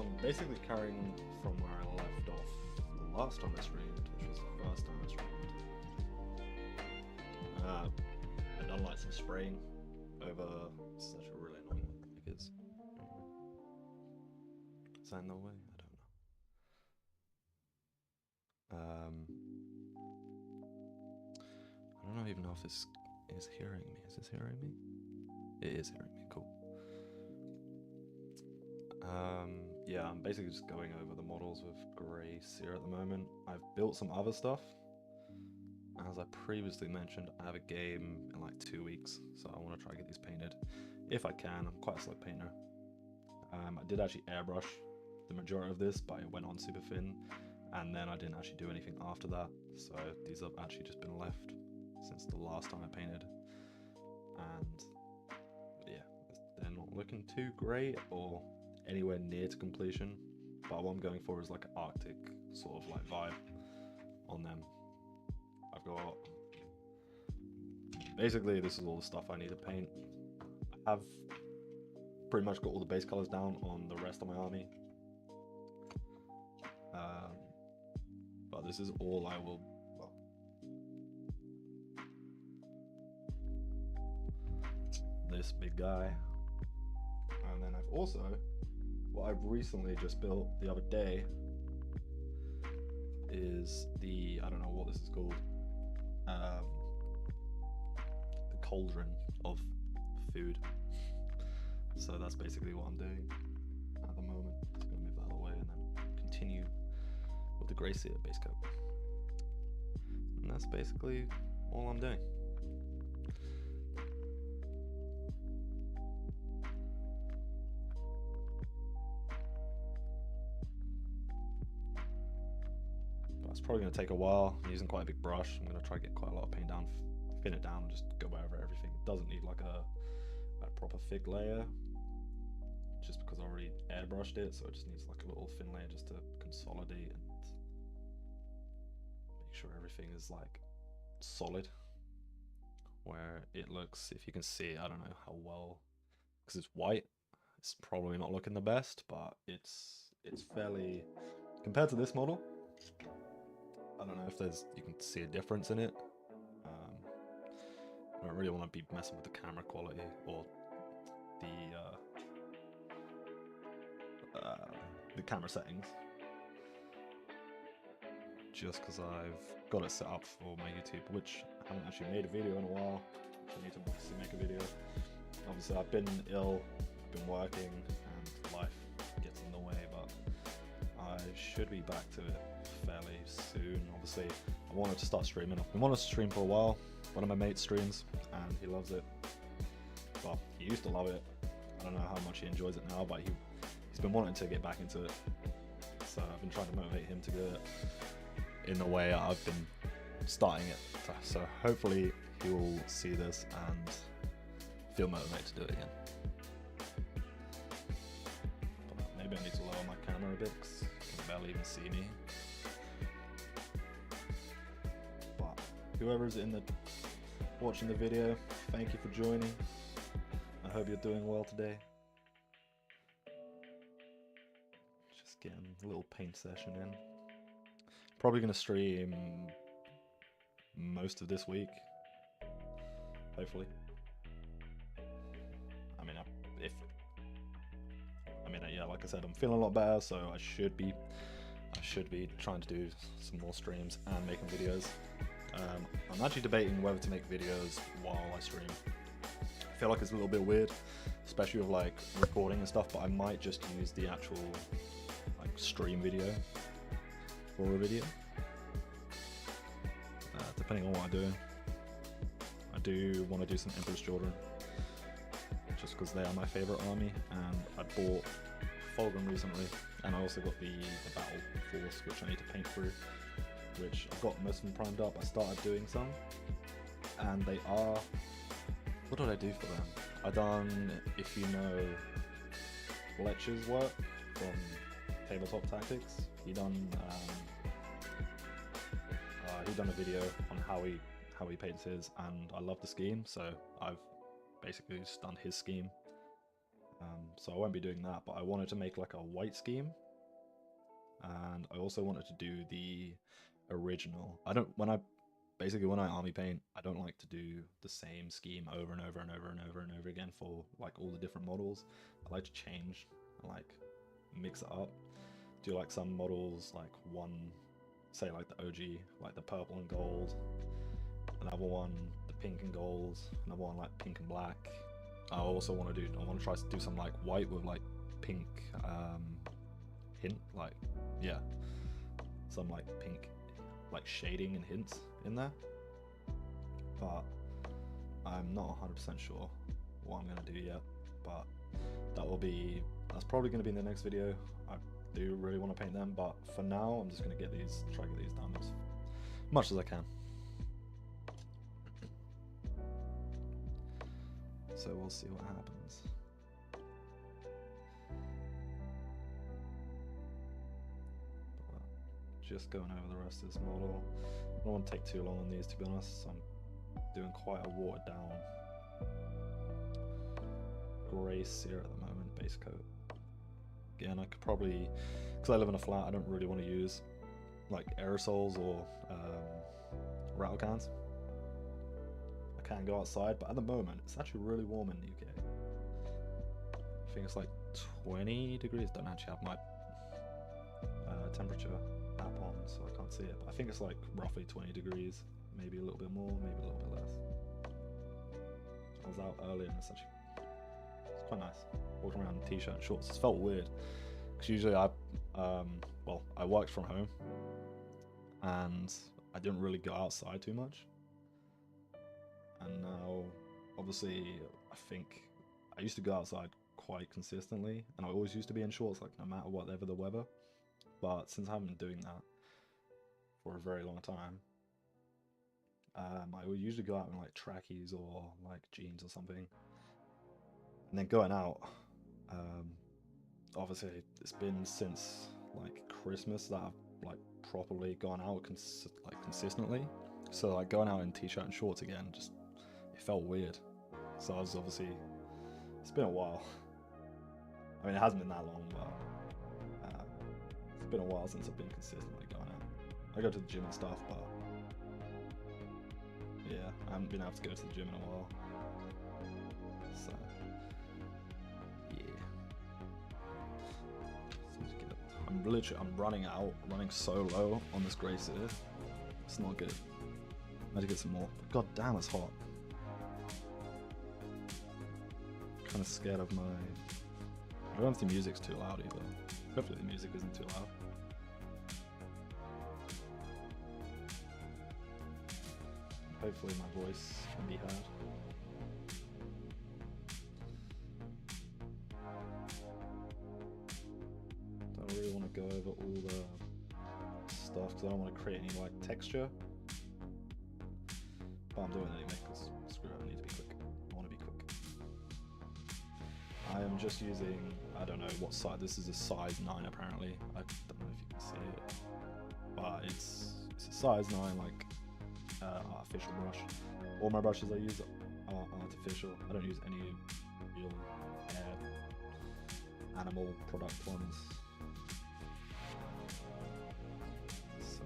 So I'm basically carrying from where I left off the last time I streamed, which was the first time I streamed. I done like some spraying over such a really annoying one because is that in the way? I don't even know if this is hearing me. Is this hearing me? It is hearing me, cool. Yeah, I'm basically just going over the models with Grace here at the moment. I've built some other stuff. As I previously mentioned, I have a game in like 2 weeks, so I want to try to get these painted. If I can, I'm quite a slow painter. I did actually airbrush the majority of this, but it went on super thin, and then I didn't actually do anything after that, so these have actually just been left since the last time I painted. And yeah, they're not looking too great or anywhere near to completion, but what I'm going for is like an Arctic sort of like vibe on them. I've got basically, this is all the stuff I need to paint. I have pretty much got all the base colors down on the rest of my army, but this is all I will, well, this big guy, and then I've also, what I've recently just built the other day is the, I don't know what this is called, the cauldron of food. So that's basically what I'm doing at the moment. Just gonna move that out of the way and then continue with the Grey Seer base coat. And that's basically all I'm doing. But it's probably gonna take a while. I'm using quite a big brush. I'm gonna try to get quite a lot of paint down, thin it down, and just go over everything. It doesn't need like a proper thick layer, just because I already airbrushed it, so it just needs like a little thin layer just to consolidate and make sure everything is like solid where it looks. If you can see, I don't know how well, because it's white, it's probably not looking the best, but it's fairly, compared to this model, I don't know if you can see a difference in it. I don't really want to be messing with the camera quality or the camera settings, just because I've got it set up for my YouTube, which I haven't actually made a video in a while, which I need to obviously make a video. Obviously I've been ill, I've been working, and life gets in the way, but I should be back to it fairly soon. Obviously I wanted to start streaming. I've been wanting to stream for a while. One of my mates streams and he loves it. Well, he used to love it. I don't know how much he enjoys it now, but he's been wanting to get back into it. So I've been trying to motivate him to do it in the way I've been starting it. So hopefully he will see this and feel motivated to do it again. But maybe I need to lower my camera a bit because you can barely even see me. But whoever's watching the video, thank you for joining. I hope you're doing well today. Just getting a little paint session in. Probably going to stream most of this week, hopefully. Yeah, like I said, I'm feeling a lot better, so I should be trying to do some more streams and making videos. I'm actually debating whether to make videos while I stream. I feel like it's a little bit weird, especially with like recording and stuff, but I might just use the actual like stream video for a video, depending on what I'm doing. I do want to do some Emperor's Children, just because they are my favourite army, and I bought Fulgrim recently, and I also got the Battle Force, which I need to paint through, which I've got most of them primed up. I started doing some, and they are, what did I do for them? I done, if you know Fletcher's work from Tabletop Tactics, he done a video on how he paints his, and I love the scheme, so I've basically just done his scheme So I won't be doing that, but I wanted to make like a white scheme, and I also wanted to do the original. When I army paint, I don't like to do the same scheme over and over and over and over and over again for like all the different models. I like to change and like mix it up. Do like some models, like one, say like the OG, like the purple and gold, another one the pink and gold, another one like pink and black. I also want to try to do some like white with like pink hint, like, yeah, some like pink like shading and hints in there, but I'm not 100% sure what I'm gonna do yet. But that's probably gonna be in the next video. I do really want to paint them, but for now I'm just gonna try to get these done as much as I can. So we'll see what happens. But just going over the rest of this model. I don't want to take too long on these, to be honest. So I'm doing quite a watered down grey sear at the moment, base coat. Again, I could probably, because I live in a flat, I don't really want to use like aerosols or rattle cans. I can go outside, but at the moment it's actually really warm in the UK. I think it's like 20 degrees. Don't actually have my temperature app on, so I can't see it, but I think it's like roughly 20 degrees, maybe a little bit more, maybe a little bit less. I was out earlier and it's quite nice walking around in t-shirt and shorts. It felt weird because usually I worked from home and I didn't really go outside too much. And now, obviously, I think I used to go outside quite consistently, and I always used to be in shorts, like no matter whatever the weather. But since I haven't been doing that for a very long time, I would usually go out in like trackies or like jeans or something. And then going out, obviously, it's been since like Christmas that I've like properly gone out consistently. So like going out in t-shirt and shorts again, just it felt weird. So I was obviously, it's been a while. I mean, it hasn't been that long, but it's been a while since I've been consistently going out. I go to the gym and stuff, but yeah, I haven't been able to go to the gym in a while. So yeah, I'm running so low on this grey sear. It's not good. I had to get some more. God damn, it's hot. Kind of scared of my... I don't know if the music's too loud either. Hopefully the music isn't too loud. Hopefully my voice can be heard. Don't really want to go over all the stuff because I don't want to create any like texture. But I'm doing it anyway because screw it, I need to be quick. I want to be quick. I am just using, I don't know what size, this is a size 9 apparently. I don't know if you can see it. But it's a size 9 like artificial brush. All my brushes I use are artificial. I don't use any real animal product ones. So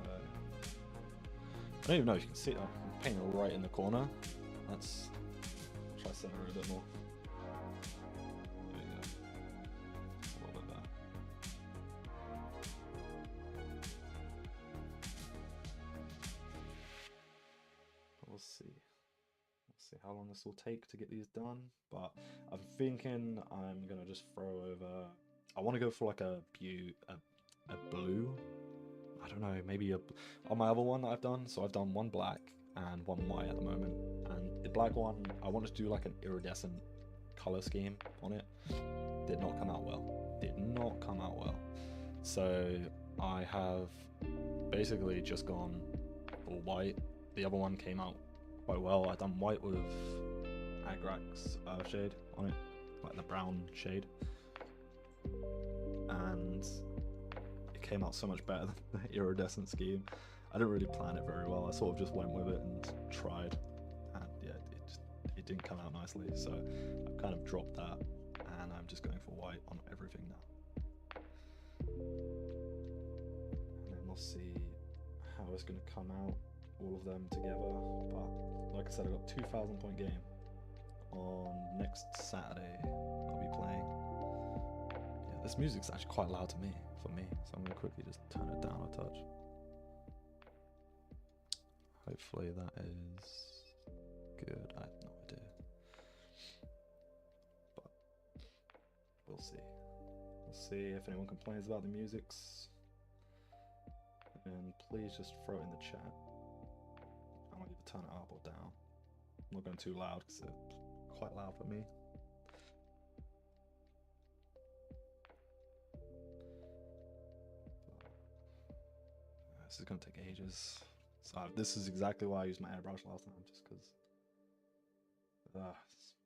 I don't even know if you can see it. I'm painting right in the corner. Let's try to center it a bit more. There you go. Just a little bit better. We'll see. Let's see how long this will take to get these done. But I'm thinking I'm gonna just throw over. I want to go for like a blue. I don't know, maybe on my other one that I've done. So I've done one black and one white at the moment. And the black one, I wanted to do like an iridescent color scheme on it. Did not come out well. Did not come out well. So I have basically just gone for white. The other one came out quite well. I've done white with Agrax Earthshade on it, like the brown shade. And it came out so much better than the iridescent scheme. I didn't really plan it very well. I sort of just went with it and tried, and yeah, it didn't come out nicely. So I've kind of dropped that, and I'm I'm just going for white on everything now. And then we'll see how it's going to come out, all of them together. But like I said, I got 2,000 point game on next Saturday. I'll be playing. Yeah, this music's actually quite loud for me, so I'm going to quickly just turn it down a touch. Hopefully that is good. I have no idea. But we'll see. We'll see if anyone complains about the musics. And please just throw it in the chat. I might either turn it up or down. I'm not going too loud because it's quite loud for me. This is going to take ages. So this is exactly why I used my airbrush last time, just because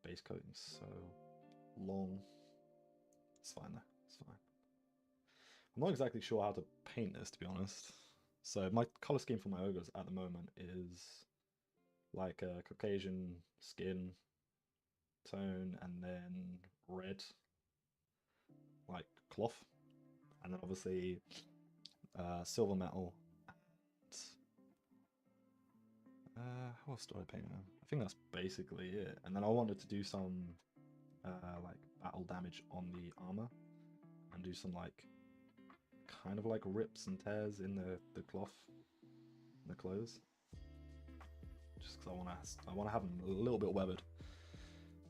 base coating's so long. It's fine though, it's fine. I'm not exactly sure how to paint this, to be honest. So my color scheme for my ogres at the moment is like a Caucasian skin tone and then red, like cloth, and then obviously silver metal. What else do I paint now? I think that's basically it. And then I wanted to do some like battle damage on the armor and do some like kind of like rips and tears in the cloth, the clothes. Just because I want to have them a little bit weathered.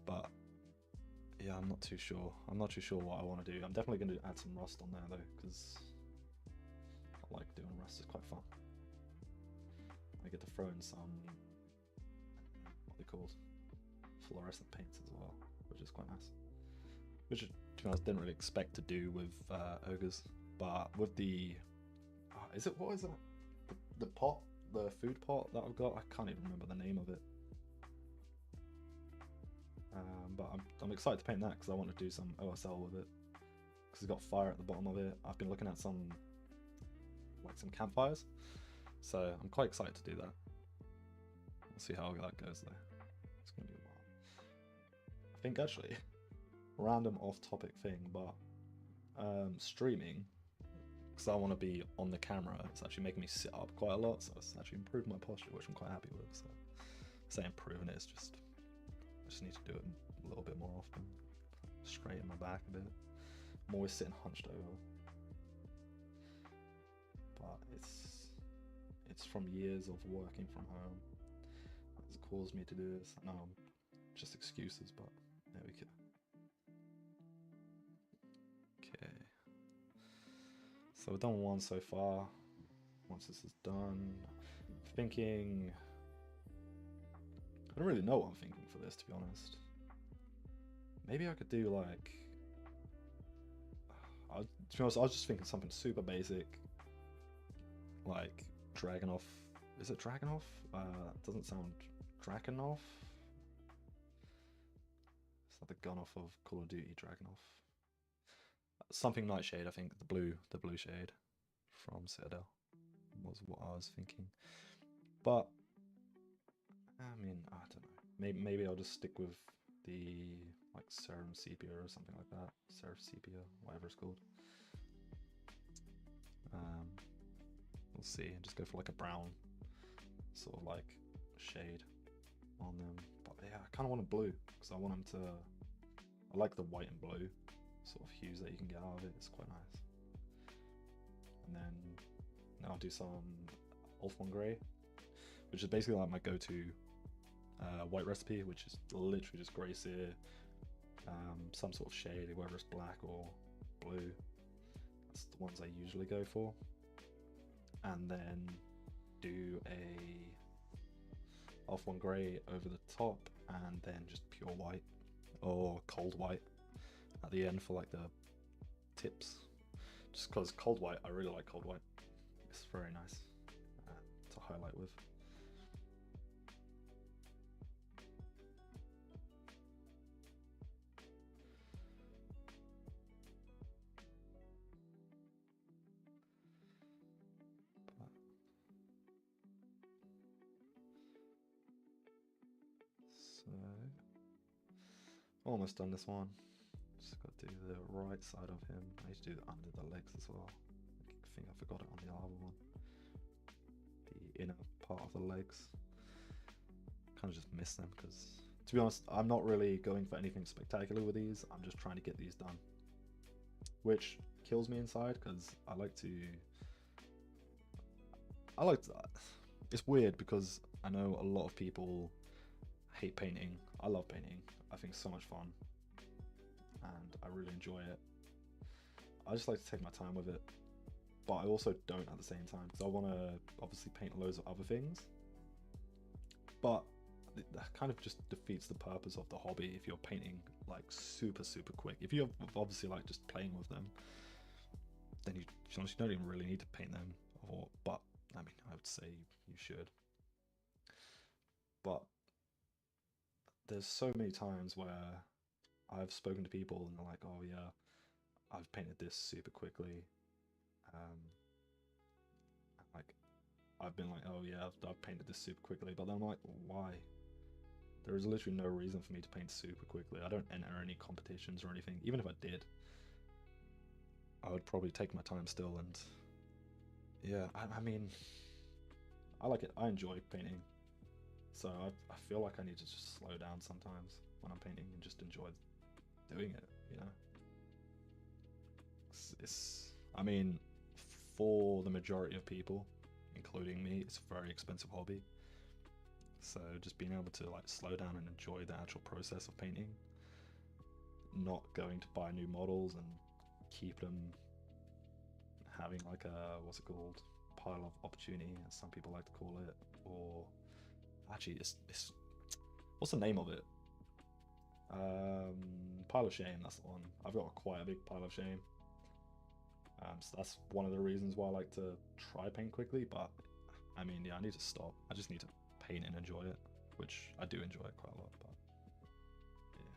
But yeah, I'm not too sure. I'm not too sure what I want to do. I'm definitely going to add some rust on there though, because I like doing rust. It's quite fun. I get to throw in some, what are they called, fluorescent paints as well, which is quite nice. Which, to be honest, didn't really expect to do with ogres, but with the, what is it? The pot, the food pot that I've got. I can't even remember the name of it. But I'm excited to paint that because I want to do some OSL with it. Because it's got fire at the bottom of it. I've been looking at some campfires. So I'm quite excited to do that. We'll see how that goes though. It's gonna be a while. I think actually, random off-topic thing, but streaming, because I want to be on the camera, it's actually making me sit up quite a lot, so it's actually improved my posture, which I'm quite happy with. So I say improving it, it's just I just need to do it a little bit more often. Straighten my back a bit. I'm always sitting hunched over. But it's from years of working from home. It's caused me to do this. I know, just excuses, but there we go. Okay. So we've done one so far. Once this is done, I'm thinking, I don't really know what I'm thinking for this, to be honest. Maybe I could do like, to be honest, I was just thinking something super basic, like Dragunov. Is it Dragunov? Doesn't sound Dragunov. It's like the gun off of Call of Duty, Dragunov. Something Nightshade, I think. The blue shade from Citadel was what I was thinking. But I mean, I don't know. Maybe I'll just stick with the like Serum Sepia or something like that. Serif Sepia, whatever it's called. We'll see, and just go for like a brown sort of like shade on them. But yeah, I kind of want a blue because I want them to. I like the white and blue sort of hues that you can get out of it. It's quite nice. And then now I'll do some Ulthuan Grey, which is basically like my go-to white recipe, which is literally just grey sear, some sort of shade, whether it's black or blue. That's the ones I usually go for. And then do a Ulthuan Grey over the top, and then just pure white or cold white at the end for like the tips. Just because cold white, I really like cold white. It's very nice to highlight with. So, almost done this one. Just got to do the right side of him. I need to do the under the legs as well. I think I forgot it on the other one. The inner part of the legs. Kind of just miss them because, to be honest, I'm not really going for anything spectacular with these. I'm just trying to get these done, which kills me inside because I like to. It's weird because I know a lot of people hate painting. I love painting. I think it's so much fun, and I really enjoy it. I just like to take my time with it, but I also don't at the same time because I want to obviously paint loads of other things, but that kind of just defeats the purpose of the hobby if you're painting like super quick. If you're obviously like just playing with them, then you don't even really need to paint them, but I mean, I would say you should. But there's so many times where I've spoken to people and they're like, oh yeah, I've painted this super quickly. Like I've been like, oh yeah, I've painted this super quickly, but then I'm like, why? There is literally no reason for me to paint super quickly. I don't enter any competitions or anything. Even if I did, I would probably take my time still. And yeah, I mean, I like it. I enjoy painting. So I feel like I need to just slow down sometimes when I'm painting and just enjoy doing it, you know? I mean, for the majority of people, including me, it's a very expensive hobby. So just being able to like slow down and enjoy the actual process of painting, not going to buy new models and keep them having like a, what's it called, pile of opportunity, as some people like to call it, or actually it's what's the name of it? Pile of shame, that's the one. I've got quite a big pile of shame. So that's one of the reasons why I like to try paint quickly, but I mean, yeah, I need to stop. I just need to paint and enjoy it, which I do enjoy it quite a lot, but yeah,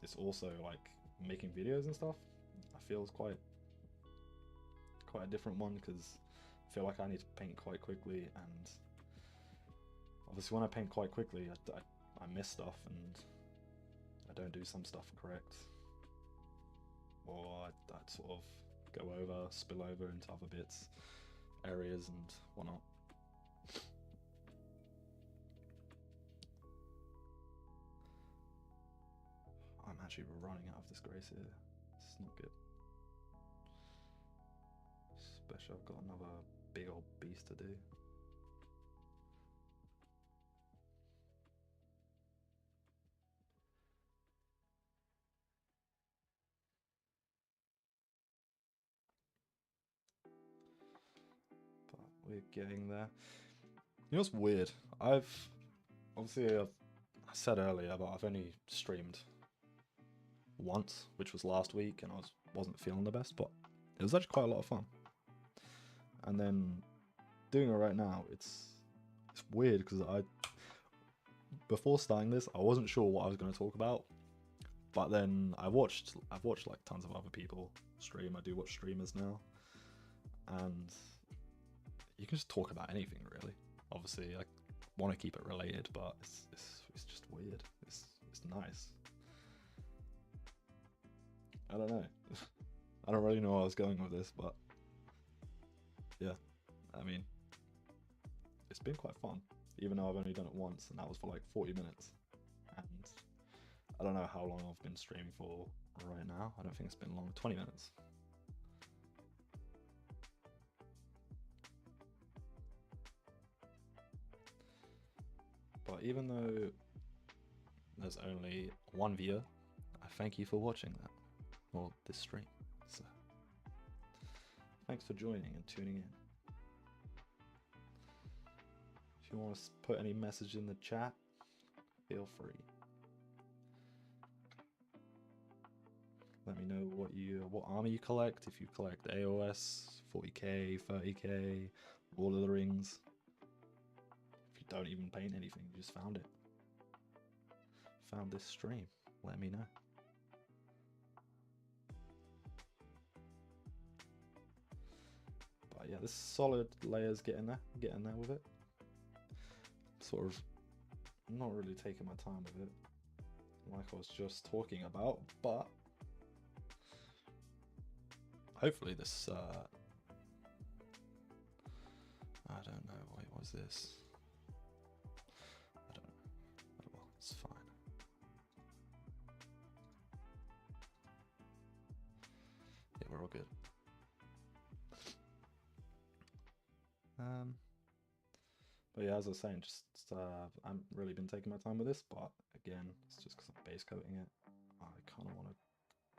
it's also like making videos and stuff. I feel it's quite a different one because I feel like I need to paint quite quickly, and obviously when I paint quite quickly, I miss stuff and I don't do some stuff correct, or I sort of spill over into other areas and whatnot. I'm actually running out of this grace here. It's not good. Especially I've got another big old beast to do. But we're getting there. You know what's weird? I said earlier, but I've only streamed once, which was last week, and I wasn't feeling the best, but it was actually quite a lot of fun. And then doing it right now, it's weird because before starting this, I wasn't sure what I was going to talk about, but then I've watched like tons of other people stream. I do watch streamers now, and you can just talk about anything really. Obviously, I want to keep it related, but it's just weird. It's nice. I don't know. I don't really know where I was going with this, but yeah, I mean, it's been quite fun, even though I've only done it once, and that was for like 40 minutes. And I don't know how long I've been streaming for right now. I don't think it's been long. 20 minutes. But even though there's only one viewer, I thank you for watching that, or this stream. So thanks for joining and tuning in. If you want to put any message in the chat, feel free. Let me know what army you collect. If you collect AOS, 40k, 30k, Lord of the Rings. If you don't even paint anything, you just found it. Found this stream. Let me know. But yeah, this solid layers getting there with it. Sort of not really taking my time with it, like I was just talking about, but hopefully this, I don't know, wait, what's this? I don't know. Oh well, it's fine. Yeah, we're all good. But yeah, as I was saying, just I haven't really been taking my time with this, but again, it's just because I'm base coating it. I kind of want to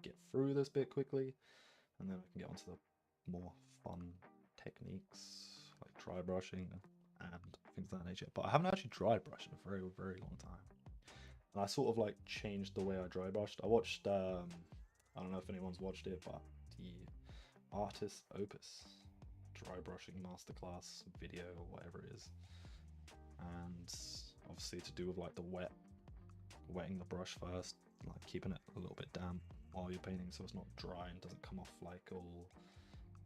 get through this bit quickly, and then I can get onto the more fun techniques like dry brushing and things of that nature. But I haven't actually dry brushed in a very, very long time. And I sort of like changed the way I dry brushed. I watched, I don't know if anyone's watched it, but the Artist Opus dry brushing masterclass video or whatever it is. And obviously to do with like the wetting the brush first, like keeping it a little bit damp while you're painting so it's not dry and doesn't come off like all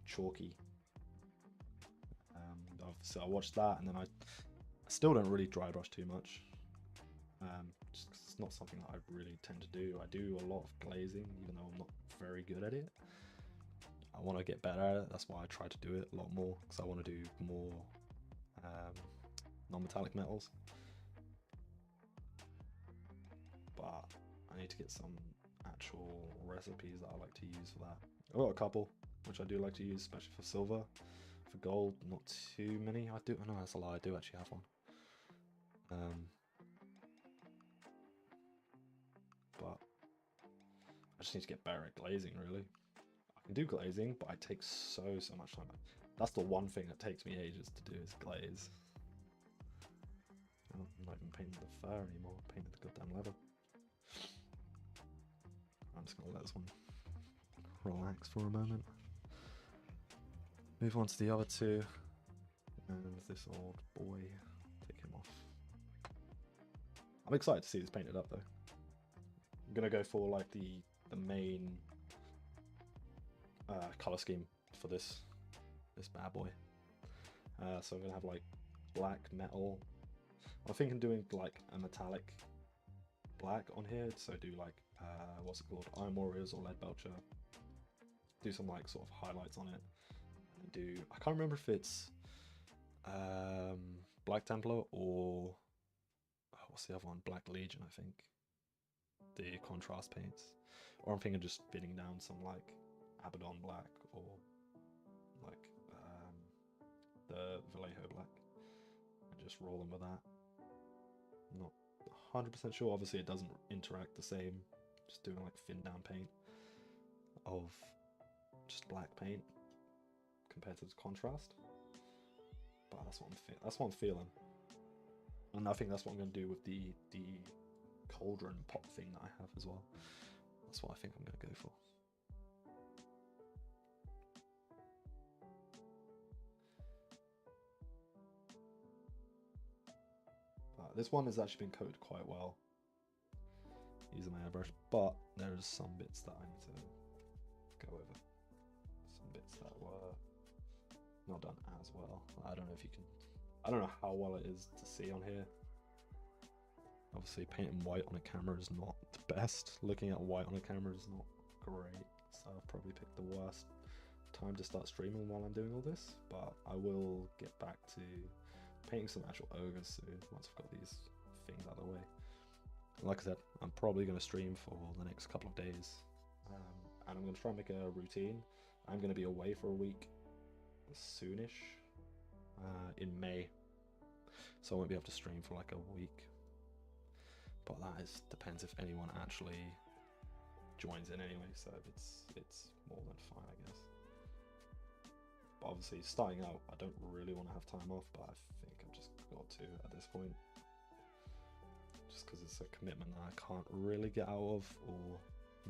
chalky. So I watched that, and then I still don't really dry brush too much, just 'cause it's not something that I really tend to do. I do a lot of glazing, even though I'm not very good at it. I want to get better at it. That's why I try to do it a lot more, because I want to do more non-metallic metals. But I need to get some actual recipes that I like to use for that. I've got a couple which I do like to use, especially for silver. For gold, not too many. I do. No, that's a lie. I do actually have one. But I just need to get better at glazing. Really, I can do glazing, but I take so much time. That's the one thing that takes me ages to do is glaze. I'm not even painting the fur anymore. I'm painting the goddamn leather. I'm just gonna let this one relax for a moment. Move on to the other two, and this old boy, take him off. I'm excited to see this painted up though. I'm gonna go for like the main color scheme for this bad boy. So I'm gonna have like black metal. I'm thinking doing like a metallic black on here, so do like what's it called, Iron Warriors or Lead Belcher. Do some like sort of highlights on it. Do I can't remember if it's Black Templar or what's the other one, Black Legion, I think, the contrast paints, or I'm thinking just fitting down some like Abaddon black or like the Vallejo black and just rolling with that. I'm not 100% sure, obviously it doesn't interact the same, just doing like thin down paint of just black paint compared to the contrast. But that's what I'm feeling, and I think that's what I'm going to do with the cauldron pot thing that I have as well. That's what I think I'm going to go for. But this one has actually been coated quite well using my airbrush, but there's some bits that I need to go over. Some bits that were not done as well. I don't know if you can, I don't know how well it is to see on here. Obviously painting white on a camera is not the best. Looking at white on a camera is not great, so I've probably picked the worst time to start streaming while I'm doing all this, but I will get back to painting some actual ogres soon once I've got these things out of the way. And like I said, I'm probably going to stream for the next couple of days, and I'm going to try and make a routine. I'm going to be away for a week soonish in May, so I won't be able to stream for like a week, but that depends if anyone actually joins in anyway, so it's more than fine, I guess. But obviously starting out, I don't really want to have time off, but I think I've just got to at this point, just because it's a commitment that I can't really get out of or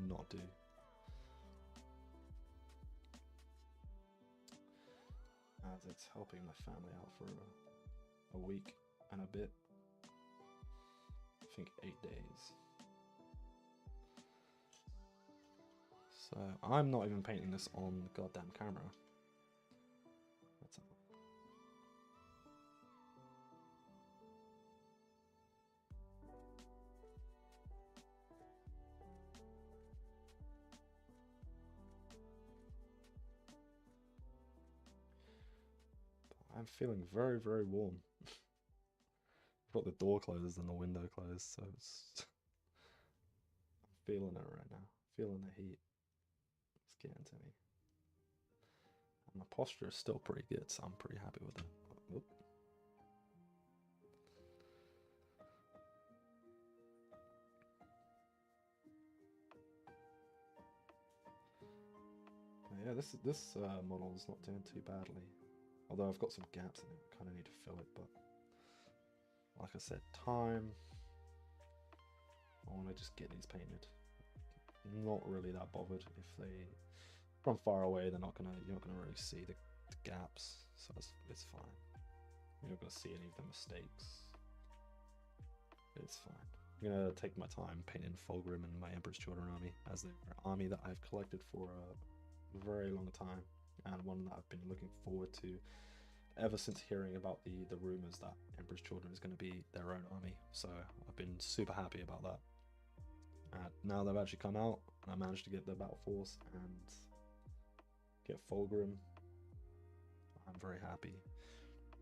not do. As it's helping my family out for a week and a bit. I think 8 days. So I'm not even painting this on the goddamn camera. Let's have a look. I'm feeling very, very warm. I've got the door closed and the window closed, so it's I'm feeling it right now. Feeling the heat. It's getting to me. And my posture is still pretty good, so I'm pretty happy with it. Oop. Yeah, this model is not doing too badly. Although I've got some gaps in it, I kind of need to fill it, but like I said, time. I want to just get these painted. Not really that bothered if they, from far away, you're not gonna really see the gaps, so it's fine. You're not gonna see any of the mistakes. It's fine. I'm gonna take my time painting Fulgrim and my Emperor's Children army, as they're an army that I've collected for a very long time, and one that I've been looking forward to ever since hearing about the rumors that Emperor's Children is going to be their own army. So I've been super happy about that. And now they've actually come out, and I managed to get the Battle Force and get Fulgrim. I'm very happy.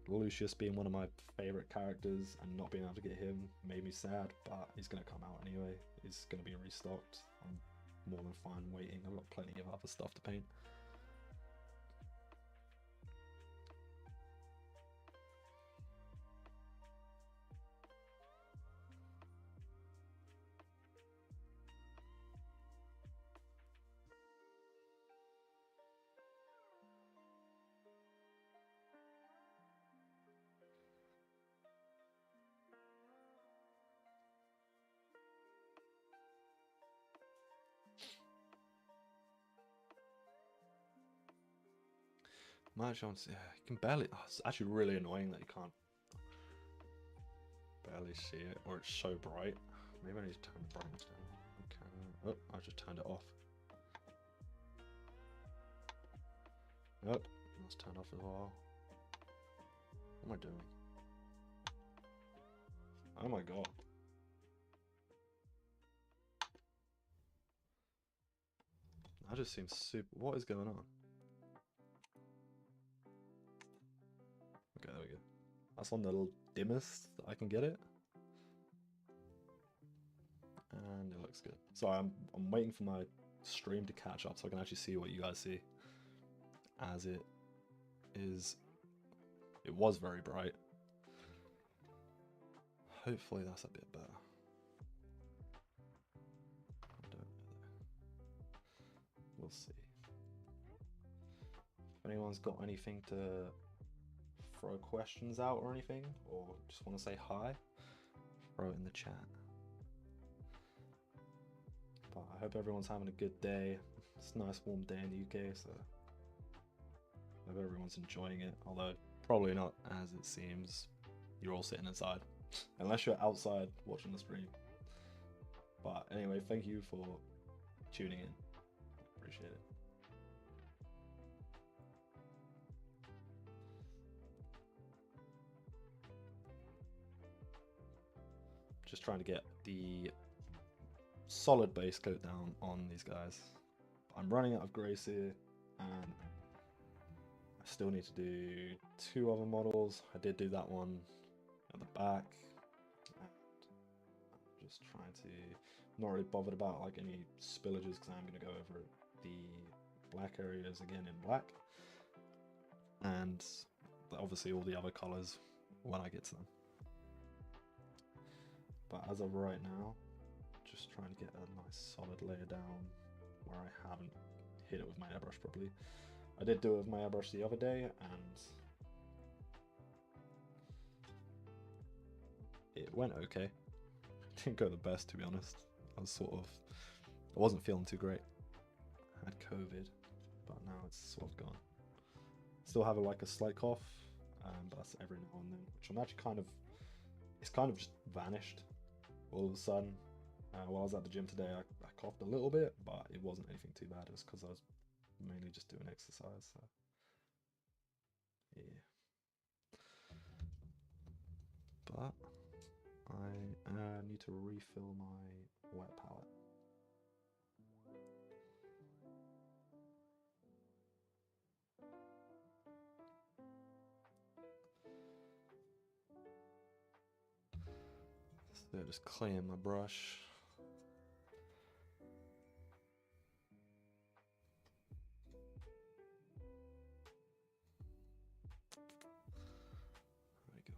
Lucius being one of my favorite characters and not being able to get him made me sad, but he's going to come out anyway. He's going to be restocked. I'm more than fine waiting. I've got plenty of other stuff to paint. My chance, yeah, you can barely. Oh, it's actually really annoying that you can't barely see it, or it's so bright. Maybe I need to turn the brightness down. Okay. Oh, I just turned it off. Nope, that's turned off as well. What am I doing? Oh my god. That just seems super. What is going on? Okay, there we go. That's on the dimmest that I can get it. And it looks good. So I'm waiting for my stream to catch up so I can actually see what you guys see. As it is, it was very bright. Hopefully that's a bit better. I don't know. We'll see. If anyone's got anything to throw questions out or anything, or just want to say hi, throw it in the chat. But I hope everyone's having a good day. It's a nice warm day in the UK, so I hope everyone's enjoying it, although probably not as it seems. You're all sitting inside, unless you're outside watching the stream. But anyway, thank you for tuning in. Appreciate it. Just trying to get the solid base coat down on these guys. I'm running out of grace here, and I still need to do 2 other models. I did do that one at the back, and I'm just trying to not really bothered about like any spillages because I'm going to go over the black areas again in black, and obviously all the other colors when I get to them. But as of right now, just trying to get a nice solid layer down where I haven't hit it with my airbrush properly. I did do it with my airbrush the other day, and it went okay. It didn't go the best, to be honest. I wasn't feeling too great. I had COVID, but now it's sort of gone. Still have like a slight cough, but that's every now and then, which I'm actually it's kind of just vanished all of a sudden. While I was at the gym today, I coughed a little bit, but it wasn't anything too bad. It was because I was mainly just doing exercise. So yeah. But I need to refill my wet palette. So just clean my brush. There we go.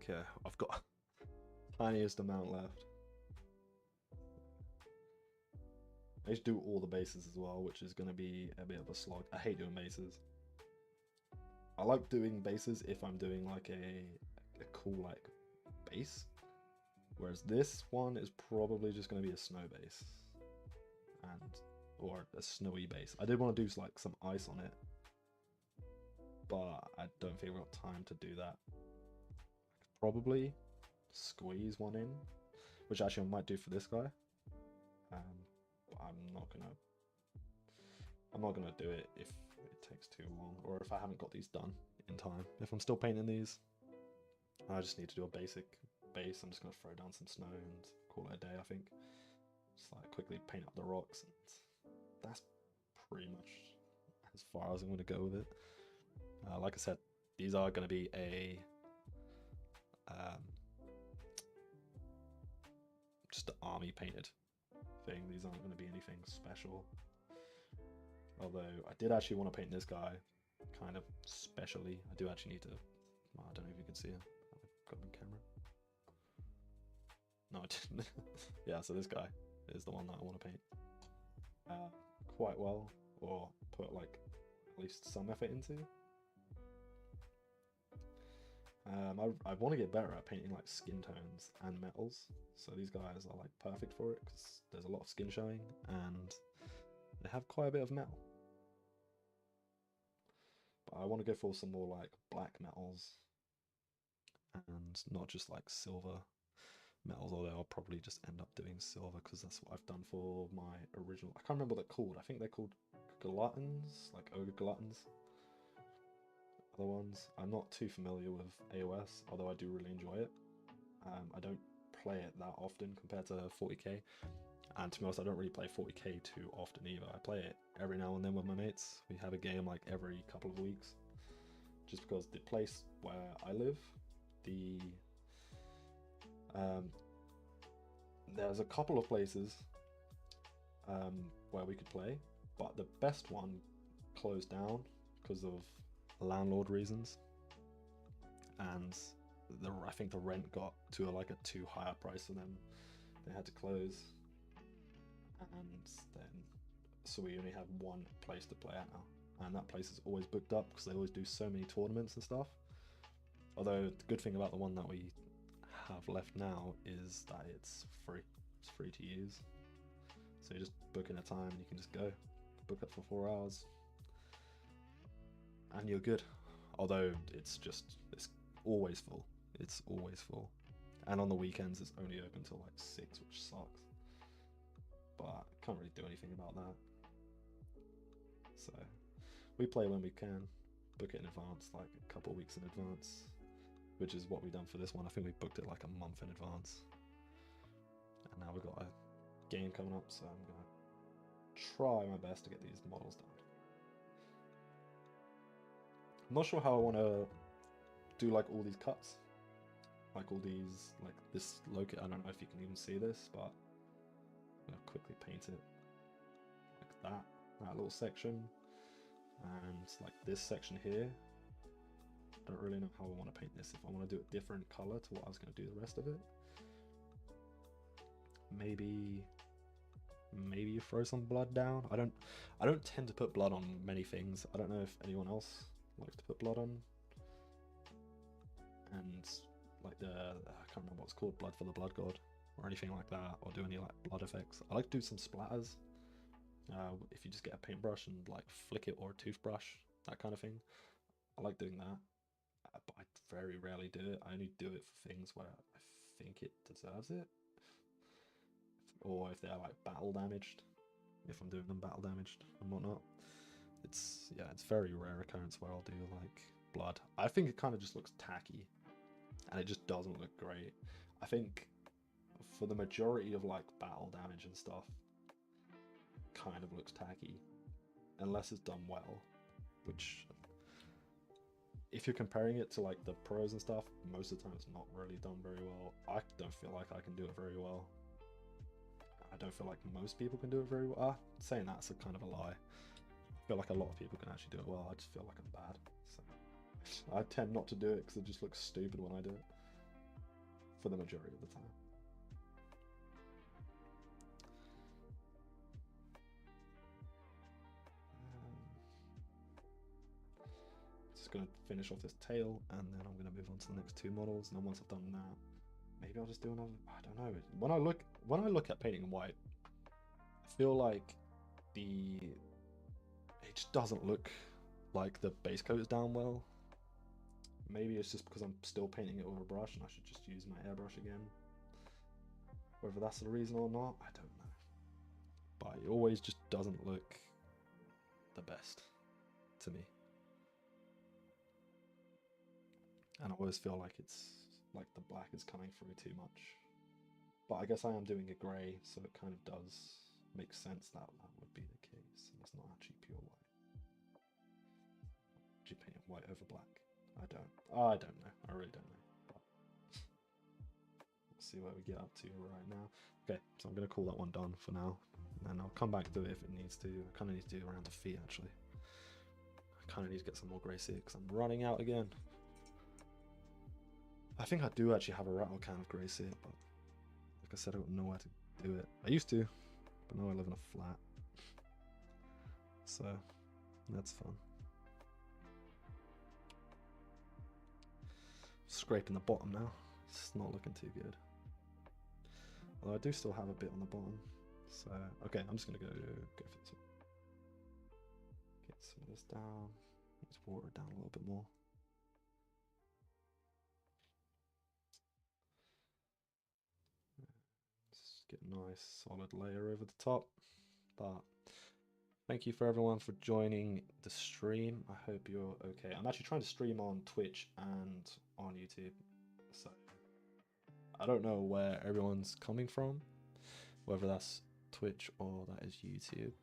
Okay, I've got tiniest amount left. I need to do all the bases as well, which is going to be a bit of a slog. I hate doing bases. I like doing bases if I'm doing like a cool like base, whereas this one is probably just going to be a snow base, or a snowy base. I did want to do like some ice on it, but I don't think we've got time to do that. I could probably squeeze one in, which actually I might do for this guy. I'm not gonna do it if it takes too long, or if I haven't got these done in time. If I'm still painting these, I just need to do a basic base. I'm just gonna throw down some snow and call it a day, I think. Just like quickly paint up the rocks, and that's pretty much as far as I'm gonna go with it. Like I said, these are gonna be a just an army painted thing. These aren't going to be anything special. Although I did actually want to paint this guy kind of specially. I do actually need to, well, I don't know if you can see him. I've got him on camera. No, I didn't. Yeah, so this guy is the one that I want to paint quite well, or put like at least some effort into. I want to get better at painting like skin tones and metals, so these guys are like perfect for it because there's a lot of skin showing and they have quite a bit of metal. But I want to go for some more like black metals and not just like silver metals, although I'll probably just end up doing silver because that's what I've done for my original. I can't remember what they're called. I think they're called gluttons, like ogre gluttons. Other ones. I'm not too familiar with AOS, although I do really enjoy it. I don't play it that often compared to 40k, and to be honest, I don't really play 40k too often either. I play it every now and then with my mates. We have a game like every couple of weeks, just because the place where I live, there's a couple of places where we could play, but the best one closed down because of landlord reasons, and I think the rent got to like a too high a price for them. They had to close, and then so we only have one place to play at now, and that place is always booked up because they always do so many tournaments and stuff. Although the good thing about the one that we have left now is that it's free. It's free to use, so you just book in a time and you can just go book up for 4 hours and you're good. Although it's always full. It's always full. And on the weekends it's only open till like 6, which sucks. But can't really do anything about that. So we play when we can, book it in advance, like a couple of weeks in advance, which is what we've done for this one. I think we booked it like a month in advance. And now we've got a game coming up, so I'm gonna try my best to get these models done. I'm not sure how I want to do like all these cuts, like all these, like this locate. I don't know if you can even see this, but I'm gonna quickly paint it like that little section, and like this section here. I don't really know how I want to paint this. If I want to do a different color to what I was going to do the rest of it, maybe you throw some blood down. I don't tend to put blood on many things. I don't know if anyone else likes to put blood on, and like I can't remember what it's called, blood for the blood god or anything like that, or do any like blood effects. I like to do some splatters. If you just get a paintbrush and like flick it, or a toothbrush, that kind of thing. I like doing that, but I very rarely do it. I only do it for things where I think it deserves it, or if they're like battle damaged, if I'm doing them battle damaged and whatnot. It's very rare occurrence where I'll do like blood. I think it kind of just looks tacky, and it just doesn't look great. I think for the majority of like battle damage and stuff, kind of looks tacky. unless it's done well, which if you're comparing it to like the pros and stuff, most of the time it's not really done very well. I don't feel like I can do it very well. I don't feel like most people can do it very well. Saying that's a kind of a lie. I feel like a lot of people can actually do it well. I just feel like I'm bad. So I tend not to do it because it just looks stupid when I do it. For the majority of the time. Just going to finish off this tail, and then I'm going to move on to the next two models. And then once I've done that, maybe I'll just do another. I don't know. When I look at painting in white, I feel like it just doesn't look like the base coat is down well. Maybe it's just because I'm still painting it with a brush, and I should just use my airbrush again. Whether that's the reason or not, I don't know. But it always just doesn't look the best to me. And I always feel like it's like the black is coming through too much. But I guess I am doing a grey, so it kind of does make sense that that would be the case. And it's not actually pure white. Do you paint white over black? I don't know. I really don't know. But we'll see where we get up to right now. Okay, so I'm going to call that one done for now. And then I'll come back to it if it needs to. I kind of need to do around the feet, actually. I kind of need to get some more grey seed because I'm running out again. I think I do actually have a rattle can of grey seed, but like I said, I don't know where to do it. I used to, but now I live in a flat. So, that's fun. Scraping the bottom now. It's not looking too good. Although I do still have a bit on the bottom. So, okay, I'm just going to go for this one. Get some of this down. Let's water it down a little bit more. Just get a nice solid layer over the top. But thank you for everyone for joining the stream. I hope you're okay. I'm actually trying to stream on Twitch and on YouTube. So I don't know where everyone's coming from, whether that's Twitch or that is YouTube.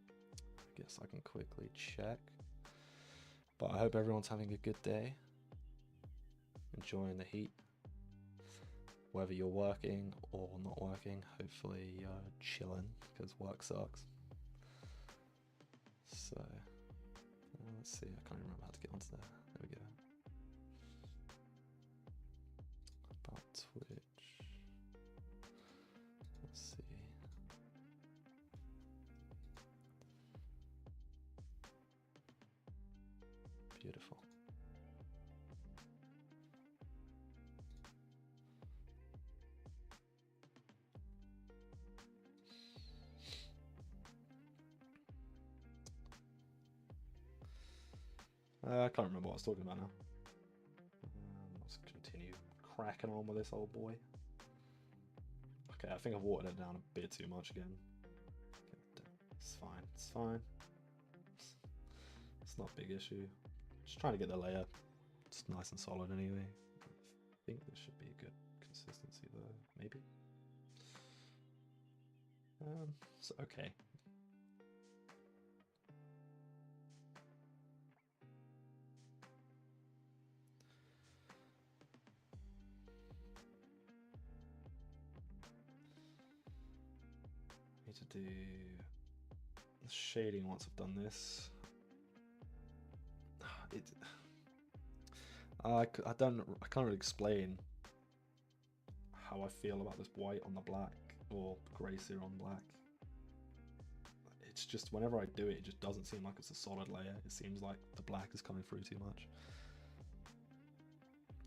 I guess I can quickly check. But I hope everyone's having a good day, enjoying the heat. Whether you're working or not working, hopefully you're chilling because work sucks. So let's see, I can't remember how to get onto there. There we go. About Twitch. Let's see. Beautiful. I can't remember what I was talking about now. Let's continue cracking on with this old boy. Okay, I think I've watered it down a bit too much again. It's fine, it's fine. It's not a big issue. Just trying to get the layer just nice and solid anyway. I think this should be a good consistency though, maybe. So okay. Need to do the shading once I've done this. I can't really explain how I feel about this white on the black or grey sear on black. It's just whenever I do it, it just doesn't seem like it's a solid layer. It seems like the black is coming through too much.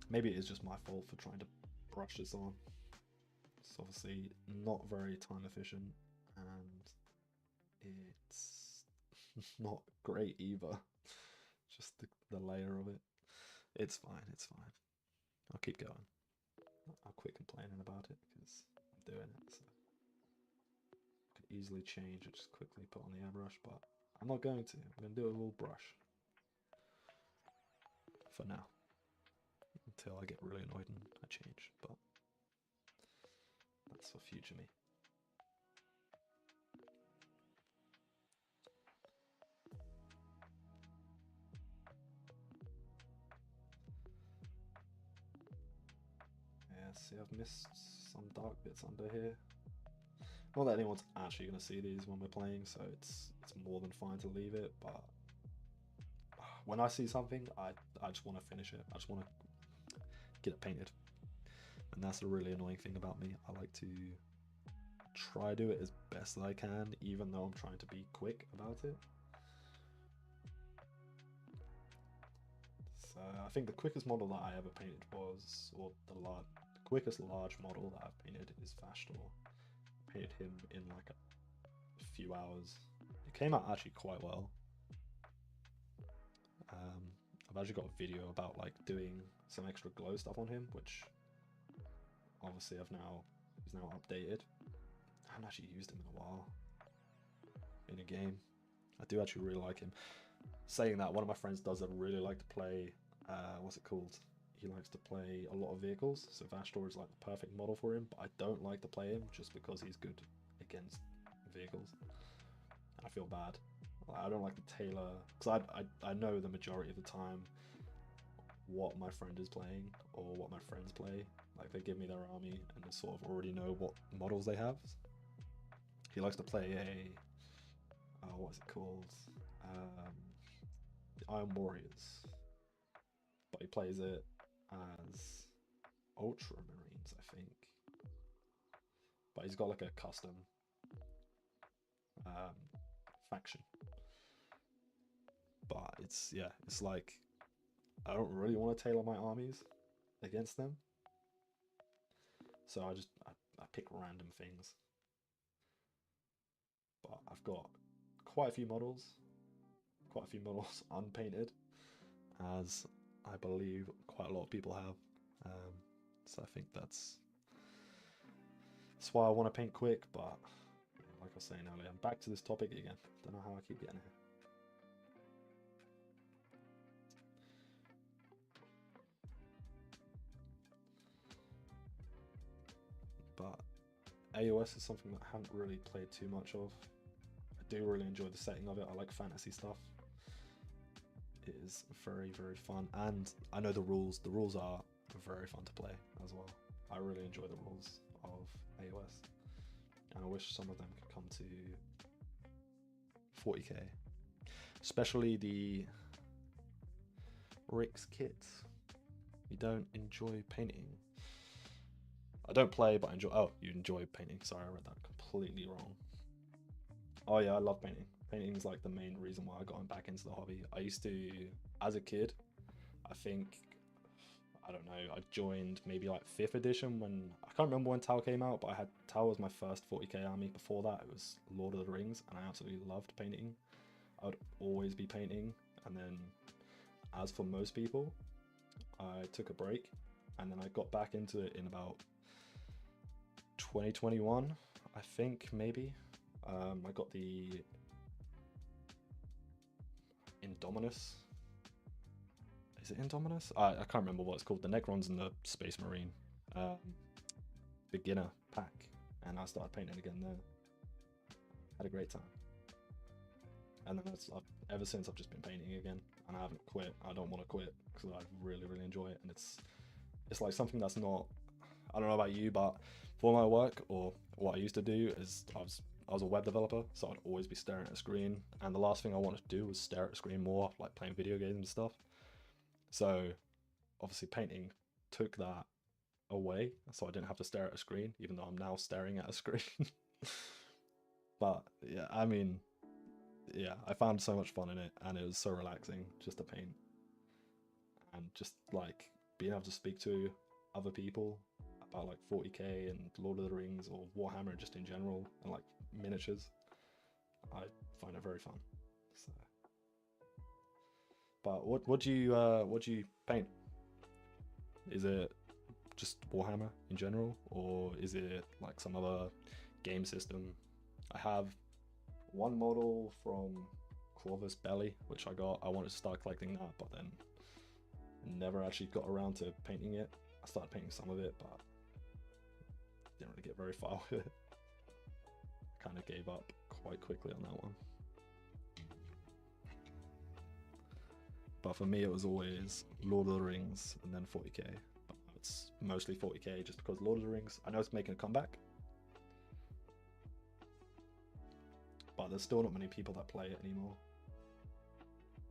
Maybe it is just my fault for trying to brush this on. It's obviously not very time efficient, and it's not great either. Just the layer of it. It's fine, it's fine. I'll keep going. I'll quit complaining about it because I'm doing it. So I could easily change it, just quickly put on the airbrush, but I'm not going to. I'm going to do it with a brush for now, until I get really annoyed and I change. But that's for future me. see, I've missed some dark bits under here. Not that anyone's actually going to see these when we're playing, so it's more than fine to leave it, but when I see something, I just want to finish it. I just want to get it painted. And that's a really annoying thing about me. I like to try to do it as best as I can, even though I'm trying to be quick about it. So I think the quickest model that I ever painted was, or the quickest large model that I've painted is Vashtor. I painted him in like a few hours. It came out actually quite well. I've actually got a video about like doing some extra glow stuff on him, which obviously he's now updated. I haven't actually used him in a while in a game. I do actually really like him. Saying that, one of my friends doesn't really like to play, what's it called? He likes to play a lot of vehicles, so Vashtor is like the perfect model for him, but I don't like to play him just because he's good against vehicles. And I feel bad. I don't like to tailor, because I know the majority of the time what my friend is playing or what my friends play. Like they give me their army and I sort of already know what models they have. He likes to play a, what's it called? The Iron Warriors. But he plays it as Ultramarines, I think. But he's got like a custom faction. But it's like I don't really want to tailor my armies against them, so I pick random things. But I've got quite a few models unpainted, as I believe quite a lot of people have. So I think that's why I want to paint quick. But like I was saying earlier, I'm back to this topic again. Don't know how I keep getting here. But AOS is something that I haven't really played too much of. I do really enjoy the setting of it. I like fantasy stuff. It is very, very fun, and I know the rules. The rules are very fun to play as well. I really enjoy the rules of AOS, and I wish some of them could come to 40k, especially the Rick's kits. You don't enjoy painting. I don't play, but I enjoy. Oh, you enjoy painting. Sorry, I read that completely wrong. Oh yeah, I love painting. Painting is like the main reason why I got back into the hobby. I used to, as a kid, I think, I don't know, I joined maybe like 5th edition when, I can't remember when Tau came out, but Tau was my first 40k army. Before that, it was Lord of the Rings, and I absolutely loved painting. I would always be painting, and then, as for most people, I took a break, and then I got back into it in about 2021, I think, maybe. I got the Indominus. Is it Indominus? I can't remember what it's called. The Necrons and the Space Marine beginner pack, and I started painting again there. Had a great time, and then ever since I've just been painting again, and I haven't quit. I don't want to quit because I really, really enjoy it, and it's like something that's not. I don't know about you, but for my work, or what I used to do, is I was a web developer, so I'd always be staring at a screen, and the last thing I wanted to do was stare at a screen more, like playing video games and stuff. So obviously painting took that away, so I didn't have to stare at a screen, even though I'm now staring at a screen. But yeah, I mean, yeah, I found so much fun in it, and it was so relaxing just to paint, and just like being able to speak to other people about like 40k and Lord of the Rings or Warhammer just in general, and like miniatures. I find it very fun. So, but what do you paint? Is it just Warhammer in general, or is it like some other game system? I have one model from Corvus Belly, which I wanted to start collecting that, but then never actually got around to painting it. I started painting some of it, but didn't really get very far with it. Kind of gave up quite quickly on that one. But for me, it was always Lord of the Rings and then 40k. But it's mostly 40k just because Lord of the Rings, I know it's making a comeback, but there's still not many people that play it anymore.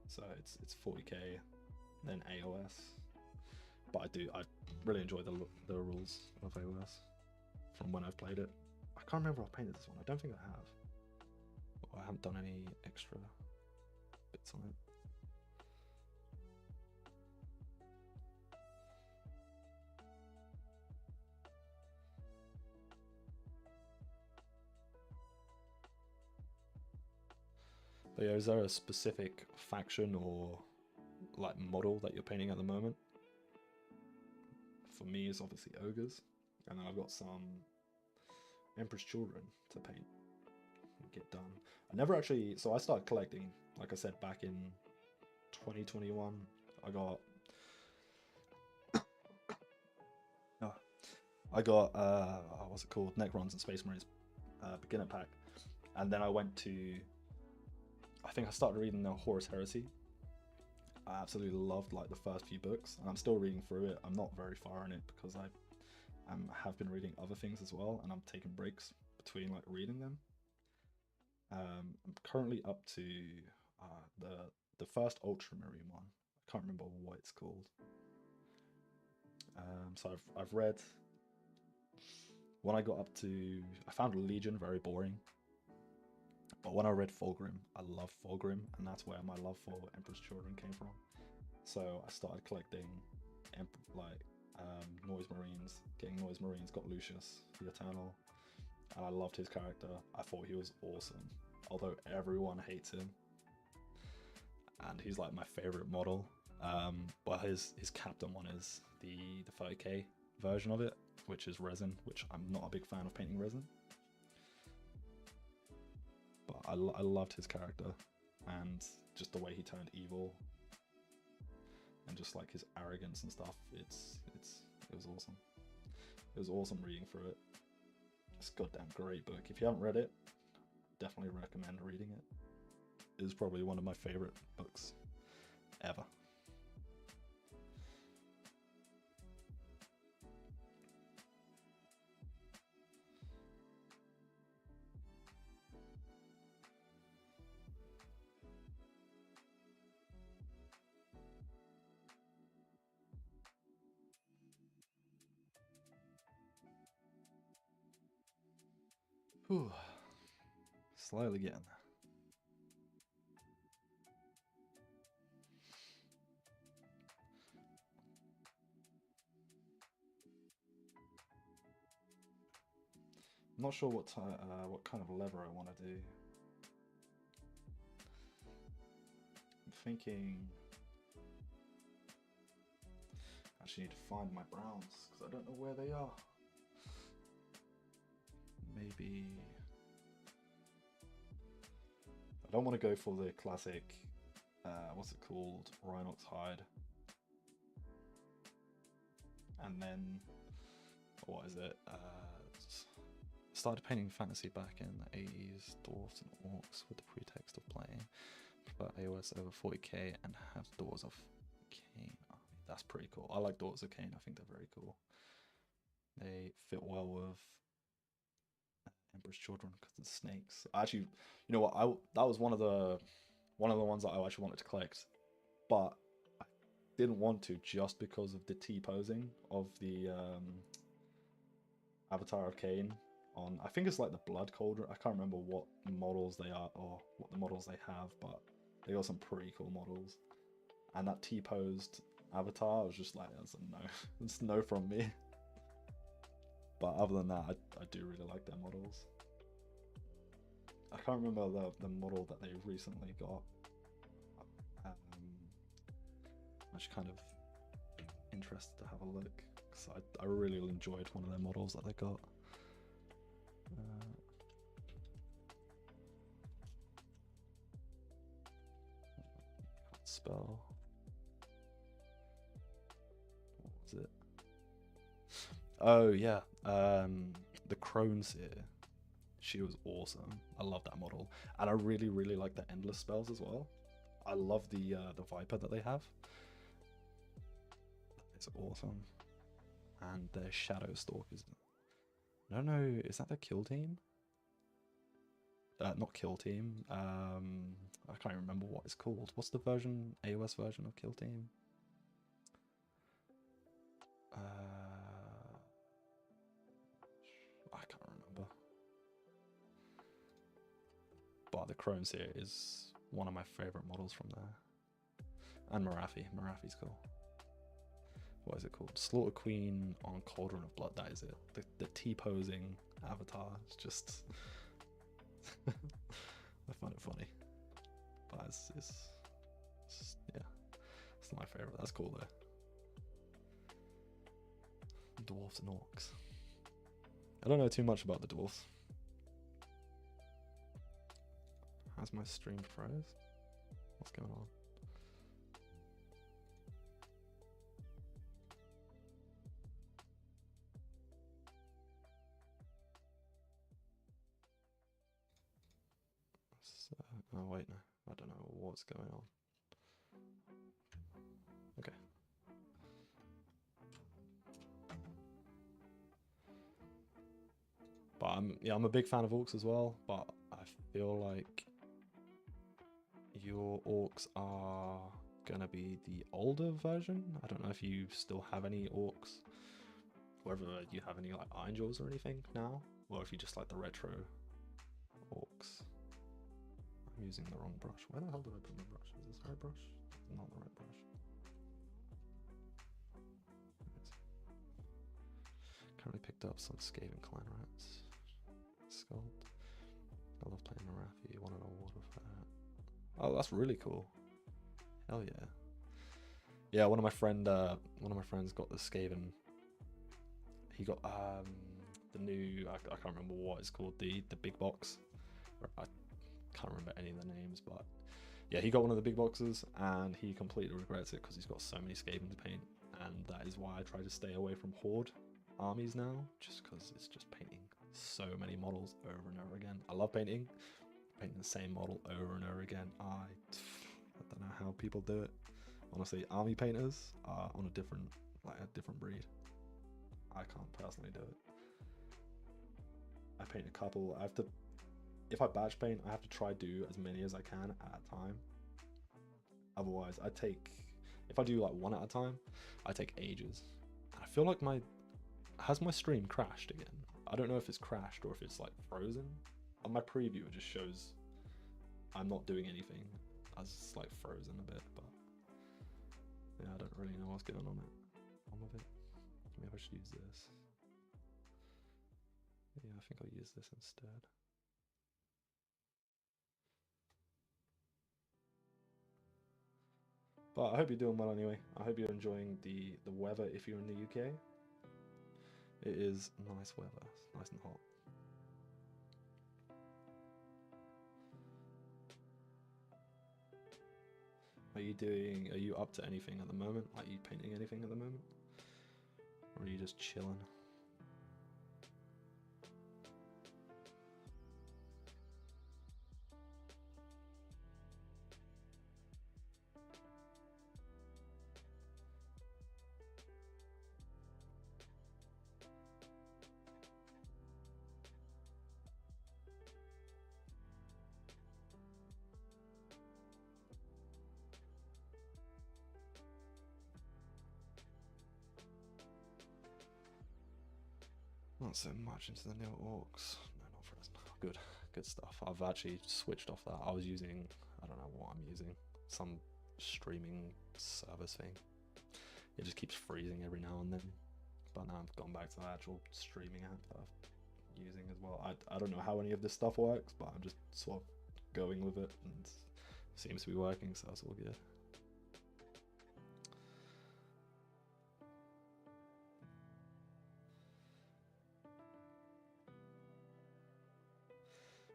So it's 40k, then AOS. But I really enjoy the rules of AOS from when I've played it. I can't remember if I painted this one. I don't think I have. Or I haven't done any extra bits on it. But yeah, is there a specific faction or like model that you're painting at the moment? For me, it's obviously ogres, and then I've got some Emperor's Children to paint and get done. I never actually, so I started collecting, like I said, back in 2021. I got what's it called, Necrons and Space Marines beginner pack, and then I went to, I think I started reading the Horus Heresy. I absolutely loved like the first few books, and I'm still reading through it. I'm not very far in it because I have been reading other things as well, and I'm taking breaks between like reading them. I'm currently up to the first Ultramarine one. I can't remember what it's called. So I've read. When I got up to, I found Legion very boring. But when I read Fulgrim, I love Fulgrim, and that's where my love for Emperor's Children came from. So I started collecting Noise Marines, getting Noise Marines, got Lucius, the Eternal, and I loved his character. I thought he was awesome, although everyone hates him. And he's like my favorite model. But his captain one is the 30k version of it, which is resin, which I'm not a big fan of painting resin. But I loved his character, and just the way he turned evil, and just like his arrogance and stuff. It was awesome. It was awesome reading through it. It's a goddamn great book. If you haven't read it, definitely recommend reading it. It is probably one of my favorite books ever. Whew. Slowly getting there. I'm not sure what kind of lever I want to do. I'm thinking. I actually need to find my browns because I don't know where they are. Maybe I don't want to go for the classic. What's it called? Rhinox hide. And then what is it? Started painting fantasy back in the 80s, dwarves and orcs with the pretext of playing AOS over 40k and have Daughters of Cain. Oh, that's pretty cool. I like Daughters of Cain. I think they're very cool. They fit well with Emperor's Children because of the snakes. Actually, you know what? That was one of the ones that I actually wanted to collect, but I didn't want to just because of the T-posing of the Avatar of Cain. On, I think it's like the Blood Cauldron. I can't remember what models they are or what the models they have, but they got some pretty cool models. And that T-posed Avatar, I was just like, that's a no. It's no from me. But other than that, I do really like their models. I can't remember the model that they recently got. I'm just kind of interested to have a look, because I really enjoyed one of their models that they got. Spell. What was it? Oh yeah, the Crone Seer. She was awesome. I love that model, and I really like the endless spells as well. I love the Viper that they have. It's awesome. and their Shadow Stalkers. I don't know, is that the kill team? Not kill team. I can't remember what it's called. What's the version, AOS version of kill team? I can't remember. But the Crone Seer is one of my favorite models from there. And Marathi. Marathi's cool. What is it called? Slaughter Queen on Cauldron of Blood. That is it. The T-posing avatar. It's just... I find it funny. But it's yeah. It's not my favorite. That's cool though. Dwarves and Orcs. I don't know too much about the dwarves. Has my stream froze? What's going on? Oh wait, no. I don't know what's going on. Okay. But I'm a big fan of orcs as well, but I feel like your orcs are gonna be the older version. I don't know if you still have any orcs, whether you have any like angels or anything now, or if you just like the retro orcs. I'm using the wrong brush. Where the hell did I put my brush? Is this the right brush? Not the right brush. Currently picked up some Skaven Clan Rats. Sculpt. I love playing Marathi. Won an award with that. Oh, that's really cool. Hell yeah. Yeah, one of my friends got the Skaven. He got the new, I can't remember what it's called, the big box. I can't remember any of the names, but yeah, he got one of the big boxes and he completely regrets it because he's got so many Skaven to paint, and that is why I try to stay away from Horde armies now, just because it's just painting so many models over and over again. I love painting the same model over and over again. I don't know how people do it. Honestly, army painters are on a different breed. I can't personally do it. I paint a couple. If I batch paint, I have to try do as many as I can at a time. Otherwise, if I do like one at a time, I take ages. And I feel like has my stream crashed again? I don't know if it's crashed or if it's like frozen. On my preview, it just shows I'm not doing anything as it's like frozen a bit, but yeah, I don't really know what's going on with it. Maybe I should use this. Yeah, I think I'll use this instead. But I hope you're doing well anyway. I hope you're enjoying the weather if you're in the UK. It is nice weather, nice and hot. Are you up to anything at the moment? Are you painting anything at the moment? Or are you just chilling? Not so much into the new orcs. No, not for us. Good stuff. I've actually switched off that. I was using, I don't know what I'm using, some streaming service thing. It just keeps freezing every now and then. But now I've gone back to the actual streaming app that I'm using as well. I don't know how any of this stuff works, but I'm just sort of going with it, and it seems to be working, so that's all good.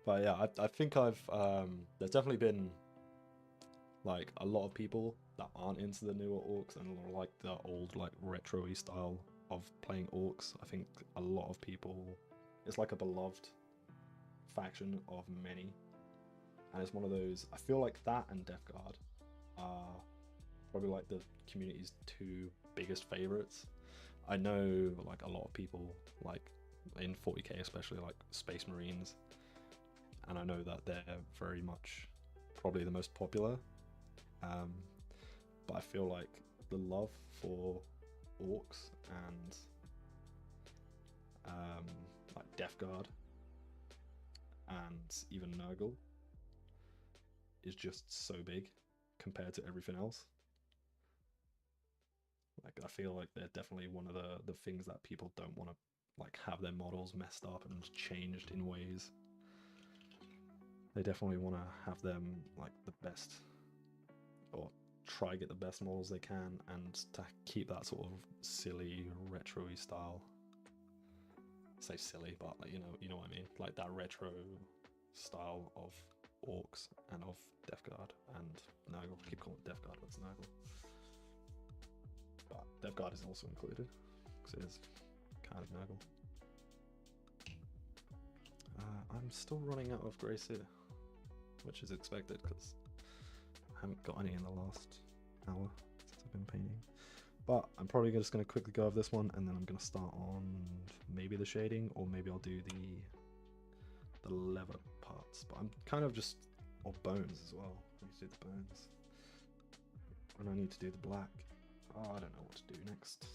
But yeah, I think there's definitely been like a lot of people that aren't into the newer orcs and like the old like retro-y style of playing orcs. I think a lot of people, it's like a beloved faction of many, and it's one of those, I feel like that and Death Guard are probably like the community's two biggest favorites. I know like a lot of people like in 40k especially like Space Marines, and I know that they're very much probably the most popular, but I feel like the love for orcs and like Death Guard and even Nurgle is just so big compared to everything else. Like I feel like they're definitely one of the things that people don't want to like have their models messed up and changed in ways. They definitely want to have them like the best, or try get the best models they can, and to keep that sort of silly retro-y style. I say silly, but like, you know what I mean, like that retro style of orcs and of Death Guard and Nurgle. I keep calling it Death Guard, but it's Nurgle. But Death Guard is also included because it is kind of Nurgle. I'm still running out of Grace here, which is expected because I haven't got any in the last hour since I've been painting. But I'm probably just going to quickly go over this one, and then I'm going to start on maybe the shading, or maybe I'll do the leather parts. But I'm kind of just, or bones as well. I need to do the bones, and I need to do the black. Oh, I don't know what to do next.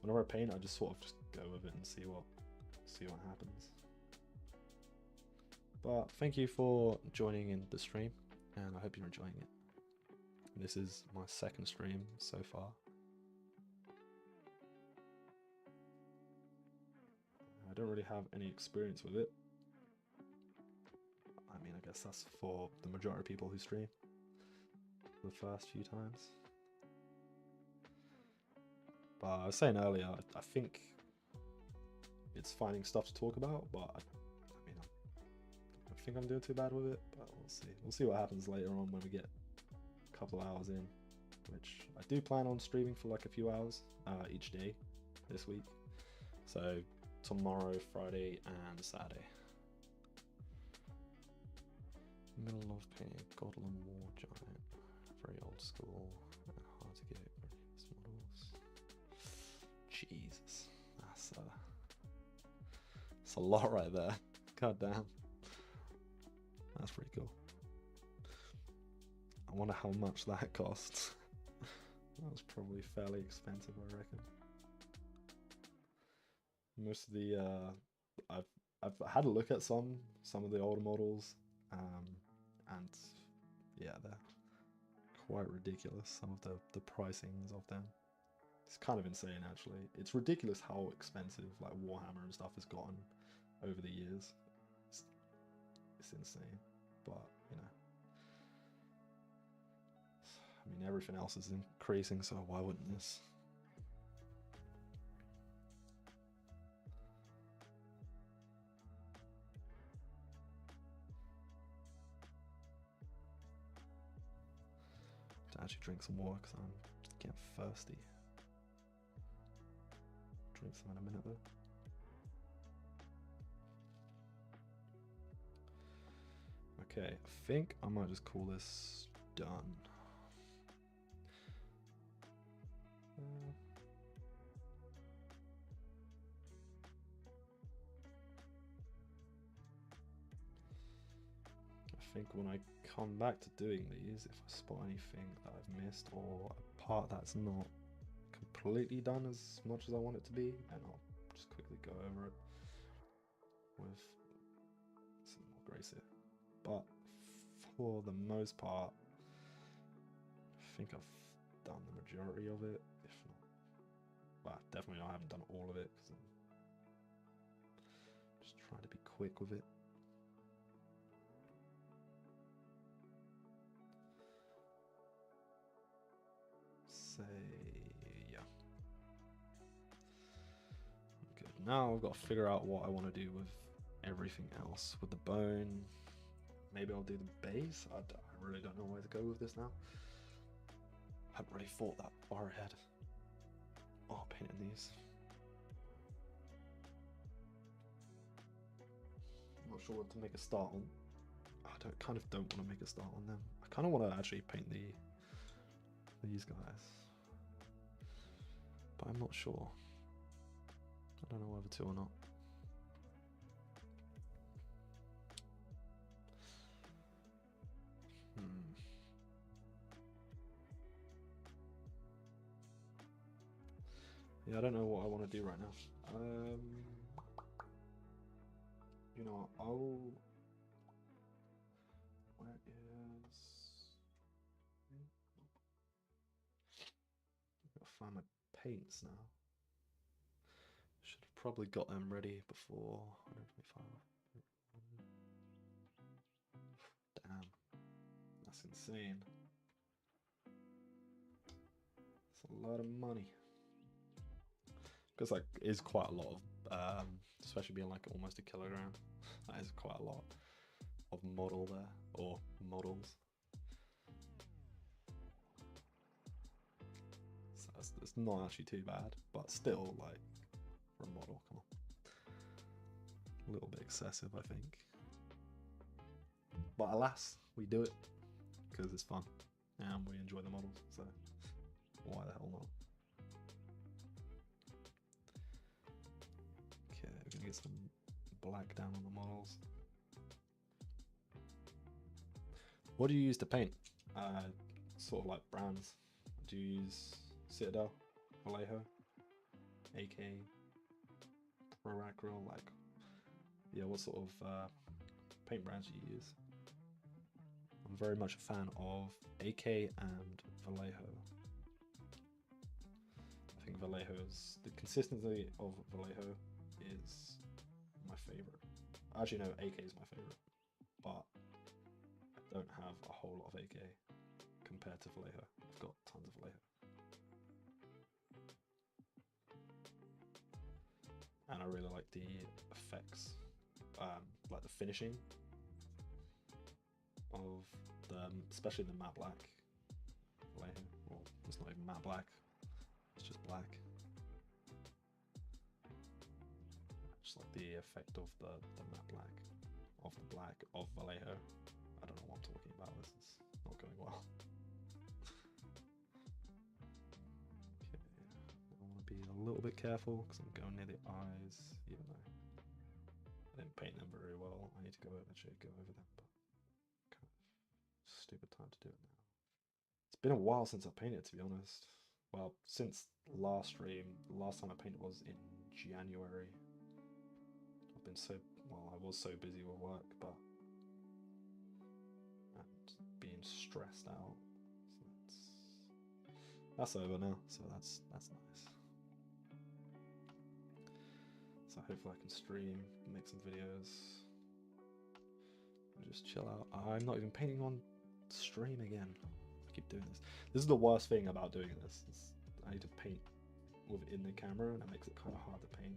Whenever I paint, I just sort of just go with it and see what happens. But thank you for joining in the stream, and I hope you're enjoying it. This is my second stream so far. I don't really have any experience with it. I mean, I guess that's for the majority of people who stream the first few times. But I was saying earlier, I think it's finding stuff to talk about, but I mean, I don't think I'm doing too bad with it, but we'll see. We'll see what happens later on when we get a couple of hours in, which I do plan on streaming for like a few hours each day this week. So tomorrow, Friday, and Saturday. Middle of painting Godland War Giant. Very old school and hard to get previous models. Jesus, that's a lot right there. God damn. That's pretty cool. I wonder how much that costs. That was probably fairly expensive, I reckon. Most of the I've had a look at some of the older models, and yeah, they're quite ridiculous. Some of the pricings of them. It's kind of insane, actually. It's ridiculous how expensive like Warhammer and stuff has gotten over the years. It's insane, but you know, I mean, everything else is increasing, so why wouldn't this? To actually drink some water because I'm getting thirsty. Drink some in a minute though. Okay, I think I might just call this done. I think when I come back to doing these, if I spot anything that I've missed or a part that's not completely done as much as I want it to be, then I'll just quickly go over it with some more grace here. But for the most part, I think I've done the majority of it, if not, well, definitely I haven't done all of it because I'm just trying to be quick with it. Yeah. Good. Now I've got to figure out what I want to do with everything else. With the bone, maybe I'll do the base. I really don't know where to go with this now. I haven't really thought that far ahead. Oh, painting these. I'm not sure what to make a start on. I kind of don't want to make a start on them. I kind of want to actually paint these guys. but I'm not sure. I don't know whether to or not. Yeah, I don't know what I want to do right now. You know, where is? I've got to find my paints now. Should have probably got them ready before 125. Damn, that's insane. That's a lot of money. Because like it is quite a lot of, especially being like almost a kilogram. That is quite a lot of model there, or models. So it's not actually too bad, but still, like, for a model, come on. A little bit excessive, I think. But alas, we do it because it's fun and we enjoy the models, so why the hell not? Okay, we're gonna get some black down on the models. What do you use to paint? Sort of like brands. Do you use Citadel, Vallejo, AK, Pro-Acryl? Like, yeah, what sort of paint brands do you use? I'm very much a fan of AK and Vallejo. I think Vallejo's, the consistency of Vallejo is my favorite. Actually, no, AK is my favorite, but I don't have a whole lot of AK compared to Vallejo. I've got tons of Vallejo. And I really like the effects, like the finishing of the, especially the matte black Vallejo. Well, it's not even matte black, it's just black. Just like the effect of the matte black of the black of Vallejo. I don't know what I'm talking about, this is not going well. Okay, I want to be a little bit careful because I'm going near the eyes, even though I didn't paint them very well. I need to go over them, but kind of stupid time to do it now. It's been a while since I painted, to be honest. Well, since last stream, the last time I painted was in January. I've been so, well, I was so busy with work, but and being stressed out. So that's over now, so that's nice. So hopefully I can stream, make some videos, and just chill out. I'm not even painting on stream again. I keep doing this. This is the worst thing about doing this. I need to paint within the camera, and it makes it kind of hard to paint.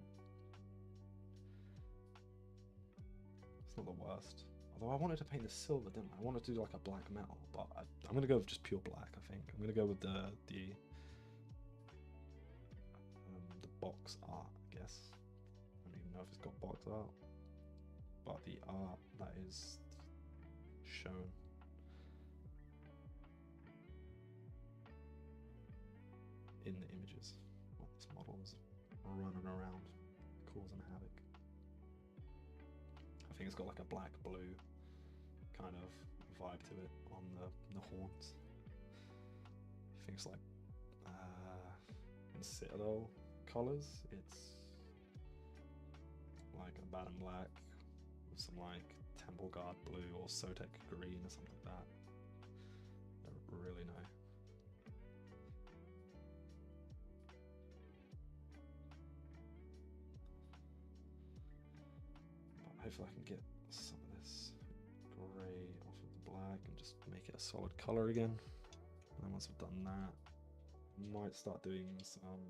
It's not the worst. Although I wanted to paint the silver, didn't I? I wanted to do like a black metal, but I'm gonna go with just pure black. I think I'm gonna go with the box art, I guess. I don't even know if it's got box art, but the art that is shown in the images when this model is running around causing havoc. I think it's got like a black blue kind of vibe to it on the horns. I think it's like in Citadel colours, it's like a Baden black with some like Temple Guard blue or Sotek green or something like that. They're really nice. Hopefully I can get some of this grey off of the black and just make it a solid colour again. And then once I've done that, I might start doing some,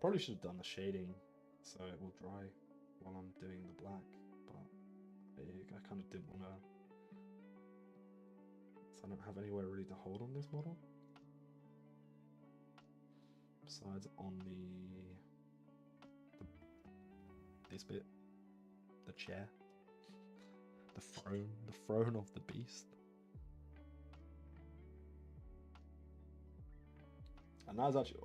probably should have done the shading so it will dry while I'm doing the black, but I kind of didn't want to, so I don't have anywhere really to hold on this model. Besides on this bit. The chair, the throne of the beast. And that was actually,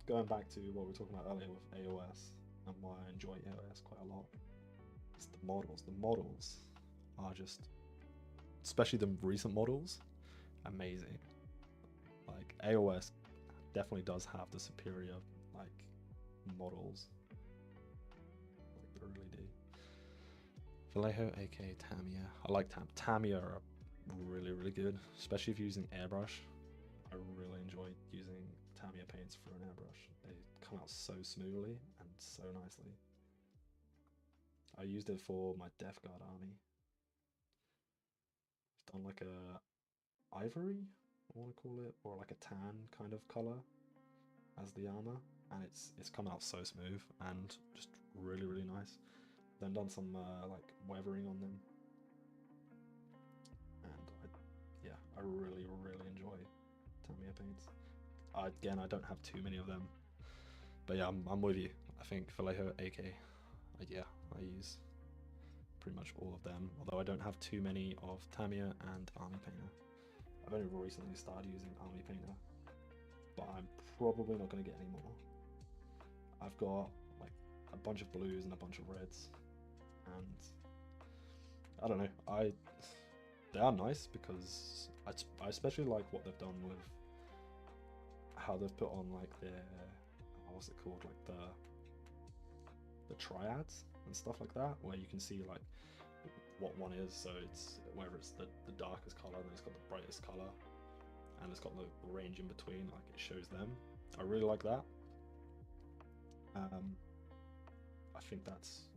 going back to what we were talking about earlier with AOS and why I enjoy AOS quite a lot, it's the models. The models are just, especially the recent models, amazing. Like AOS definitely does have the superior like models. Like they really do. Vallejo, aka Tamiya. I like Tamiya are really, really good, especially if you're using airbrush. I really enjoy using Tamiya paints for an airbrush. They come out so smoothly and so nicely. I used it for my Death Guard army. It's done like a ivory, I want to call it, or like a tan kind of color as the armor, and it's come out so smooth and just really, really nice. Then done some like weathering on them, and I really, really enjoy Tamiya paints. Again, I don't have too many of them, but yeah, I'm with you. I think Vallejo, AK, I use pretty much all of them, although I don't have too many of Tamiya and Army Painter. I've only recently started using Army Painter, but I'm probably not going to get any more. I've got like a bunch of blues and a bunch of reds, and I don't know, they are nice because I especially like what they've done with how they've put on like their, what's it called, like the triads and stuff like that, where you can see like what one is. So it's whether it's the darkest color, then it's got the brightest color, and it's got the range in between, like it shows them. I really like that. I think that's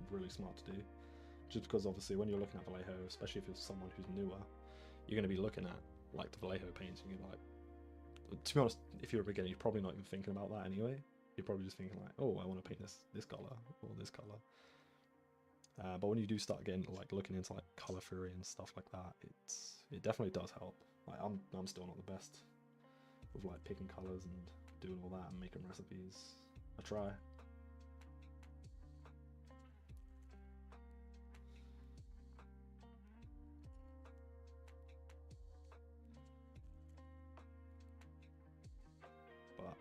really smart to do, just because obviously when you're looking at Vallejo, especially if you're someone who's newer, you're going to be looking at like the Vallejo paints and you're like, to be honest, if you're a beginner, you're probably not even thinking about that anyway. You're probably just thinking like, oh, I want to paint this color or this color. But when you do start getting like looking into like color theory and stuff like that, it definitely does help. Like I'm still not the best with like picking colors and doing all that and making recipes. I try. But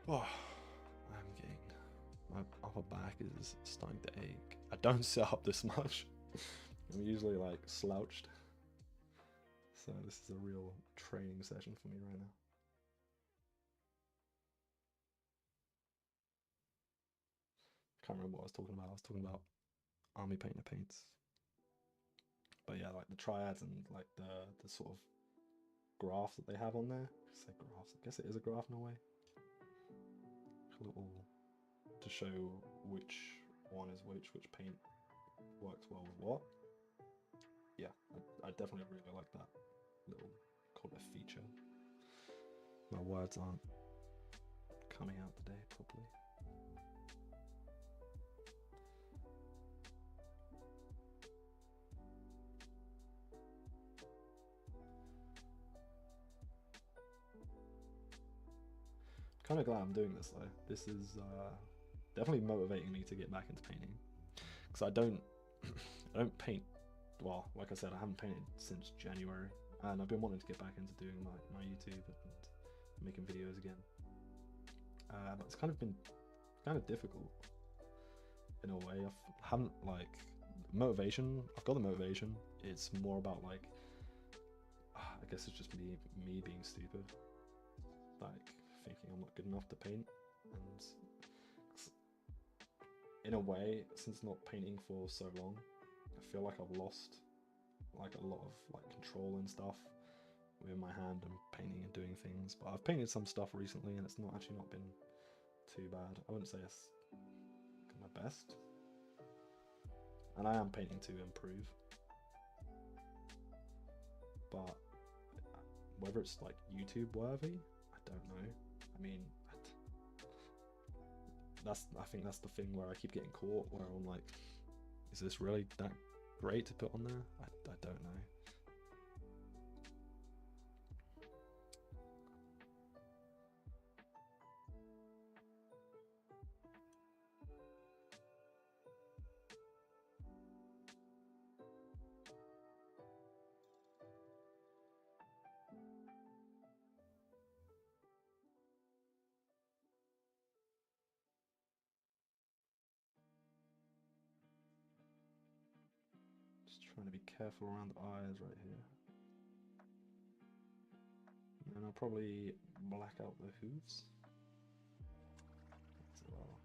oh, I'm getting, my upper back is starting to ache. I don't sit up this much. I'm usually like slouched. So this is a real training session for me right now. Can't remember what I was talking about. I was talking about Army Painter paints. But yeah, like the triads and like the sort of graphs that they have on there. I say graphs, I guess it is a graph in a way. A little to show which one is which paint works well with what. Yeah, I definitely really like that little, call it a feature. My words aren't coming out today properly. Kind of glad I'm doing this though. This is definitely motivating me to get back into painting, because I don't paint. Well, like I said, I haven't painted since January, and I've been wanting to get back into doing my YouTube and making videos again. But it's kind of been kind of difficult in a way. I haven't like motivation. I've got the motivation. It's more about like, I guess it's just me being stupid, like thinking I'm not good enough to paint. And in a way, since not painting for so long, I feel like I've lost like a lot of like control and stuff with my hand and painting and doing things. But I've painted some stuff recently and it's not been too bad. I wouldn't say it's my best, and I am painting to improve, but whether it's like YouTube worthy, I don't know. I mean, I think that's the thing where I keep getting caught, where I'm like, is this really that great to put on there? I don't know. Just trying to be careful around the eyes right here. And I'll probably black out the hooves as well.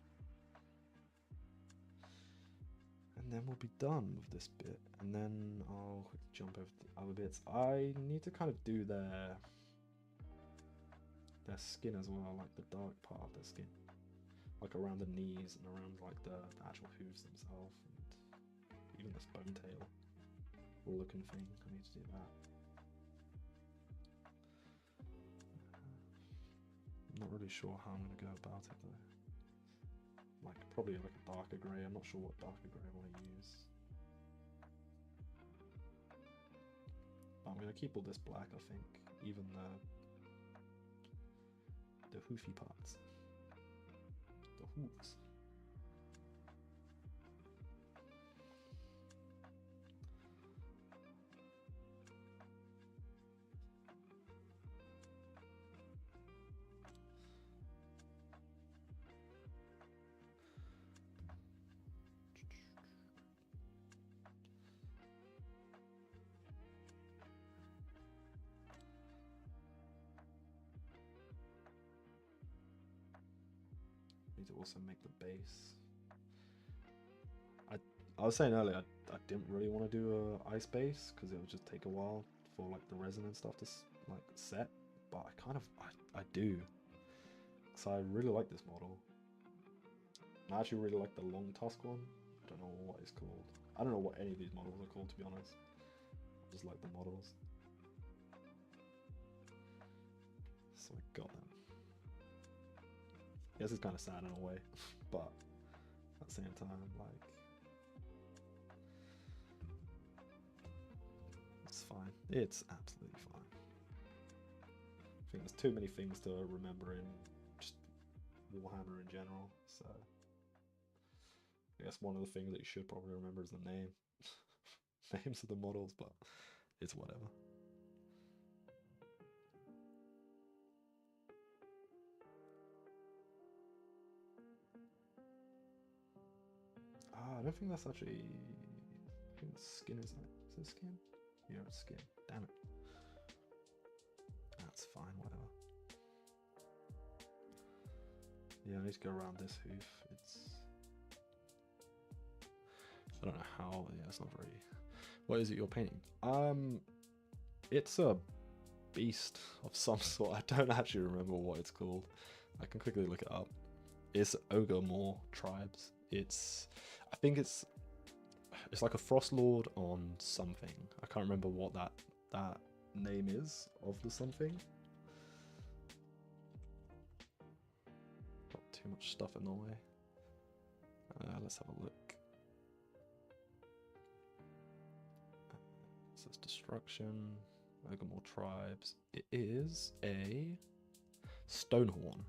And then we'll be done with this bit, and then I'll quickly jump over to the other bits. I need to kind of do their skin as well, like the dark part of their skin, like around the knees and around like the actual hooves themselves, and even this bone tail looking thing. I need to do that. I'm not really sure how I'm going to go about it though. Like probably like a darker grey. I'm not sure what darker grey I want to use. But I'm going to keep all this black, I think, even the hoofy parts, the hooves. Need to also make the base. I was saying earlier I didn't really want to do a ice base because it would just take a while for like the resin and stuff to like set, but I do, so I really like this model. I actually really like the long tusk one. I don't know what it's called. I don't know what any of these models are called, to be honest. I just like the models, so I got them. Yes, it's kind of sad in a way, but at the same time, like, it's fine. It's absolutely fine. I think there's too many things to remember in just Warhammer in general, so I guess one of the things that you should probably remember is the name. Names of the models, but it's whatever. I don't think that's actually. I think it's skin, isn't it? Is it skin? Yeah, it's skin. Damn it. That's fine, whatever. Yeah, I need to go around this hoof. I don't know how. Yeah, it's not very. What is it you're painting? It's a beast of some sort. I don't actually remember what it's called. I can quickly look it up. It's Ogor Mawtribes. I think it's like a frost lord on something. I can't remember what that name is of the something. Got too much stuff in the way. Let's have a look. It says destruction. Ogor Mawtribes. It is a Stonehorn.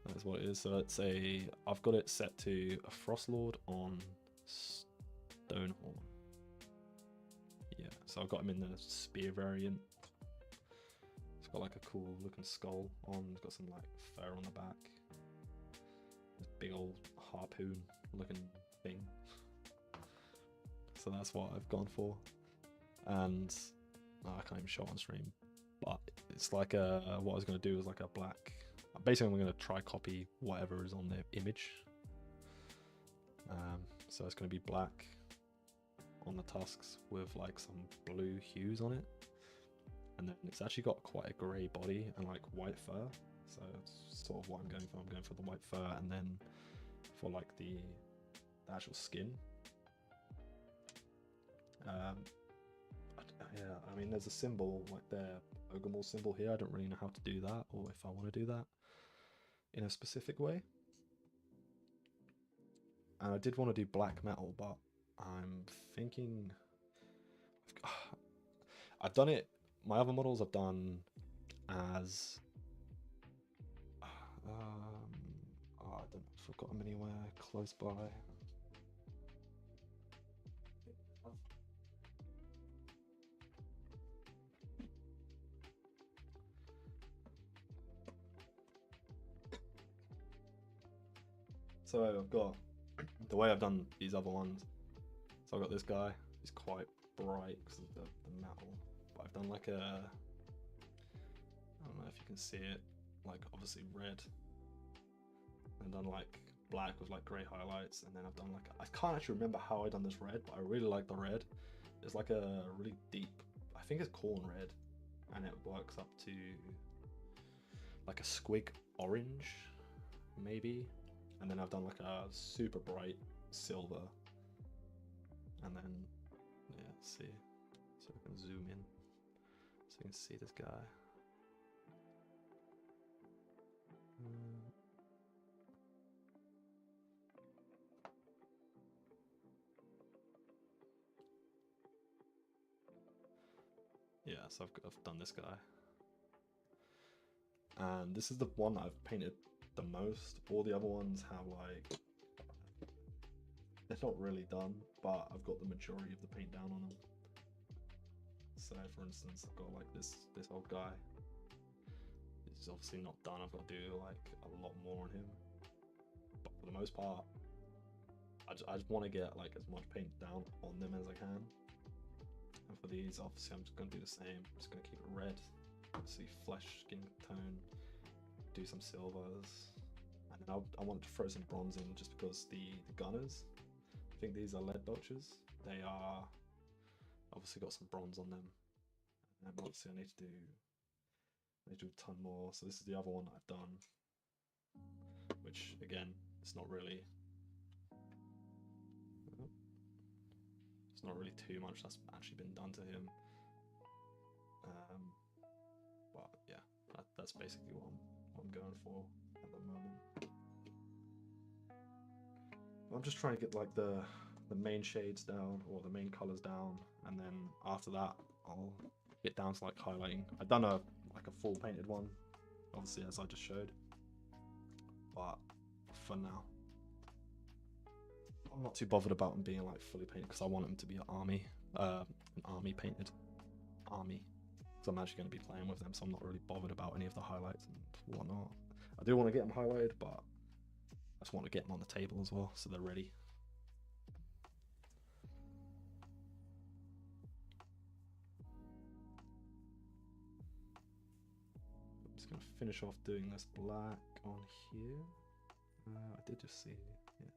That is what it is. So it's I've got it set to a Frostlord on Stonehorn. Yeah, so I've got him in the spear variant. It's got like a cool looking skull on. It's got some like fur on the back. This big old harpoon looking thing. So that's what I've gone for. And I can't even show on stream. But it's like what I was going to do is like a black. Basically, I'm going to try copy whatever is on the image. So it's going to be black on the tusks with like some blue hues on it. And then it's actually got quite a grey body and like white fur. So that's sort of what I'm going for. I'm going for the white fur, and then for like the actual skin. Yeah, I mean, there's a symbol like the Ogor Maw symbol here. I don't really know how to do that, or if I want to do that in a specific way. And I did want to do black metal, but I'm thinking I've done it. My other models I've done as I don't. I've got them anywhere close by. So I've got the way I've done these other ones. So I've got this guy. He's quite bright because of the metal. But I've done like a, I don't know if you can see it, like obviously red. And done like black with like grey highlights. And then I've done like, I can't actually remember how I done this red, but I really like the red. It's like a really deep, I think it's corn red. And it works up to like a squig orange, maybe. And then I've done like a super bright silver. And then, yeah, let's see. So we can zoom in so you can see this guy. Yeah, so I've done this guy. And this is the one that I've painted the most. All the other ones have like, it's not really done, but I've got the majority of the paint down on them. So for instance, I've got like this old guy. He's obviously not done. I've got to do like a lot more on him. But for the most part, I just want to get like as much paint down on them as I can. And for these, obviously I'm just going to do the same. I'm just going to keep it red. Obviously flesh skin tone. Do some silvers. And then I want to throw some bronze in just because the gunners, I think these are lead belchers. They are obviously got some bronze on them. And obviously I need to do a ton more. So this is the other one that I've done, which again, it's not really too much that's actually been done to him. But yeah, that's basically what I'm going for at the moment. I'm just trying to get like the main shades down, or the main colors down, and then after that I'll get down to like highlighting. I've done a full painted one, obviously, as I just showed, but for now I'm not too bothered about them being like fully painted because I want them to be an army painted army. So I'm actually going to be playing with them, so I'm not really bothered about any of the highlights and whatnot. I do want to get them highlighted, but I just want to get them on the table as well, so they're ready. I'm just going to finish off doing this black on here. I did just see, yeah.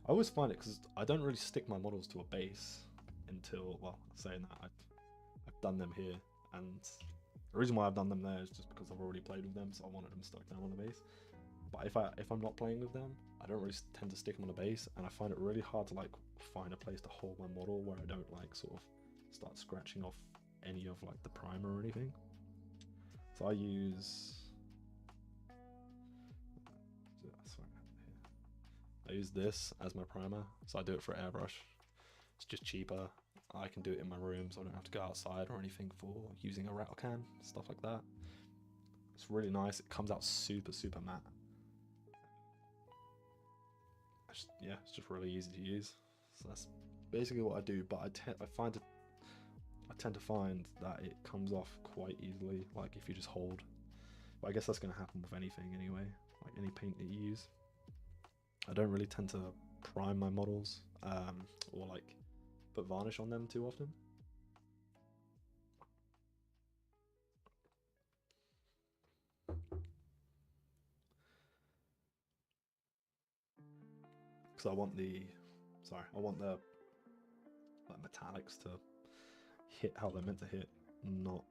I always find it because I don't really stick my models to a base until, well, saying that I've done them here, and the reason why I've done them there is just because I've already played with them, so I wanted them stuck down on the base. But if I'm not playing with them, I don't really tend to stick them on the base, and I find it really hard to like find a place to hold my model where I don't like sort of start scratching off any of like the primer or anything. So I use, I use this as my primer, so I do it for airbrush. It's just cheaper. I can do it in my room, so I don't have to go outside or anything for using a rattle can, stuff like that. It's really nice. It comes out super matte. Yeah, it's just really easy to use. So that's basically what I do. But I tend to find that it comes off quite easily, like if you just hold. But I guess that's going to happen with anything anyway, like any paint that you use. I don't really tend to prime my models or like put varnish on them too often. Because I want the like metallics to hit how they're meant to hit, not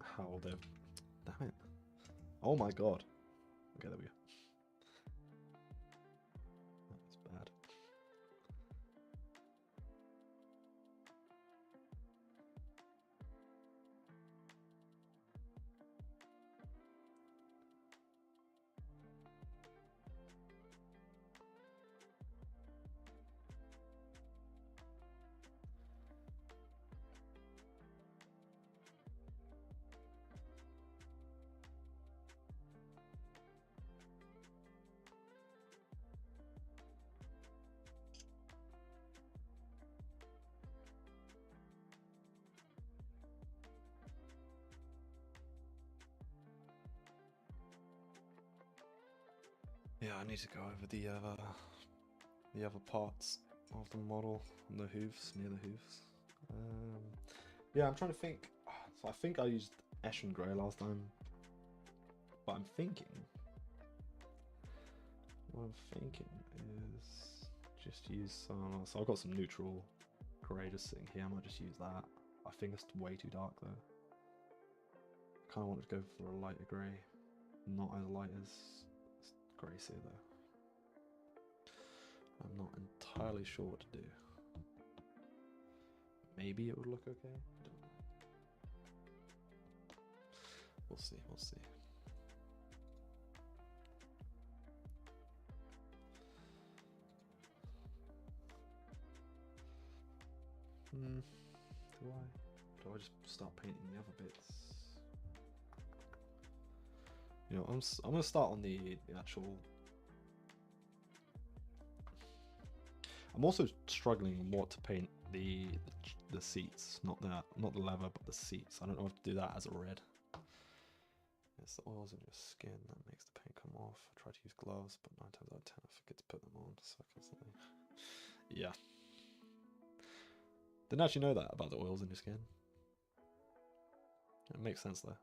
how they're, damn it. Oh my god. Okay, there we go. That's bad. Yeah, I need to go over the other parts of the model, the hoofs, near the hoofs. Yeah, I'm trying to think. So I think I used Eshin Grey last time, but I'm thinking. What I'm thinking is just use some. So I've got some neutral grey just sitting here. I might just use that. I think it's way too dark though. I kind of wanted to go for a lighter grey, not as light as grey here though. I'm not entirely sure what to do. Maybe it would look okay. I don't know. We'll see. We'll see. Do I just start painting the other bits? You know, I'm gonna start on the actual. I'm also struggling what to paint the seats, not the leather, but the seats. I don't know if to do that as a red. It's the oils in your skin that makes the paint come off. I try to use gloves, but 9 times out of 10 I forget to put them on. So constantly. Yeah. Didn't actually know that about the oils in your skin. It makes sense though.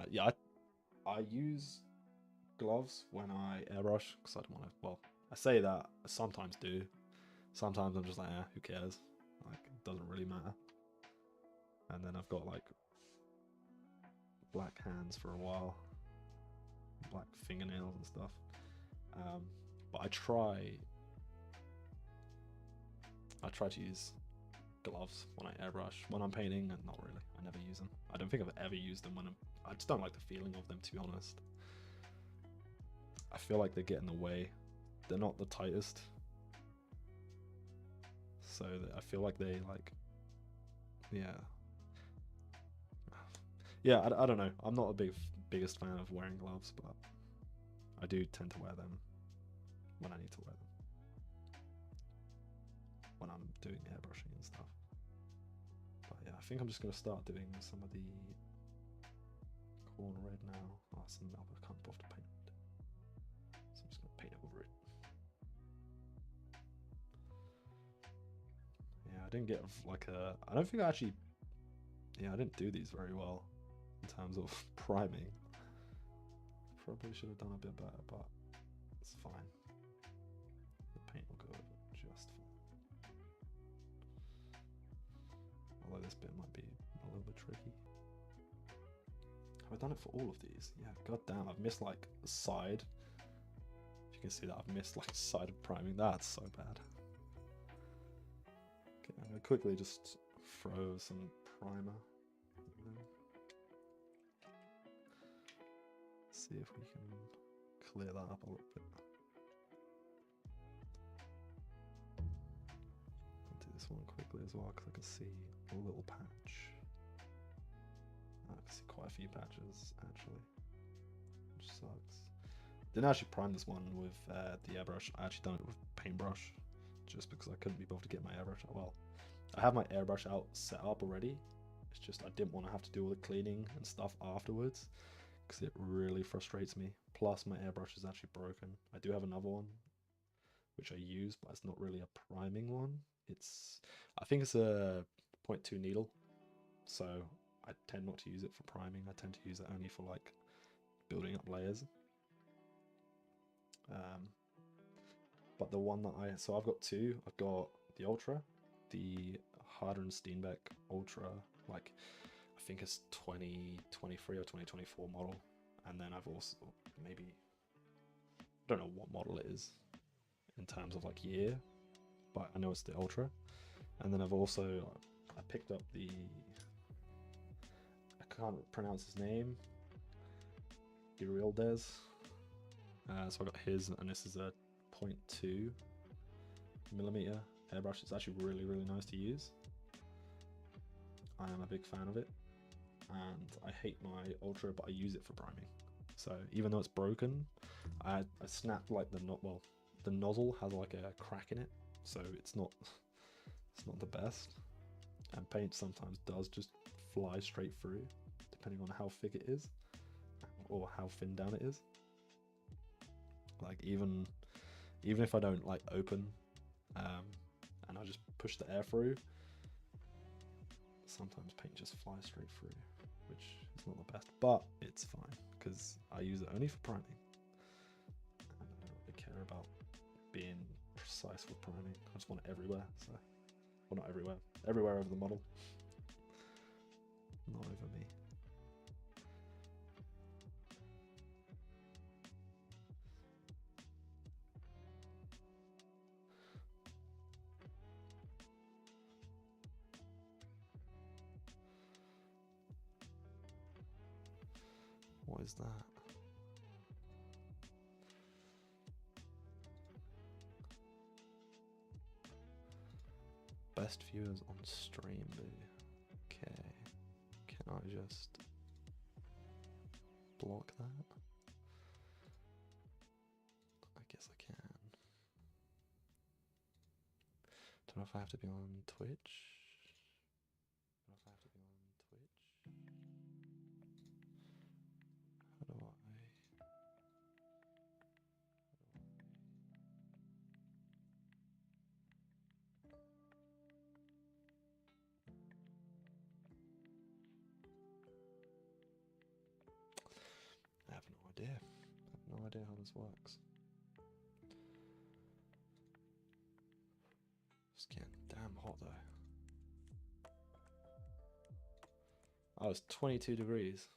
Yeah, I use gloves when I airbrush because I don't want to. Well, I say that I sometimes do. Sometimes I'm just like, who cares? Like, it doesn't really matter. And then I've got like black hands for a while, black fingernails and stuff. But I try to use gloves when I airbrush. When I'm painting, and not really. I never use them. I don't think I've ever used them when I just don't like the feeling of them, to be honest. I feel like they get in the way. They're not the tightest. So I feel like they like, yeah. Yeah, I don't know. I'm not a biggest fan of wearing gloves, but I do tend to wear them when I need to wear them. When I'm doing airbrushing and stuff. But yeah, I think I'm just going to start doing some of the corn red now. Oh, it's the milk, I can't bother to paint it. So I'm just going to paint over it. Yeah, I didn't get like a... I don't think I actually... Yeah, I didn't do these very well in terms of priming. Probably should have done a bit better, but it's fine. The paint will go over just fine. Although this bit might be a little bit tricky. Have I done it for all of these? Yeah, god damn, I've missed like the side. If you can see that, I've missed like side of priming. That's so bad. Okay, I'm gonna quickly just throw some primer. See if we can clear that up a little bit. I'll do this one quickly as well because I can see a little patch. I can see quite a few patches actually, which sucks. Didn't actually prime this one with the airbrush. I actually done it with paintbrush just because I couldn't be bothered to get my airbrush out. Well, I have my airbrush out set up already. It's just I didn't want to have to do all the cleaning and stuff afterwards because it really frustrates me. Plus my airbrush is actually broken. I do have another one which I use, but it's not really a priming one. I think it's a 0.2 needle, so I tend not to use it for priming. I tend to use it only for like building up layers. But the one that so I've got two. I've got the Ultra, the Harder and Steenbeck Ultra, like I think it's 2023 or 2024 model, and then I've also maybe, I don't know what model it is in terms of like year, but I know it's the Ultra. And then I've also, I picked up the, I can't pronounce his name, Des. So I got his, and this is a 0.2 millimeter airbrush. It's actually really, really nice to use. I am a big fan of it, and I hate my Ultra, but I use it for priming. So even though it's broken, I snapped like the the nozzle has like a crack in it, so it's not the best. And paint sometimes does just fly straight through, depending on how thick it is or how thin down it is. Like even if I don't like open, and I just push the air through, sometimes paint just flies straight through, which is not the best, but it's fine because I use it only for priming. And I don't really care about being precise with priming. I just want it everywhere. So, well, not everywhere. Everywhere over the model, not over me. What is that? Best viewers on stream, boo. Okay. Can I just block that? I guess I can. Don't know if I have to be on Twitch. Don't know if I have to be on Twitch. How do I? I have no idea. I have no idea how this works. It's getting damn hot though. Oh, it's 22 degrees.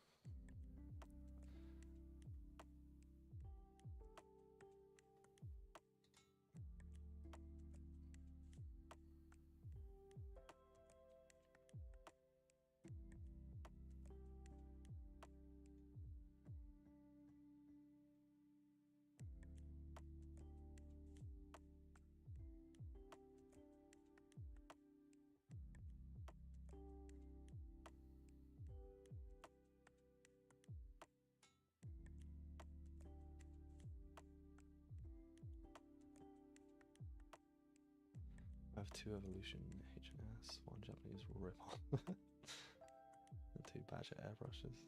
I have 2 evolution H&S, 1 Japanese rip-on, and 2 badger airbrushes.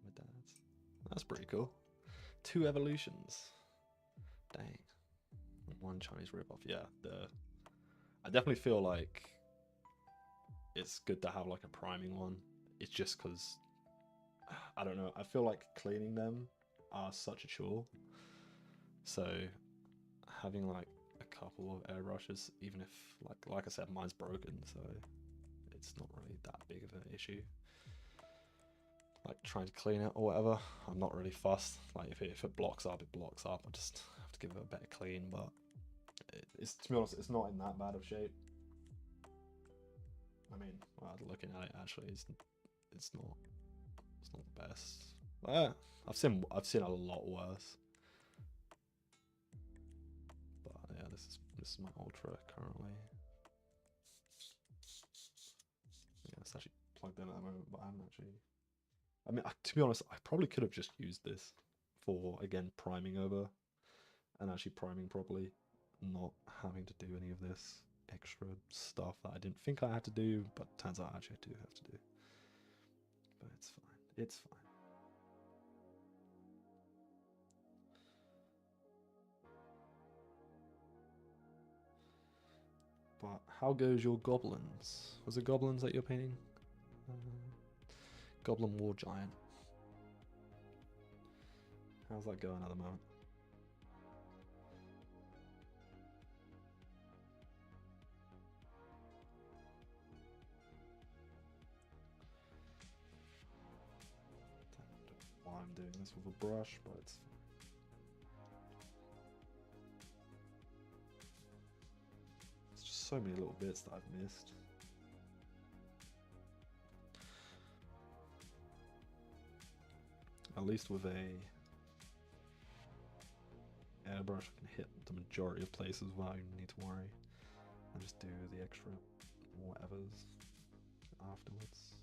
My dad's. That's pretty cool. 2 evolutions. Dang. 1 Chinese rip-off. Yeah, I definitely feel like it's good to have like a priming one. It's just because I don't know. I feel like cleaning them are such a chore. So having like a couple of airbrushes, even if like I said, mine's broken, so it's not really that big of an issue. Like trying to clean it or whatever, I'm not really fussed. Like if it blocks up, it blocks up. I just have to give it a better clean. But it's, to be honest, it's not in that bad of shape. I mean, well, looking at it, actually, it's not the best. I've seen a lot worse. But yeah, this is my Ultra currently. Yeah, it's actually plugged in at the moment, but I haven't actually. I mean, to be honest, I probably could have just used this for, again, priming over and actually priming properly, not having to do any of this extra stuff that I didn't think I had to do, but turns out I actually do have to do. But it's fine. It's fine. But how goes your goblins? Was it goblins that you're painting? Goblin War Giant. How's that going at the moment? I don't know why I'm doing this with a brush, but it's fine. It's just so many little bits that I've missed. At least with a airbrush, I can hit the majority of places without even need to worry. I just do the extra whatevers afterwards.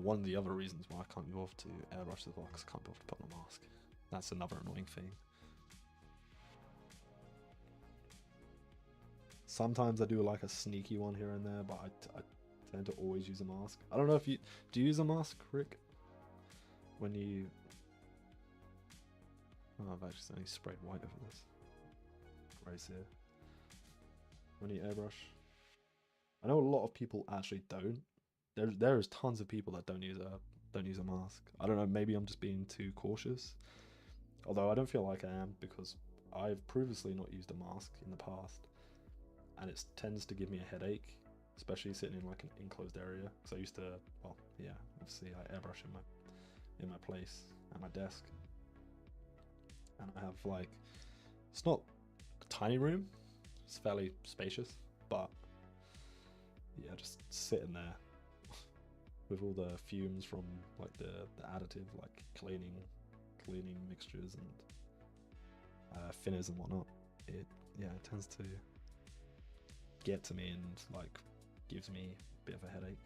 one of the other reasons why I can't be bothered to airbrush as well, because I can't be bothered to put on a mask. That's another annoying thing. Sometimes I do like a sneaky one here and there, but I tend to always use a mask. I don't know if you... Do you use a mask, Rick? When you... Oh, I've actually only sprayed white over this. Right here. When you airbrush. I know a lot of people actually don't. There is tons of people that don't use a mask. I don't know, maybe I'm just being too cautious. Although I don't feel like I am, because I've previously not used a mask in the past, and it tends to give me a headache, especially sitting in like an enclosed area. Because I used to, well, yeah, obviously I airbrush in my place at my desk, and I have like, it's not a tiny room, it's fairly spacious, but yeah, just sitting there with all the fumes from like the additive, like cleaning mixtures and thinners and whatnot. It tends to get to me and like gives me a bit of a headache.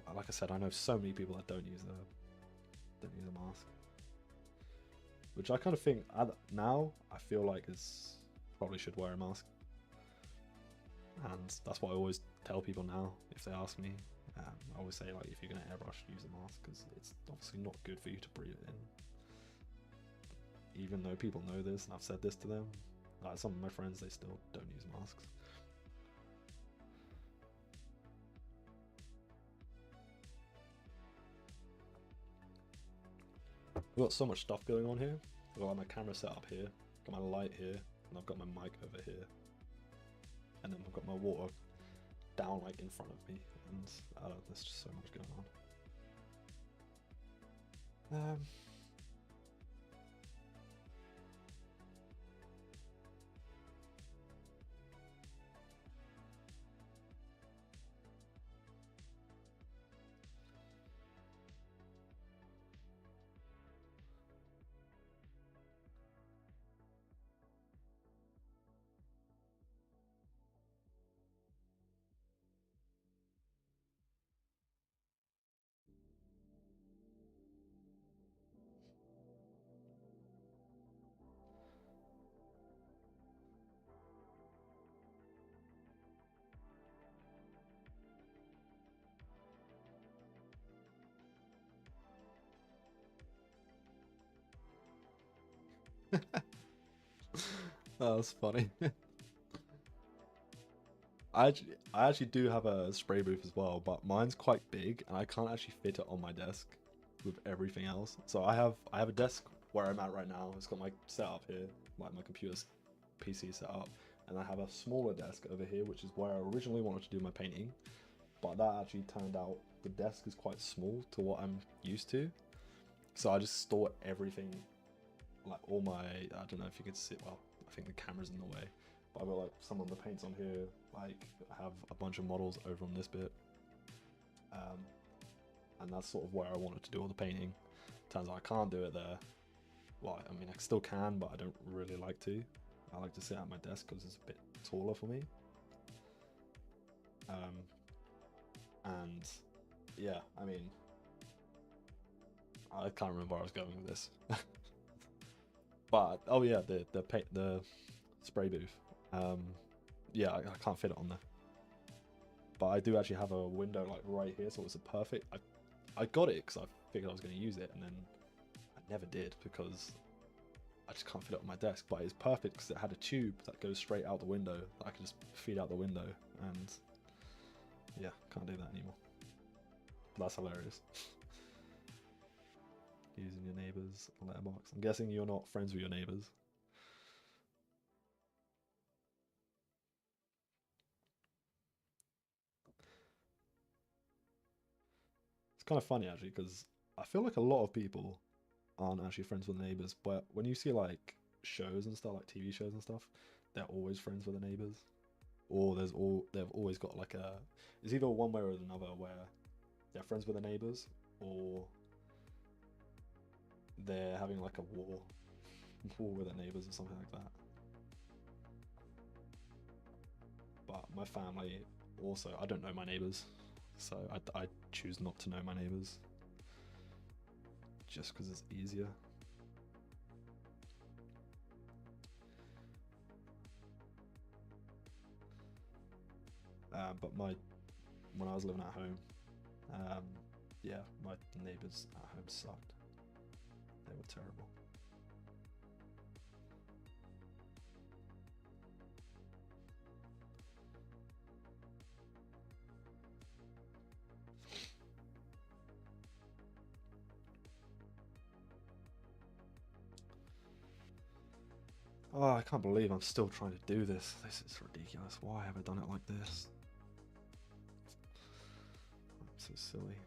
But like I said, I know so many people that don't use a mask, which I kind of think now I feel like is probably should wear a mask, and that's what I always tell people now if they ask me. I always say, like, if you're going to airbrush, use a mask, because it's obviously not good for you to breathe it in. Even though people know this, and I've said this to them, like some of my friends, they still don't use masks. I've got so much stuff going on here. I've got like my camera set up here, got my light here, and I've got my mic over here. And then I've got my water down like in front of me, and there's just so much going on. That was funny. I actually do have a spray booth as well, but mine's quite big and I can't actually fit it on my desk with everything else. So I have a desk where I'm at right now. It's got my setup here, like my computer's PC setup, and I have a smaller desk over here, which is where I originally wanted to do my painting. But that actually turned out the desk is quite small to what I'm used to. So I just store everything, like all my, I don't know if you can see, well, I think the camera's in the way, but I've got like some of the paints on here, like I have a bunch of models over on this bit. And that's sort of where I wanted to do all the painting. Turns out I can't do it there. Well, I mean, I still can, but I don't really like to. I like to sit at my desk because it's a bit taller for me. And yeah, I mean, I can't remember where I was going with this. But oh yeah, the spray booth. Yeah, I can't fit it on there. But I do actually have a window like right here, so it's a perfect. I got it because I figured I was going to use it, and then I never did because I just can't fit it on my desk. But it's perfect because it had a tube that goes straight out the window that I can just feed out the window, and yeah, can't do that anymore. That's hilarious. Using your neighbour's letterbox. I'm guessing you're not friends with your neighbours. It's kind of funny actually, because I feel like a lot of people aren't actually friends with the neighbours, but when you see like shows and stuff, like TV shows and stuff, they're always friends with the neighbours. Or they've always got like it's either one way or another where they're friends with the neighbours, or they're having like a war with their neighbours or something like that. But my family also, I don't know my neighbours, so I choose not to know my neighbors just because it's easier. But when I was living at home, yeah, my neighbors at home sucked. They were terrible. Oh, I can't believe I'm still trying to do this. This is ridiculous. Why have I done it like this? I'm so silly.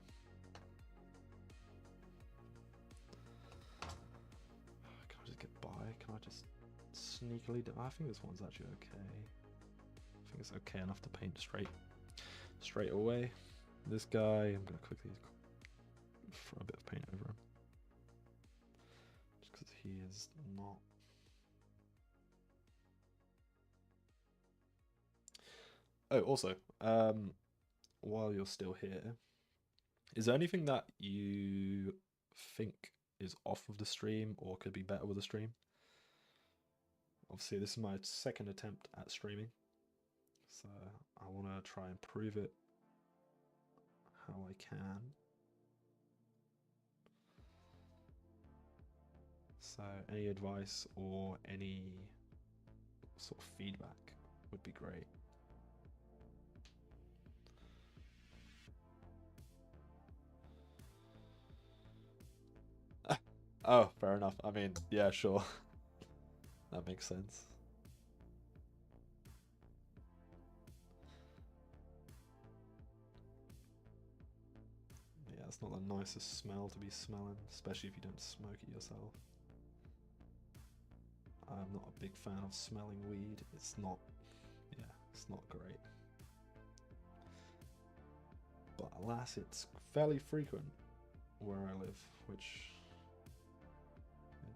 Can I just get by? Can I just sneakily do? I think this one's actually okay. I think it's okay enough to paint straight away. This guy, I'm gonna quickly throw a bit of paint over him, just because he is not. Oh, also, while you're still here, is there anything that you think is off of the stream or could be better with the stream? Obviously, this is my second attempt at streaming, so I want to try and prove it how I can. So any advice or any sort of feedback would be great. Oh, fair enough. I mean, yeah, sure. That makes sense. Yeah, it's not the nicest smell to be smelling, especially if you don't smoke it yourself. I'm not a big fan of smelling weed. It's not, yeah, it's not great. But alas, it's fairly frequent where I live, which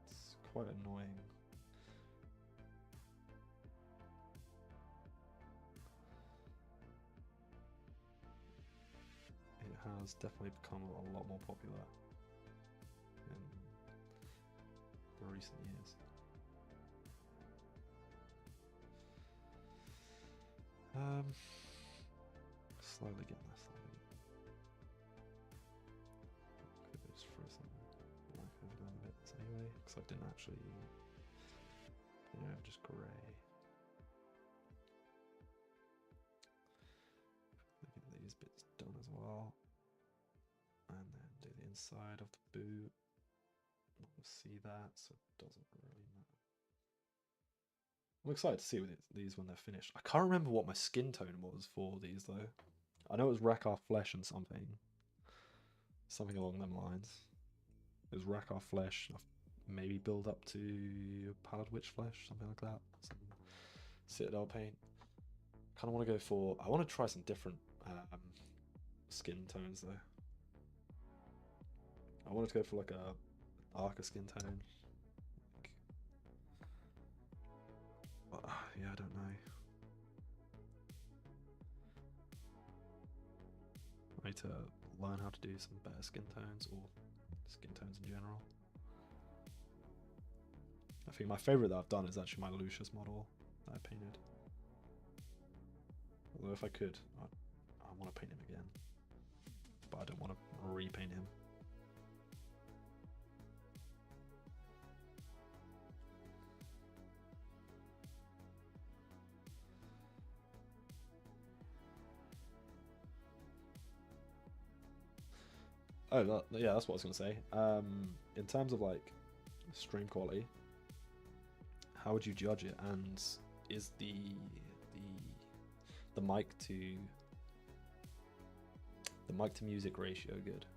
it's quite annoying. It has definitely become a lot more popular in the recent years. Slowly getting there, slowly. Could just throw some black over them bits anyway, because I didn't actually, just grey. Get these bits done as well, and then do the inside of the boot. Not gonna see that, so it doesn't really matter. I'm excited to see these when they're finished. I can't remember what my skin tone was for these though. I know it was Rackar Flesh and something along them lines. It was Rackar Flesh. Maybe build up to Pallid Witch Flesh, something like that. Some Citadel paint. Kind of want to go for. I want to try some different skin tones though. I wanted to go for like a darker skin tone. But, yeah, I don't know. I need to learn how to do some better skin tones or skin tones in general. I think my favourite that I've done is actually my Lucius model that I painted. Although if I could, I want to paint him again. But I don't want to repaint him. Oh, yeah, that's what I was going to say. In terms of like stream quality, how would you judge it? And is the mic to music ratio good?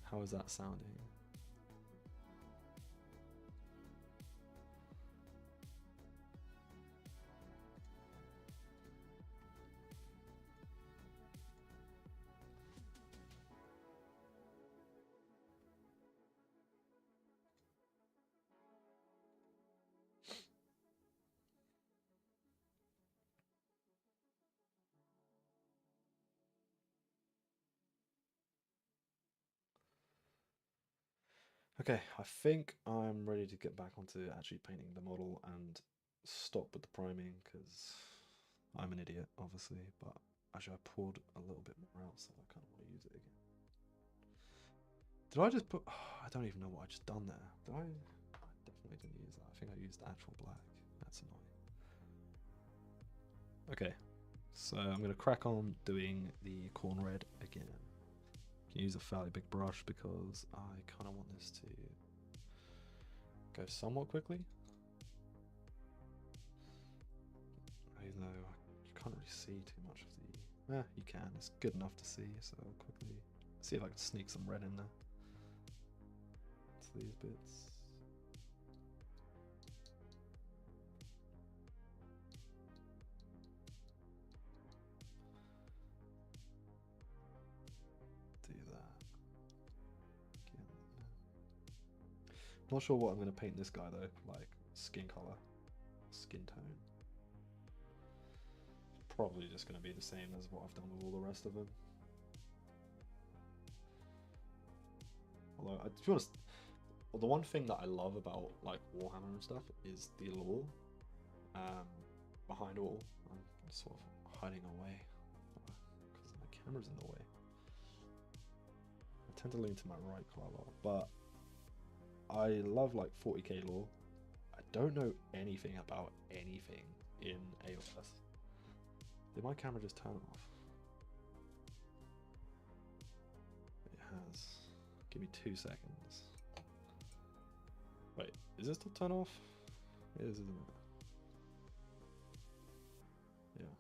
How is that sounding? Okay, I think I'm ready to get back onto actually painting the model and stop with the priming because I'm an idiot, obviously, but actually I poured a little bit more out, so I kind of want to use it again. Did I just put... Oh, I don't even know what I just done there. Did I definitely didn't use that. I think I used actual black. That's annoying. Okay, so I'm going to crack on doing the corn red again. I can use a fairly big brush because I kind of want this to go somewhat quickly. Even though you can't really see too much of the... you can. It's good enough to see, so I'll quickly see if I can sneak some red in there. To these bits. Do that. Not sure what I'm going to paint this guy though, like skin color, skin tone. Probably just going to be the same as what I've done with all the rest of them. Although, to be honest, the one thing that I love about like Warhammer and stuff is the lore behind it all. I'm sort of hiding away because my camera's in the way. I tend to lean to my right quite a lot, but I love like 40k lore. I don't know anything about anything in AOS. Did my camera just turn off? It has. Give me 2 seconds. Wait, is this still turn off? It is, isn't it? Yeah.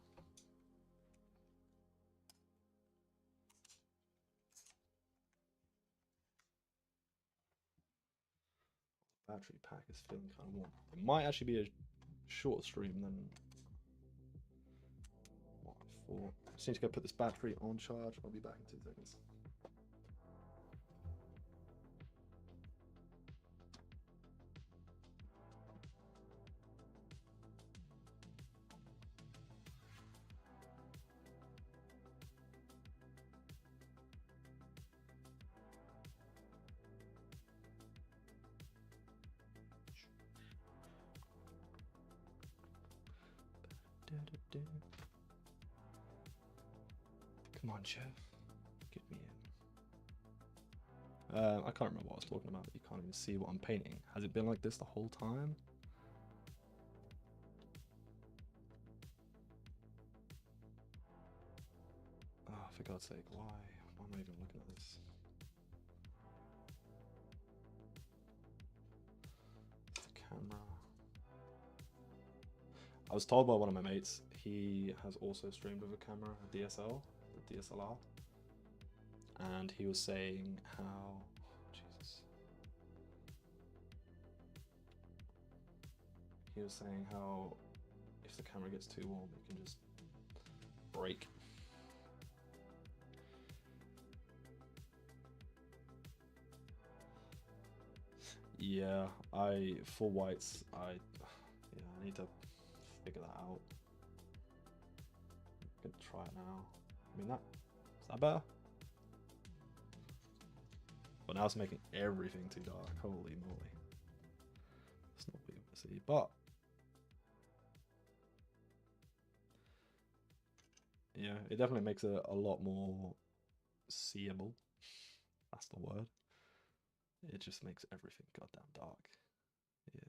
Battery pack is feeling kind of warm. It might actually be a shorter stream than what I thought. I just need to go put this battery on charge. I'll be back in 2 seconds. Come on, chef. Get me in. I can't remember what I was talking about. You can't even see what I'm painting. Has it been like this the whole time? Oh, for God's sake, why? Why am I even looking at this? The camera. I was told by one of my mates, he has also streamed with a camera, a DSLR, and he was saying how, Jesus, he was saying how if the camera gets too warm, it can just break. Yeah, for whites, I need to figure that out. I'm gonna try it now. I mean, is that better? But now it's making everything too dark. Holy moly. It's not what you want to see, but yeah, it definitely makes it a lot more seeable. That's the word. It just makes everything goddamn dark. Yeah.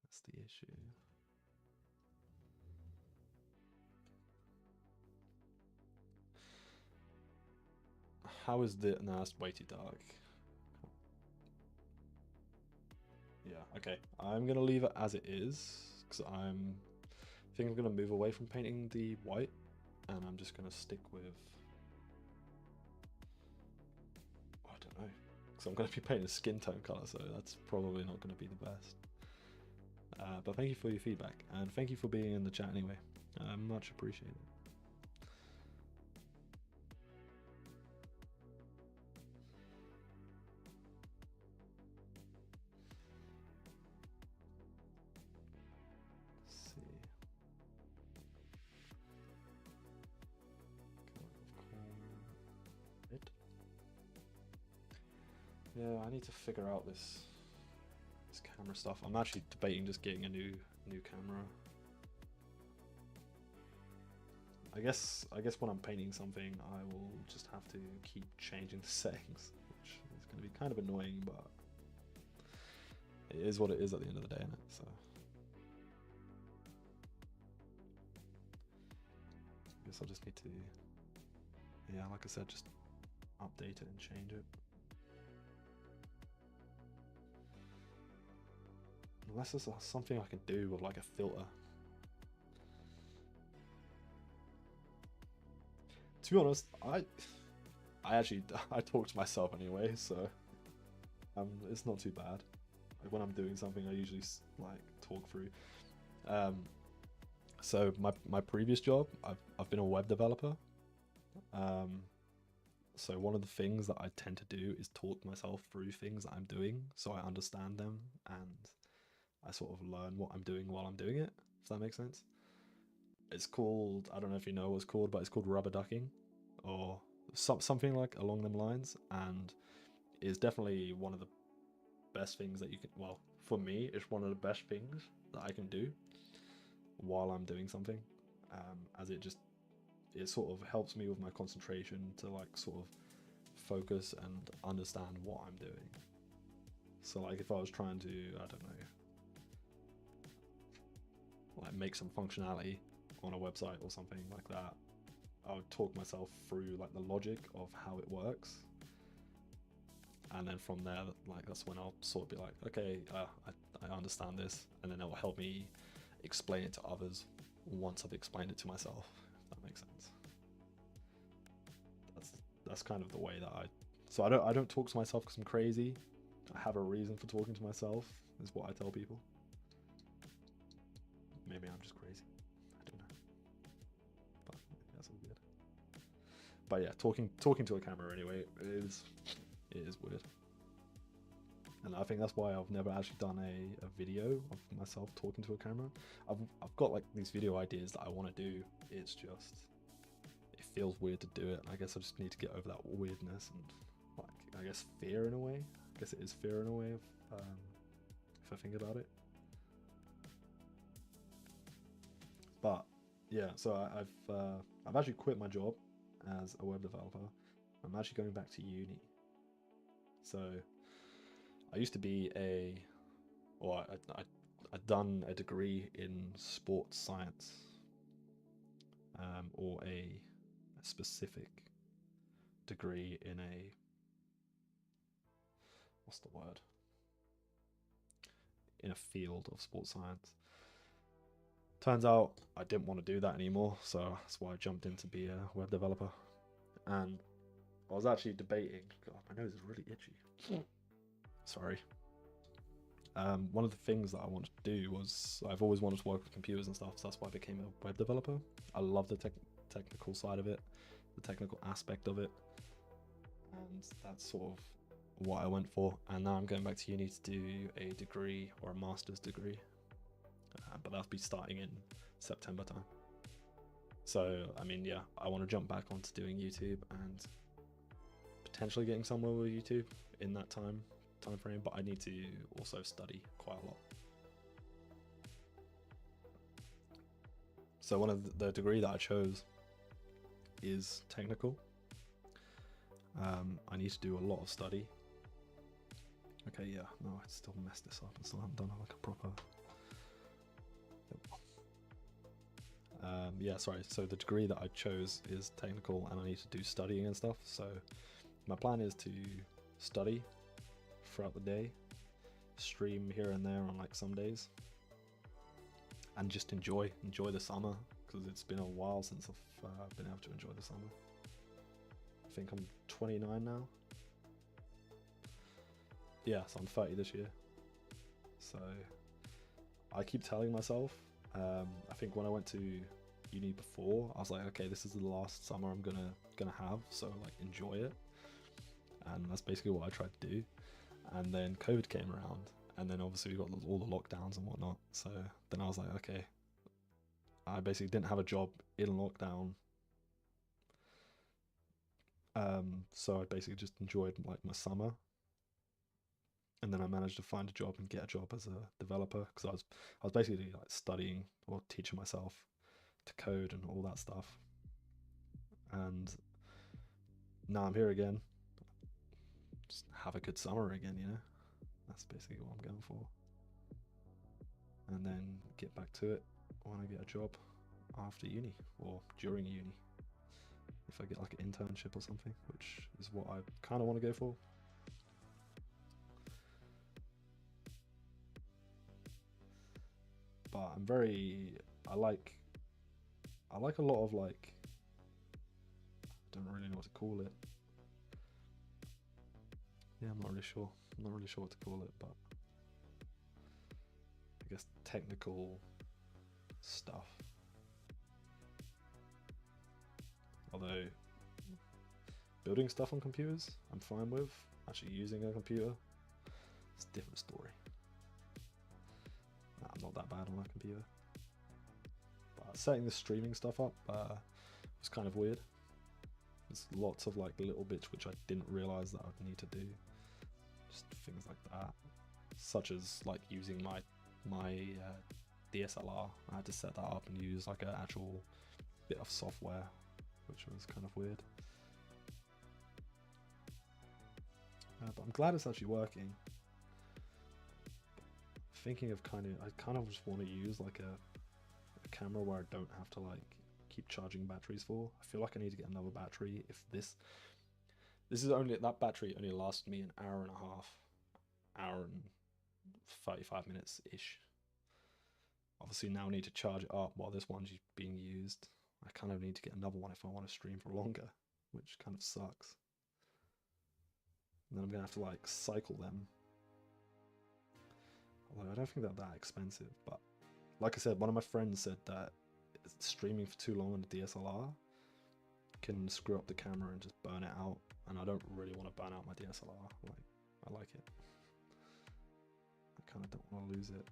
That's the issue. How is the... No, it's way too dark. Yeah, okay. I'm going to leave it as it is, because I think I'm going to move away from painting the white, and I'm just going to stick with... I don't know. Because I'm going to be painting a skin tone color, so that's probably not going to be the best. But thank you for your feedback, and thank you for being in the chat anyway. Much appreciated. Yeah, I need to figure out this camera stuff. I'm actually debating just getting a new camera. I guess when I'm painting something, I will just have to keep changing the settings, which is going to be kind of annoying, but it is what it is at the end of the day, innit? So I guess I'll just need to, yeah, like I said, just update it and change it. Unless there's something I can do with like a filter. To be honest, I actually I talk to myself anyway, so it's not too bad. Like when I'm doing something, I usually like talk through. So my previous job, I've been a web developer. So one of the things that I tend to do is talk myself through things that I'm doing, so I understand them and I sort of learn what I'm doing while I'm doing it, if that makes sense. It's called, I don't know if you know what it's called, but it's called rubber ducking, or something like along them lines, and it's definitely one of the best things that you can, well, for me, it's one of the best things that I can do while I'm doing something, as it sort of helps me with my concentration to like sort of focus and understand what I'm doing. So like if I was trying to, I don't know, like make some functionality on a website or something like that, I would talk myself through like the logic of how it works, and then from there, like that's when I'll sort of be like, okay, I understand this, and then it will help me explain it to others once I've explained it to myself, if that makes sense. That's kind of the way that so I don't talk to myself because I'm crazy. I have a reason for talking to myself, is what I tell people. Maybe I'm just crazy. I don't know. But that's all good. But yeah, talking to a camera anyway, it is weird. And I think that's why I've never actually done a video of myself talking to a camera. I've got like these video ideas that I want to do. It's just, it feels weird to do it. I guess I just need to get over that weirdness and like, I guess fear in a way. I guess it is fear in a way, if I think about it. But yeah, so I've actually quit my job as a web developer. I'm actually going back to uni. So I used to be I'd done a degree in sports science, or a specific degree in in a field of sports science. Turns out I didn't want to do that anymore, so that's why I jumped in to be a web developer. And I was actually debating, God, my nose is really itchy. Sorry. One of the things that I wanted to do was, I've always wanted to work with computers and stuff, so that's why I became a web developer. I love the technical side of it, the technical aspect of it, and that's sort of what I went for. And now I'm going back to uni to do a degree, or a master's degree, but that'll be starting in September time. So I mean, yeah, I want to jump back onto doing YouTube and potentially getting somewhere with YouTube in that time frame, but I need to also study quite a lot. So one of the degree that I chose is technical. I need to do a lot of study. Okay, yeah, no, I still messed this up. I still haven't done like a proper. Yeah, sorry. So the degree that I chose is technical, and I need to do studying and stuff. So my plan is to study throughout the day, stream here and there on like some days, and just enjoy the summer, because it's been a while since I've been able to enjoy the summer. I think I'm 29 now. Yeah, so I'm 30 this year. So I keep telling myself, I think when I went to uni before, I was like, okay, this is the last summer I'm gonna have, so like enjoy it. And that's basically what I tried to do. And then COVID came around, and then obviously we got all the lockdowns and whatnot. So then I was like, okay, I basically didn't have a job in lockdown. So I basically just enjoyed like my summer, and then I managed to find a job and get a job as a developer, because I was basically like studying or teaching myself to code and all that stuff. And now I'm here again. Just have a good summer again, you know? That's basically what I'm going for. And then get back to it when I get a job after uni or during uni. If I get like an internship or something, which is what I kind of want to go for. But I like a lot of like, I don't really know what to call it. Yeah, I'm not really sure. I'm not really sure what to call it, but I guess technical stuff. Although building stuff on computers, I'm fine with. Actually using a computer, it's a different story. I'm not that bad on a computer. But setting the streaming stuff up was kind of weird. There's lots of like little bits which I didn't realize that I'd need to do. Just things like that, such as like using my DSLR. I had to set that up and use like an actual bit of software, which was kind of weird. But I'm glad it's actually working. Thinking of I kind of just want to use like a camera where I don't have to like keep charging batteries for. I feel like I need to get another battery if this is only, that battery only lasted me an hour and a half, hour and 35 minutes ish. Obviously now I need to charge it up while this one's being used. I kind of need to get another one if I want to stream for longer, which kind of sucks. And then I'm gonna have to like cycle them. Although I don't think they're that expensive, but like I said, one of my friends said that streaming for too long on the DSLR can screw up the camera and just burn it out, and I don't really want to burn out my DSLR. Like, I like it. I kind of don't want to lose it,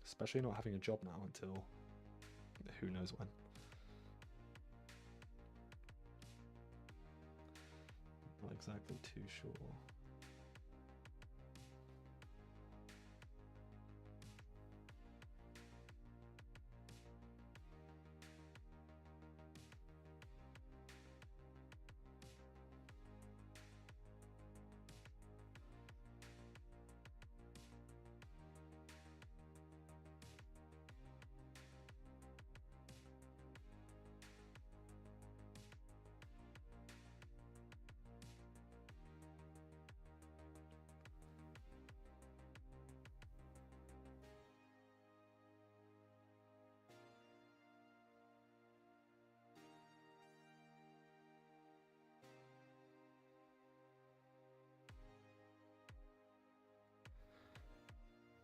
especially not having a job now until who knows when. Not exactly too sure.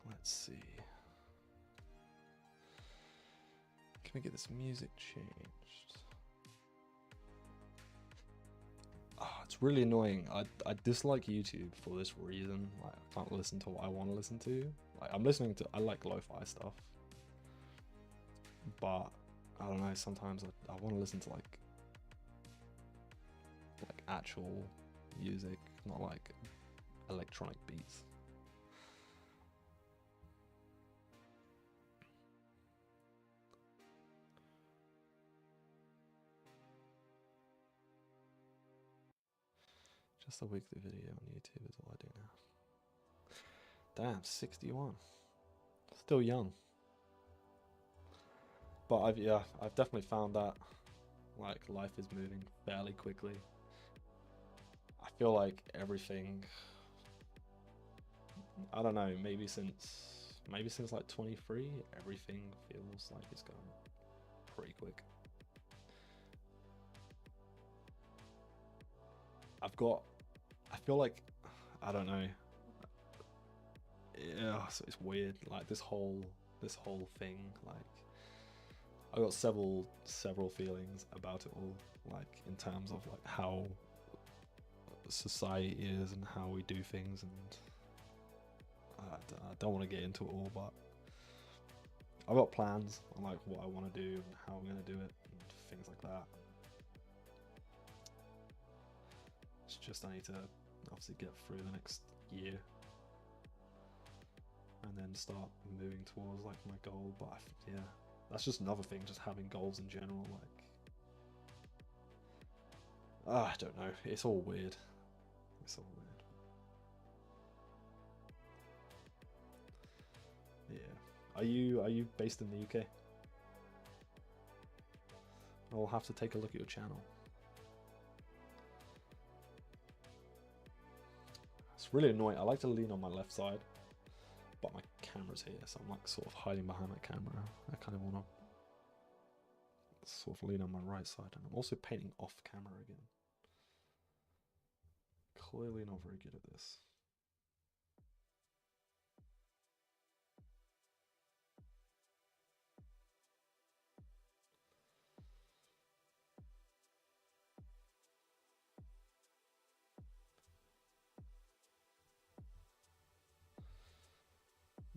Let's see. Can we get this music changed? It's really annoying. I dislike YouTube for this reason. Like, I can't listen to what I want to listen to. Like, I like lo-fi stuff, but I don't know. Sometimes I want to listen to like actual music, not like electronic beats. Just a weekly video on YouTube is all I do now. Damn, 61. Still young. But I've definitely found that like life is moving fairly quickly. I feel like everything, I don't know, maybe since like 23, everything feels like it's going pretty quick. I feel like, I don't know. Yeah, so it's weird. Like this whole thing. Like I got several feelings about it all. Like in terms of like how society is and how we do things, and I don't want to get into it all, but I've got plans on like what I want to do and how I'm gonna do it and things like that. It's just I need to obviously get through the next year then start moving towards like my goal. But yeah, that's just another thing, just having goals in general. Like, I don't know. It's all weird. It's all weird. Yeah. Are you based in the UK? I'll have to take a look at your channel. It's really annoying. I like to lean on my left side, but my camera's here, so I'm like sort of hiding behind my camera. I kind of want to sort of lean on my right side, and I'm also painting off camera again. Clearly not very good at this.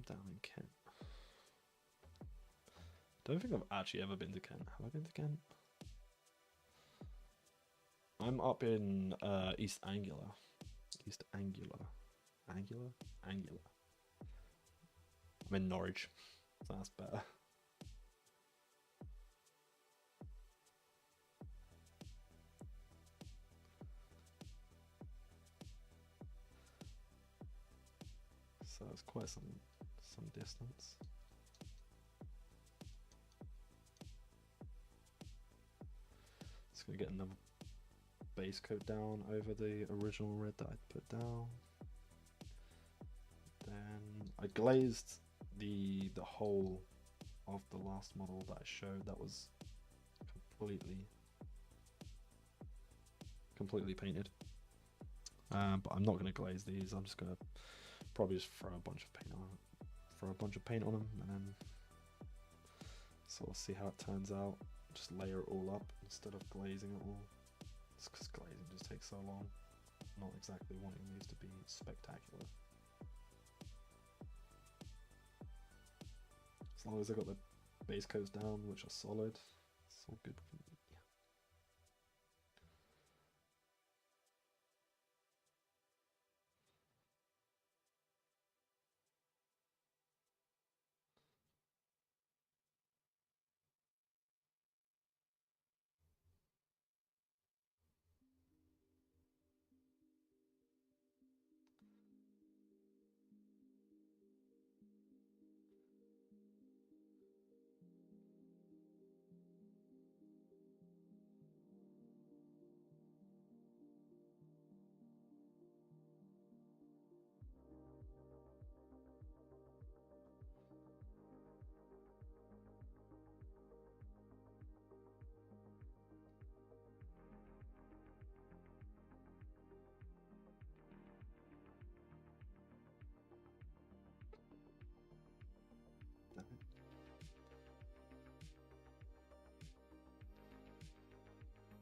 Down in Kent. Don't think I've actually ever been to Kent. Have I been to Kent? I'm up in East Anglia. East Anglia. Anglia? Anglia. I'm in Norwich. So that's better. So it's quite some distance. Just gonna get another base coat down over the original red that I put down. Then I glazed the whole of the last model that I showed. That was completely painted. But I'm not gonna glaze these. I'm just gonna probably just throw a bunch of paint on them, and then sort of see how it turns out. Just layer it all up instead of glazing it all. It's because glazing just takes so long. Not exactly wanting these to be spectacular. As long as I got the base coats down, which are solid, it's all good for me.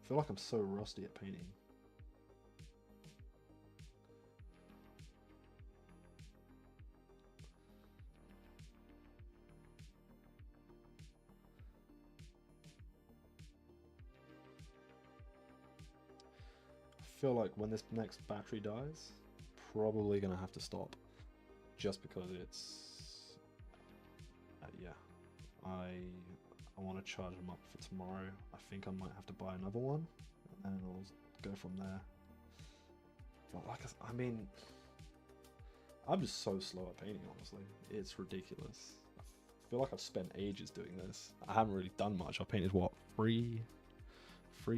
I feel like I'm so rusty at painting. I feel like when this next battery dies, probably gonna have to stop, just because it's yeah. I want to charge them up for tomorrow. I think I might have to buy another one, and then I'll go from there. But like, I mean, I'm just so slow at painting, honestly. It's ridiculous. I feel like I've spent ages doing this. I haven't really done much. I painted, what, three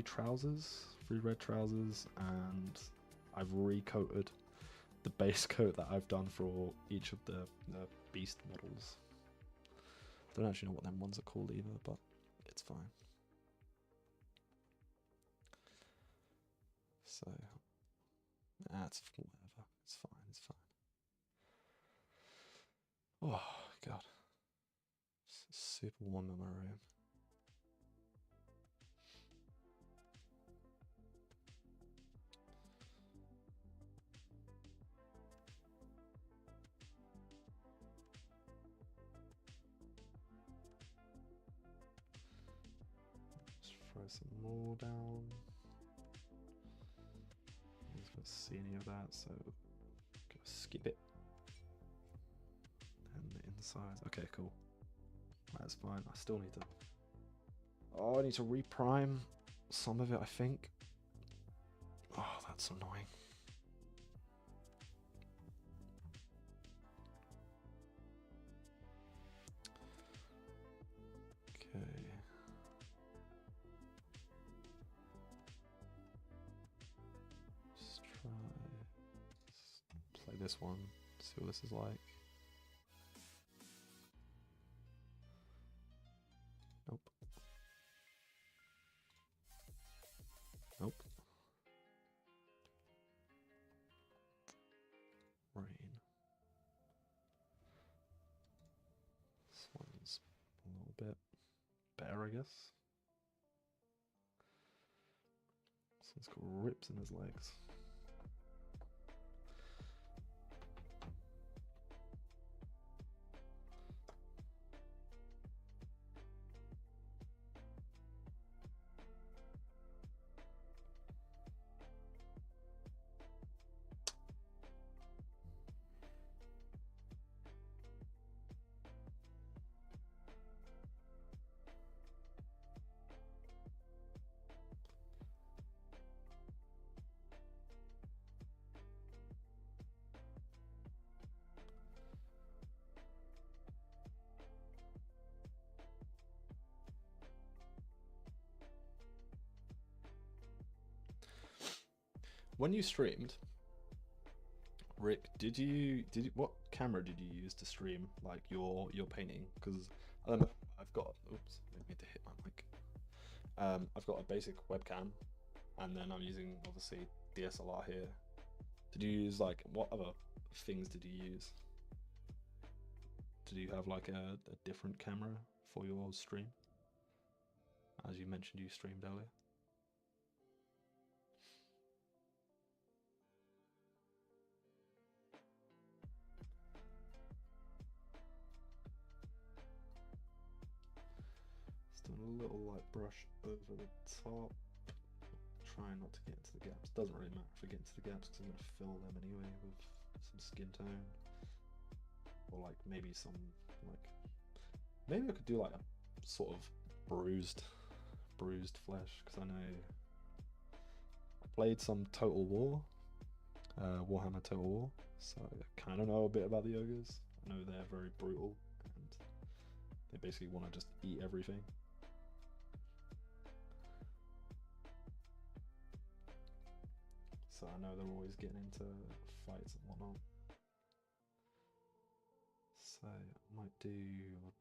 trousers? 3 red trousers, and I've recoated the base coat that I've done for each of the beast models. Don't actually know what them ones are called either, but it's fine. So that's whatever. It's fine. It's fine. Oh god, it's super warm in my room. Throw some more down. I'm just gonna see any of that, so go skip it. And size. Okay, cool. That's fine. I still need to... Oh, I need to reprime some of it, I think. Oh, that's annoying. Okay. Let's play this one, see what this is like. Nope. Nope. Rain. This one's a little bit better, I guess. This one's got rips in his legs. When you streamed, Rick, what camera did you use to stream like your painting? Because I don't know, I've got, oops, I didn't mean to hit my mic. I've got a basic webcam, and then I'm using obviously DSLR here. Did you use like, what other things did you use? Did you have like a different camera for your stream? As you mentioned, you streamed earlier. Just doing a little light brush over the top. Trying not to get into the gaps. Doesn't really matter if I get into the gaps because I'm going to fill them anyway with some skin tone. Or like maybe some, like, maybe I could do like a sort of bruised flesh, because I know I played some Total War, Warhammer Total War, so I kind of know a bit about the ogres. I know they're very brutal and they basically want to just eat everything. So I know they're always getting into fights and whatnot. So I might do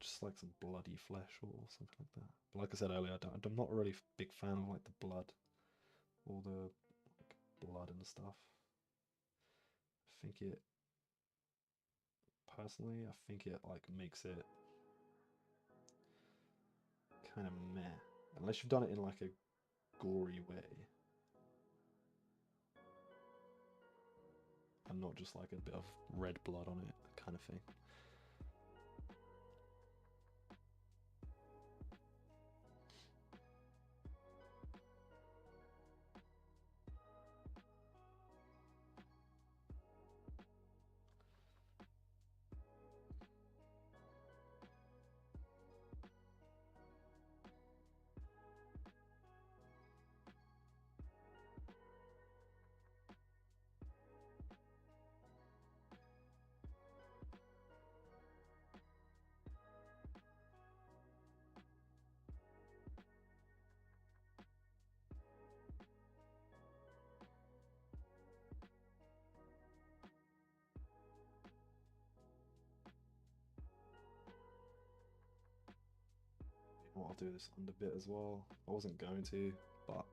just like some bloody flesh or something like that. But like I said earlier, I'm not really a big fan of like the blood, all the like, blood and stuff. I think it, personally, I think it like makes it kind of meh, unless you've done it in like a gory way, and not just like a bit of red blood on it kind of thing. Well, I'll do this under bit as well. I wasn't going to, but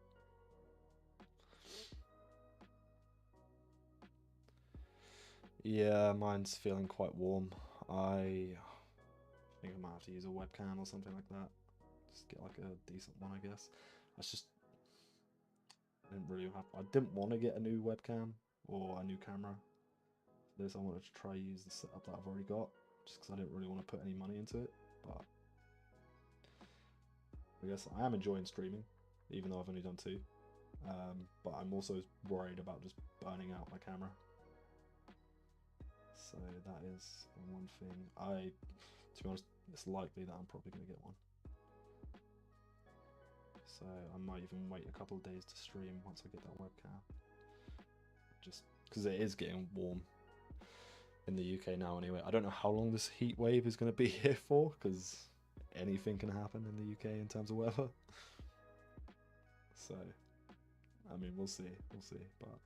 yeah, mine's feeling quite warm. I think I might have to use a webcam or something like that. Just get like a decent one, I guess. That's just, I didn't want to get a new webcam or a new camera. For this, I wanted to try use the setup that I've already got, just because I didn't really want to put any money into it. But I guess I am enjoying streaming, even though I've only done 2. But I'm also worried about just burning out my camera. So that is one thing. To be honest, it's likely that I'm probably going to get one. So I might even wait a couple of days to stream once I get that webcam. Just because it is getting warm in the UK now anyway. I don't know how long this heat wave is going to be here for, because anything can happen in the UK in terms of weather. So, I mean, we'll see, but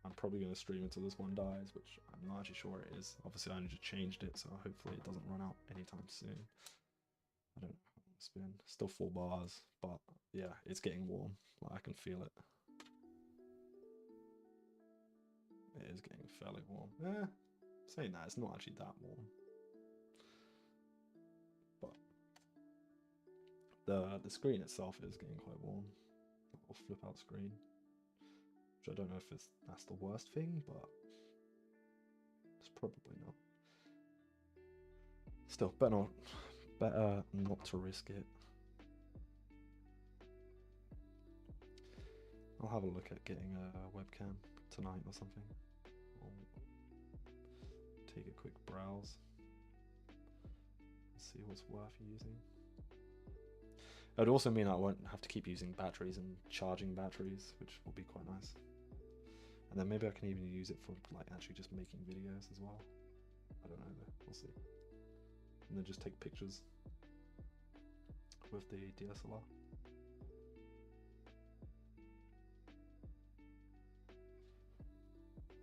I'm probably going to stream until this one dies, which I'm not actually sure it is. Obviously, I only just changed it, so hopefully it doesn't run out anytime soon. I don't know how long it's been. Still 4 bars, but yeah, it's getting warm. Like, I can feel it. It is getting fairly warm. Saying that, it's not actually that warm. But the screen itself is getting quite warm. Or flip out screen. Which I don't know if that's the worst thing, but it's probably not. Still, better not to risk it. I'll have a look at getting a webcam tonight or something. I'll take a quick browse and see what's worth using. It would also mean I won't have to keep using batteries and charging batteries, which will be quite nice. And then maybe I can even use it for like actually just making videos as well. I don't know though, we'll see. And then just take pictures with the DSLR.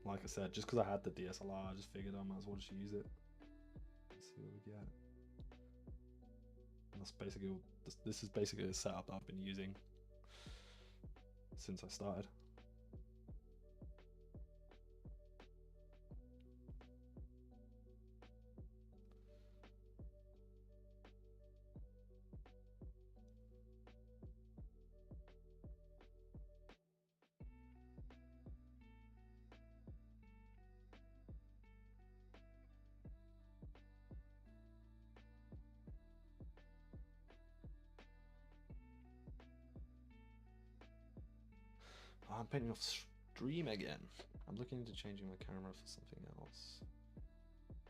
Like I said, just because I had the DSLR, I just figured I might as well just use it. Let's see what we get. And that's basically, this is basically the setup that I've been using since I started. I'm painting off stream again. I'm looking into changing my camera for something else.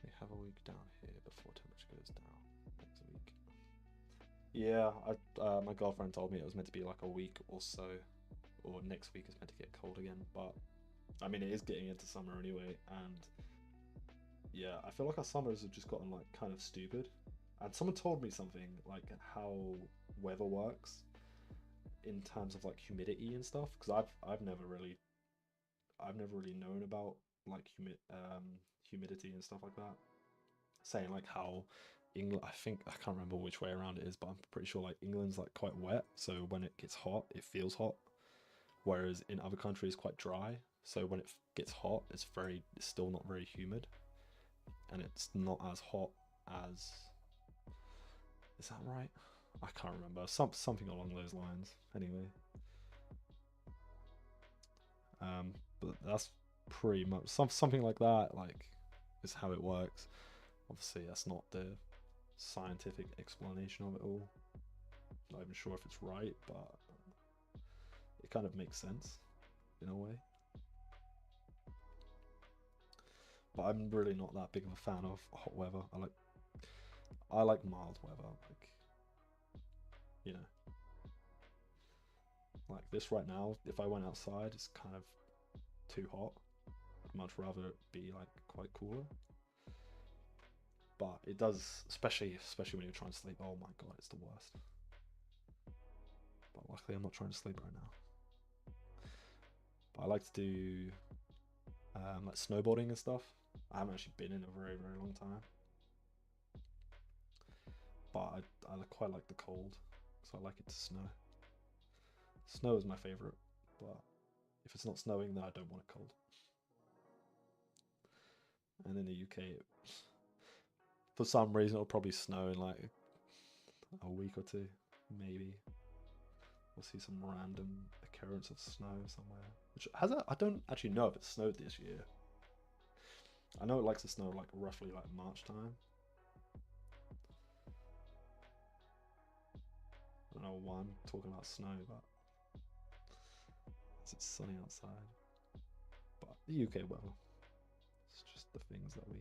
We have a week down here before temperature goes down next week. Yeah, my girlfriend told me it was meant to be like a week or so, or next week is meant to get cold again. But I mean, it is getting into summer anyway, and yeah, I feel like our summers have just gotten like kind of stupid. And someone told me something like how weather works in terms of like humidity and stuff, because I've never really known about like humidity and stuff like that. Saying like how England, I think I can't remember which way around it is, but I'm pretty sure like England's like quite wet, so when it gets hot, it feels hot. Whereas in other countries, quite dry. So when it gets hot, it's still not very humid, and it's not as hot as. Is that right? I can't remember. Something along those lines. Anyway. But that's pretty much something like that. Like, is how it works. Obviously, that's not the scientific explanation of it all. Not even sure if it's right, but it kind of makes sense in a way. But I'm really not that big of a fan of hot weather. I like mild weather. Like, you know, like this right now. If I went outside, it's kind of too hot. I'd much rather it be like quite cooler. But it does, especially when you're trying to sleep. Oh my god, it's the worst. But luckily, I'm not trying to sleep right now. But I like to do like snowboarding and stuff. I haven't actually been in a very long time. But I quite like the cold, so I like it to snow. Snow is my favorite, but if it's not snowing, then I don't want it cold. And in the UK, for some reason, it'll probably snow in like a week or two, maybe. We'll see some random occurrence of snow somewhere. Which I don't actually know if it snowed this year. I know it likes to snow like roughly like March time. I don't know why I'm talking about snow, but it's sunny outside. But the UK weather, it's just the things that we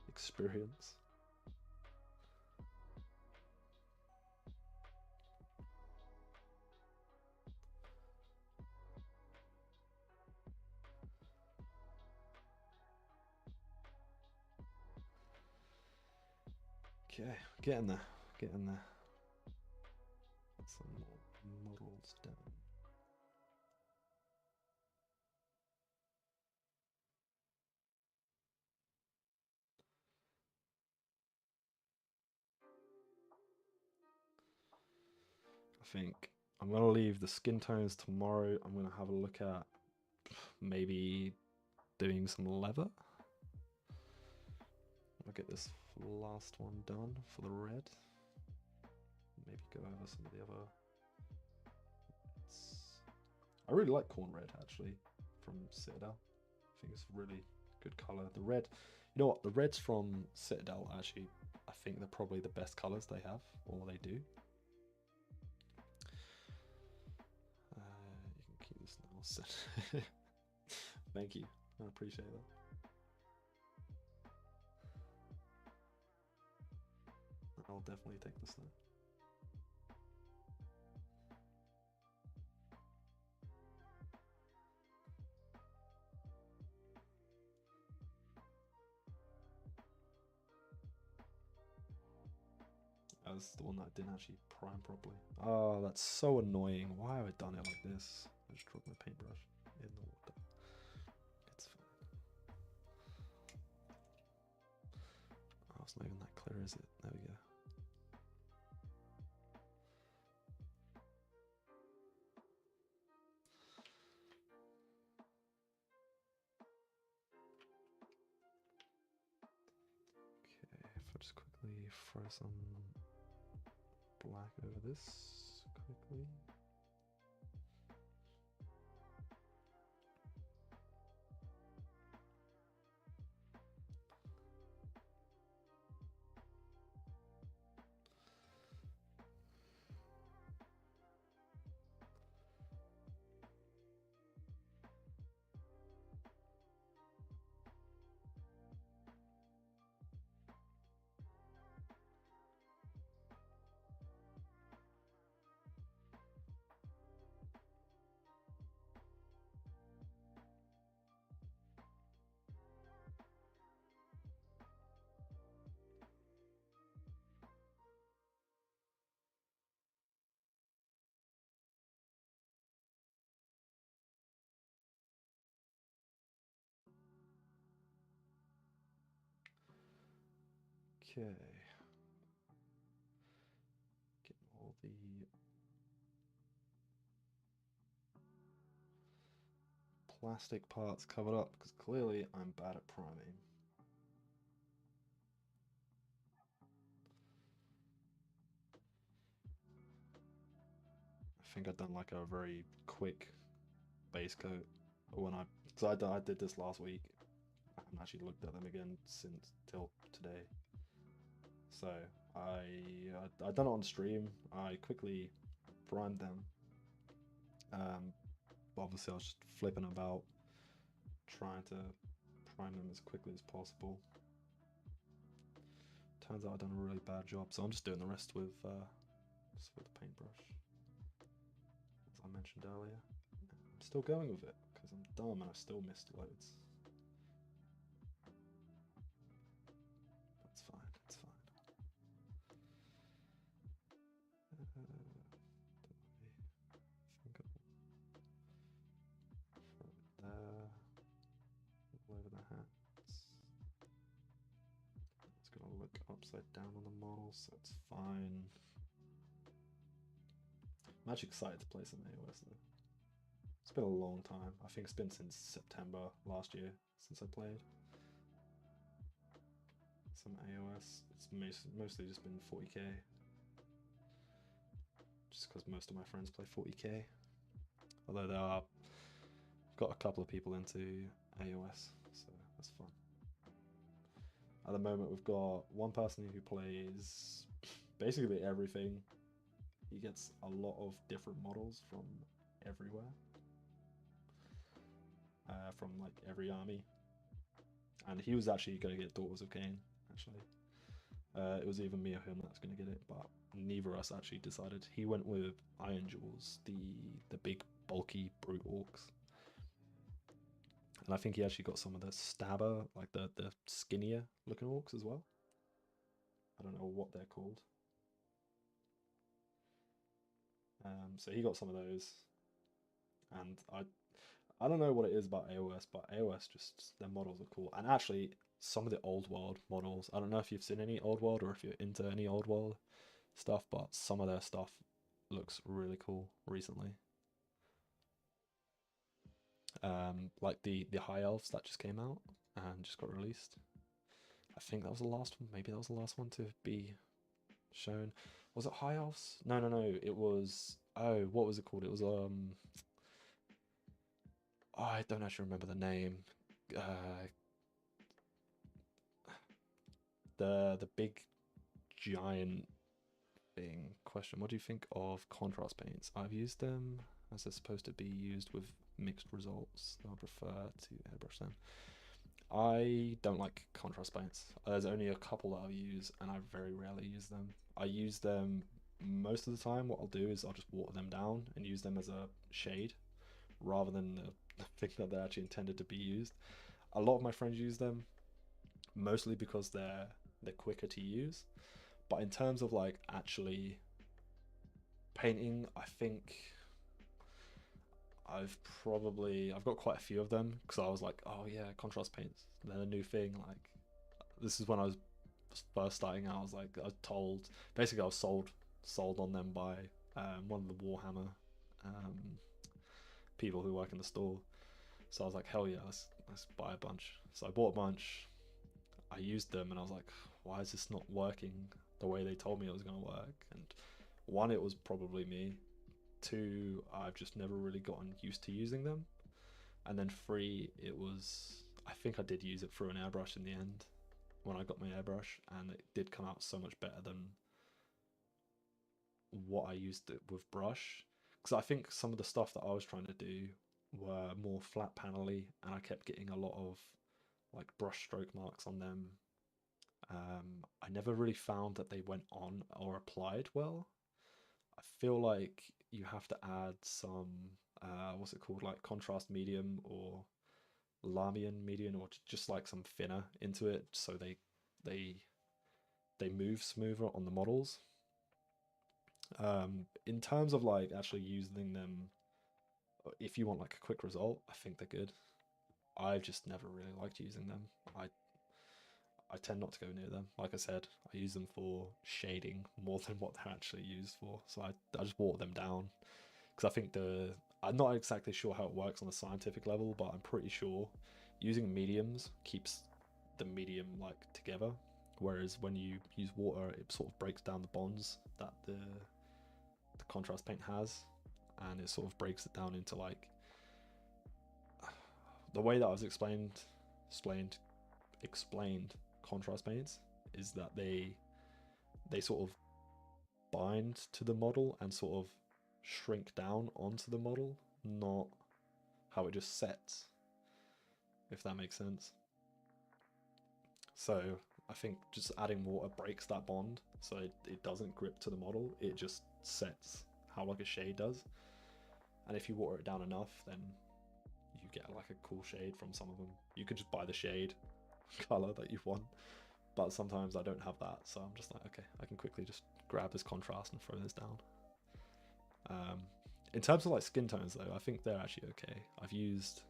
experience. Okay, getting there, getting there. Some more models down. I think I'm gonna leave the skin tones tomorrow. I'm gonna have a look at maybe doing some leather. I'll get this last one done for the red. Maybe go over some of the other. I really like corn red actually from Citadel. I think it's really good color. The red, you know what? The reds from Citadel actually, I think they're probably the best colors they have, or they do. You can keep this now. Thank you. I appreciate that. I'll definitely take this now. That's the one that I didn't actually prime properly. Oh, that's so annoying. Why have I done it like this? I just dropped my paintbrush in the water. It's fine. Oh, it's not even that clear, is it? There we go. Okay, if I just quickly throw some black over this quickly. Okay. Getting all the plastic parts covered up because clearly I'm bad at priming. I think I've done like a very quick base coat when I did this last week. I haven't actually looked at them again since till today. So I done it on stream. I quickly primed them. But obviously I was just flipping about, trying to prime them as quickly as possible. Turns out I've done a really bad job, so I'm just doing the rest with the paintbrush, as I mentioned earlier. I'm still going with it because I'm dumb and I still missed loads. That's fine. It's fine. There, all over the hats. It's gonna look upside down on the model, so it's fine. I'm actually excited to play some AOS though. It's been a long time. I think it's been since September last year since I played some AOS. It's mostly just been 40k. Just because most of my friends play 40k. Although there are, got a couple of people into AOS, so that's fun. At the moment we've got one person who plays basically everything. He gets a lot of different models from everywhere. From like every army. And he was actually going to get Daughters of Cain, actually. It was either me or him that was going to get it, but neither of us actually decided. He went with Iron Jewels, the big bulky brute orcs, and I think he actually got some of the stabber, like the skinnier looking orcs as well. I don't know what they're called. So he got some of those, and I don't know what it is about AOS, but AOS just, their models are cool. And actually, some of the old world models, I don't know if you've seen any old world or if you're into any old world stuff, but some of their stuff looks really cool recently. Like the high elves that just came out and just got released. I think that was the last one. Maybe that was the last one to be shown. Was it high elves? No, no, no. It was, oh, what was it called? It was I don't actually remember the name. The big giant thing. Question: what do you think of contrast paints? I've used them as they're supposed to be used with mixed results. I prefer to airbrush them. I don't like contrast paints. There's only a couple that I've used, and I very rarely use them. I use them most of the time. What I'll do is I'll just water them down and use them as a shade, rather than the thing that they're actually intended to be used. A lot of my friends use them, mostly because they're quicker to use. But in terms of like actually painting, I think I've got quite a few of them, because I was like, oh yeah, contrast paints, they're a new thing. Like, this is when I was first starting out. I was like, I was told, basically I was sold on them by one of the Warhammer people who work in the store. So I was like, hell yeah, let's buy a bunch. So I bought a bunch, I used them, and I was like, why is this not working the way they told me it was going to work? And one, it was probably me. Two, I've just never really gotten used to using them. And then three, it was, I think I did use it through an airbrush in the end when I got my airbrush, and it did come out so much better than what I used it with brush. Because I think some of the stuff that I was trying to do were more flat panely, and I kept getting a lot of like brush stroke marks on them. I never really found that they went on or applied well. I feel like you have to add some what's it called, like contrast medium or Lamian medium, or just like some thinner into it, so they move smoother on the models. In terms of like actually using them, if you want like a quick result, I think they're good. I've just never really liked using them. I tend not to go near them. Like I said, I use them for shading more than what they're actually used for. So I just water them down, because I think I'm not exactly sure how it works on a scientific level, but I'm pretty sure using mediums keeps the medium like together, whereas when you use water, it sort of breaks down the bonds that the contrast paint has, and it sort of breaks it down into like, the way that I was explained contrast paints is that they sort of bind to the model and sort of shrink down onto the model, not how it just sets, if that makes sense. So I think just adding water breaks that bond, so it doesn't grip to the model, it just sets how like a shade does. And if you water it down enough, then you get like a cool shade from some of them. You could just buy the shade color that you want, but sometimes I don't have that, so I'm just like, okay, I can quickly just grab this contrast and throw this down. In terms of like skin tones though, I think they're actually okay. I've used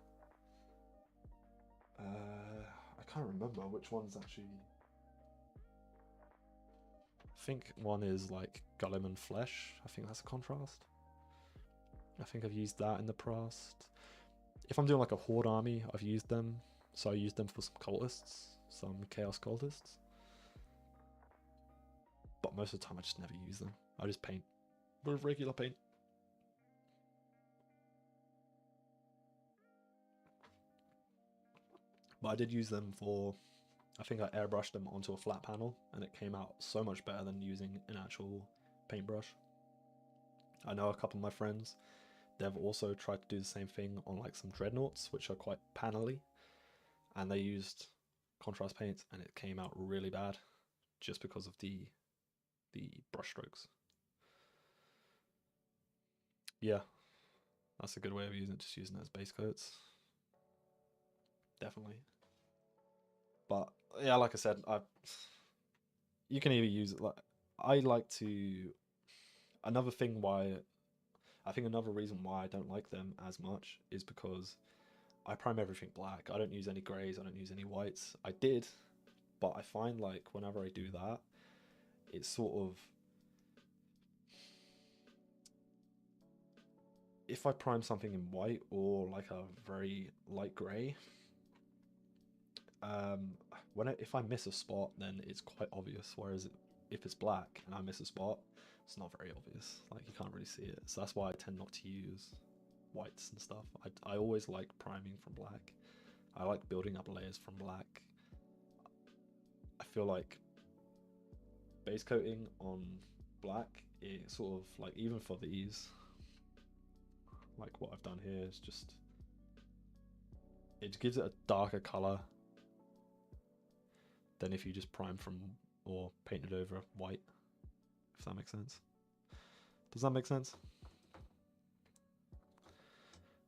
I can't remember which one's actually, I think one is like Golem and Flesh. I think that's a contrast. I think I've used that in the past. If I'm doing like a horde army, I've used them. So I used them for some cultists, some chaos cultists. But most of the time I just never use them. I just paint with regular paint. But I did use them for, I think I airbrushed them onto a flat panel, and it came out so much better than using an actual paintbrush. I know a couple of my friends, they've also tried to do the same thing on like some dreadnoughts, which are quite panely, and they used contrast paints, and it came out really bad just because of the brush strokes. Yeah, that's a good way of using it, just using it as base coats. Definitely. But yeah, like I said, you can either use it, like, I like to, another thing why, I think another reason why I don't like them as much is because I prime everything black. I don't use any greys, I don't use any whites. I did, but I find like whenever I do that, it's sort of, if I prime something in white or like a very light grey, if I miss a spot, then it's quite obvious. Whereas if it's black and I miss a spot, it's not very obvious. Like, you can't really see it. So that's why I tend not to use whites and stuff. I always like priming from black. I like building up layers from black. I feel like base coating on black, it sort of like, even for these, like what I've done here is just, it gives it a darker color than if you just prime from or painted over white, if that makes sense. Does that make sense?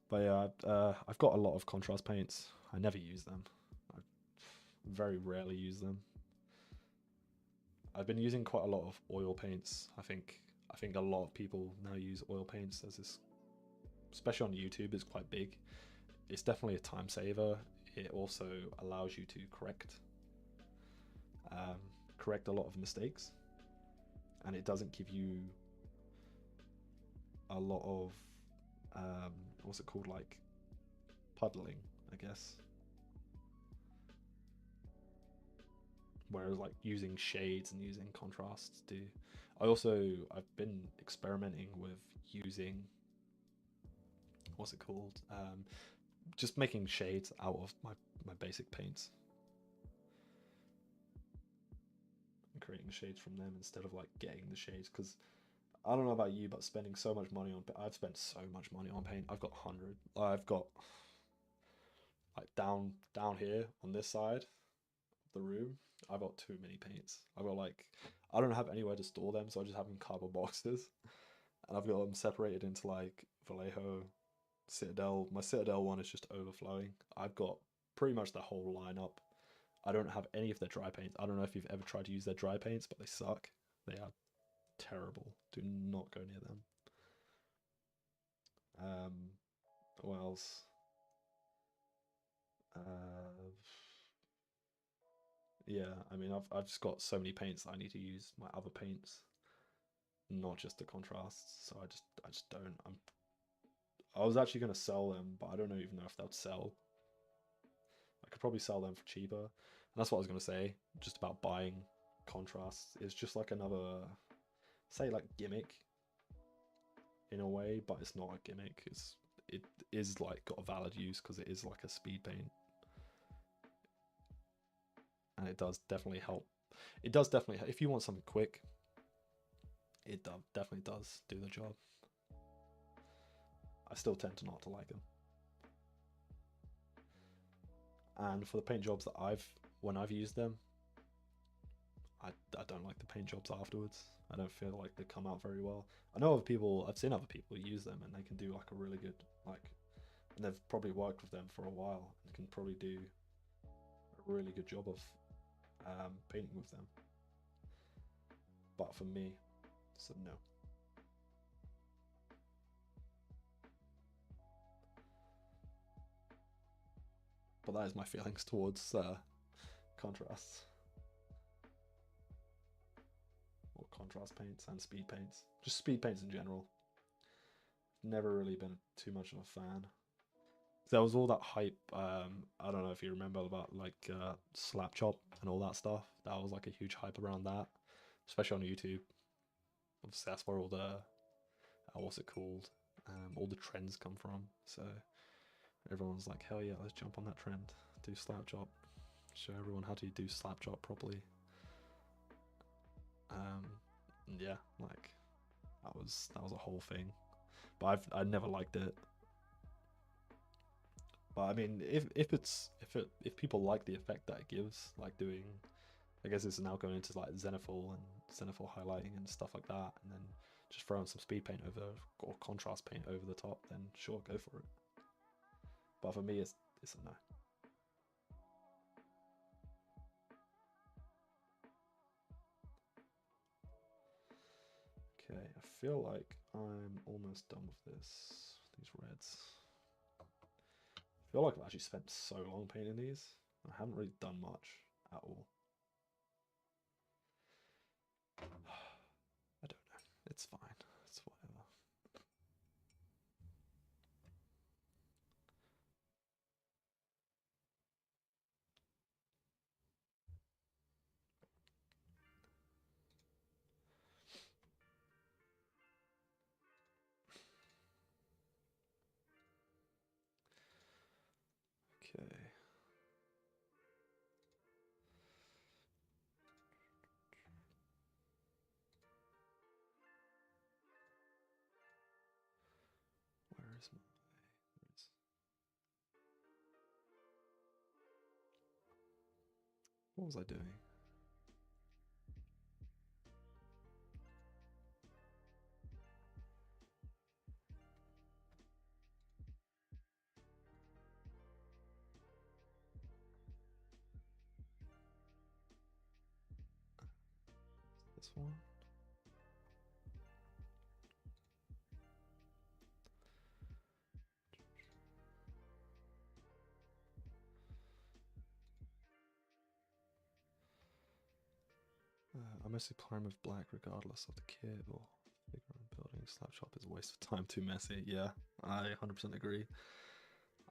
But yeah, I've got a lot of contrast paints. I never use them. I very rarely use them. I've been using quite a lot of oil paints. I think a lot of people now use oil paints as this, especially on YouTube, is quite big. It's definitely a time saver. It also allows you to correct a lot of mistakes, and it doesn't give you a lot of what's it called, like puddling, I guess. Whereas like using shades and using contrasts do. I've been experimenting with using, what's it called, just making shades out of my basic paints and creating shades from them instead of like getting the shades, because I don't know about you, but spending so much money on, I've spent so much money on paint. I've got 100. I've got like down here on this side of the room, I've got too many paints. I've got like, I don't have anywhere to store them, so I just have them in cardboard boxes, and I've got them separated into like Vallejo, Citadel. My Citadel one is just overflowing. I've got pretty much the whole lineup. I don't have any of their dry paints. I don't know if you've ever tried to use their dry paints, but they suck. They are terrible. Do not go near them. What else? Yeah, I mean, I've just got so many paints that I need to use my other paints, not just the contrasts. So I just don't. I was actually gonna sell them, but I don't even know if they'll sell. I could probably sell them for cheaper. And that's what I was gonna say, just about buying contrasts. It's just like another, say, like gimmick in a way, but it's not a gimmick. It is like got a valid use because it is like a speed paint, and it does definitely help. It does definitely, if you want something quick, it definitely does do the job. I still tend to not to like them. And for the paint jobs that when I've used them, I don't like the paint jobs afterwards. I don't feel like they come out very well. I've seen other people use them and they can do like a really good, like, and they've probably worked with them for a while and can probably do a really good job of painting with them. But for me, so no. But that is my feelings towards contrasts. Or contrast paints and speed paints. Just speed paints in general. Never really been too much of a fan. There was all that hype, I don't know if you remember, about like slap chop and all that stuff. That was like a huge hype around that, especially on YouTube. Obviously that's where all the, what's it called, all the trends come from. So everyone's like, hell yeah, let's jump on that trend, do slap chop, show everyone how to do slap chop properly. Yeah, like that was a whole thing, but I never liked it. But I mean, if people like the effect that it gives, like doing, I guess it's now going into like zenithal and zenithal highlighting and stuff like that, and then just throwing some speed paint over or contrast paint over the top, then sure, go for it. But for me, it's a no. Okay, I feel like I'm almost done with these reds. I feel like I've actually spent so long painting these. I haven't really done much at all. I don't know. It's fine. It's whatever. Okay. Where is my... What was I doing? This one? I mostly prime with black regardless of the kit or figure I'm building. Slap shop is a waste of time, too messy. Yeah, I 100% agree.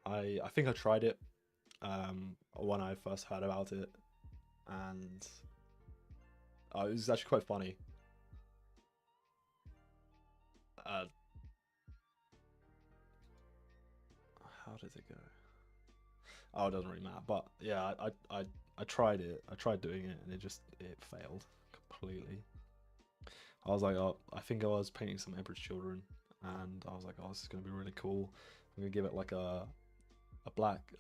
I think I tried it when I first heard about it, and it was actually quite funny. How did it go? Oh, it doesn't really matter. But yeah, I tried it. I tried doing it, and it failed completely. I was like, oh, I think I was painting some Emperor's Children, and I was like, oh, this is gonna be really cool. I'm gonna give it like a black.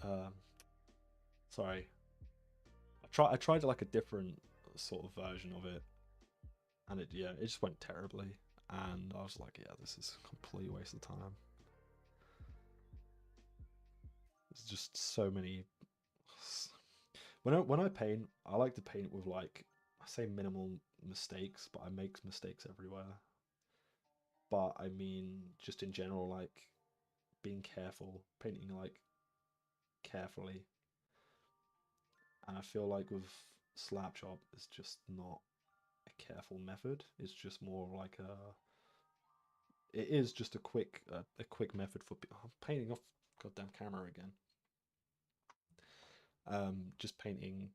Sorry, I tried like a different sort of version of it, and it just went terribly. And I was like, yeah, this is a complete waste of time. There's just so many. When I paint, I like to paint with like, I say minimal mistakes, but I make mistakes everywhere. But I mean, just in general, like being careful, painting like carefully. And I feel like with slab chop, it's just not a careful method. It's just more like it is just a quick method for. I'm painting off goddamn camera again. Just painting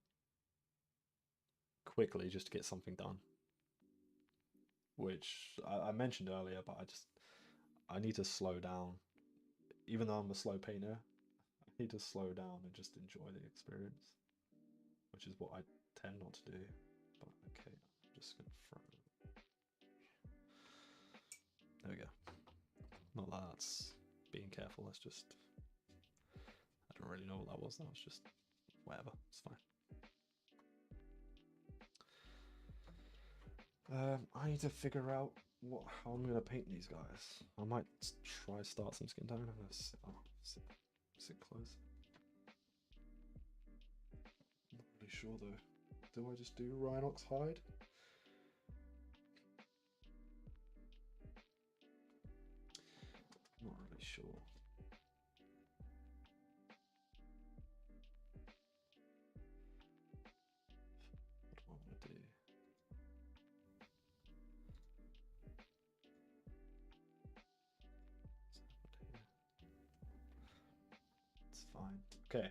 quickly just to get something done, which I mentioned earlier, but I need to slow down. Even though I'm a slow painter, I need to slow down and just enjoy the experience, which is what I tend not to do. But okay, I'm just gonna throw. There we go. Not that that's being careful. That's just, I don't really know what that was. That was just whatever. It's fine. I need to figure out how I'm gonna paint these guys. I might try start some skin tone. I'm gonna sit close. Not really sure though. Do I just do Rhinox hide? Not really sure. What do I want to do? It's fine. Okay.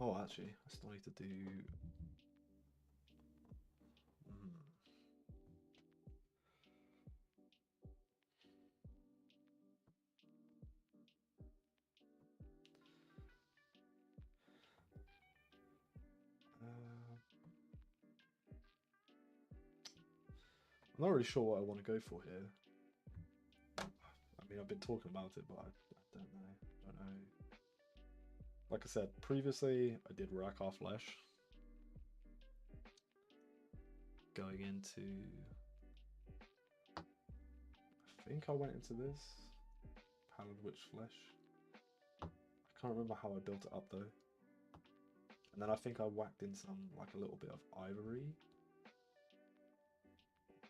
Oh, actually, I still need to do. I'm not really sure what I want to go for here. I mean, I've been talking about it, but I Don't know. Like I said, previously I did Rakar Flesh. Going into... I think I went into this. Pallid Witch Flesh. I can't remember how I built it up though. And then I think I whacked in some, like a little bit of Ivory.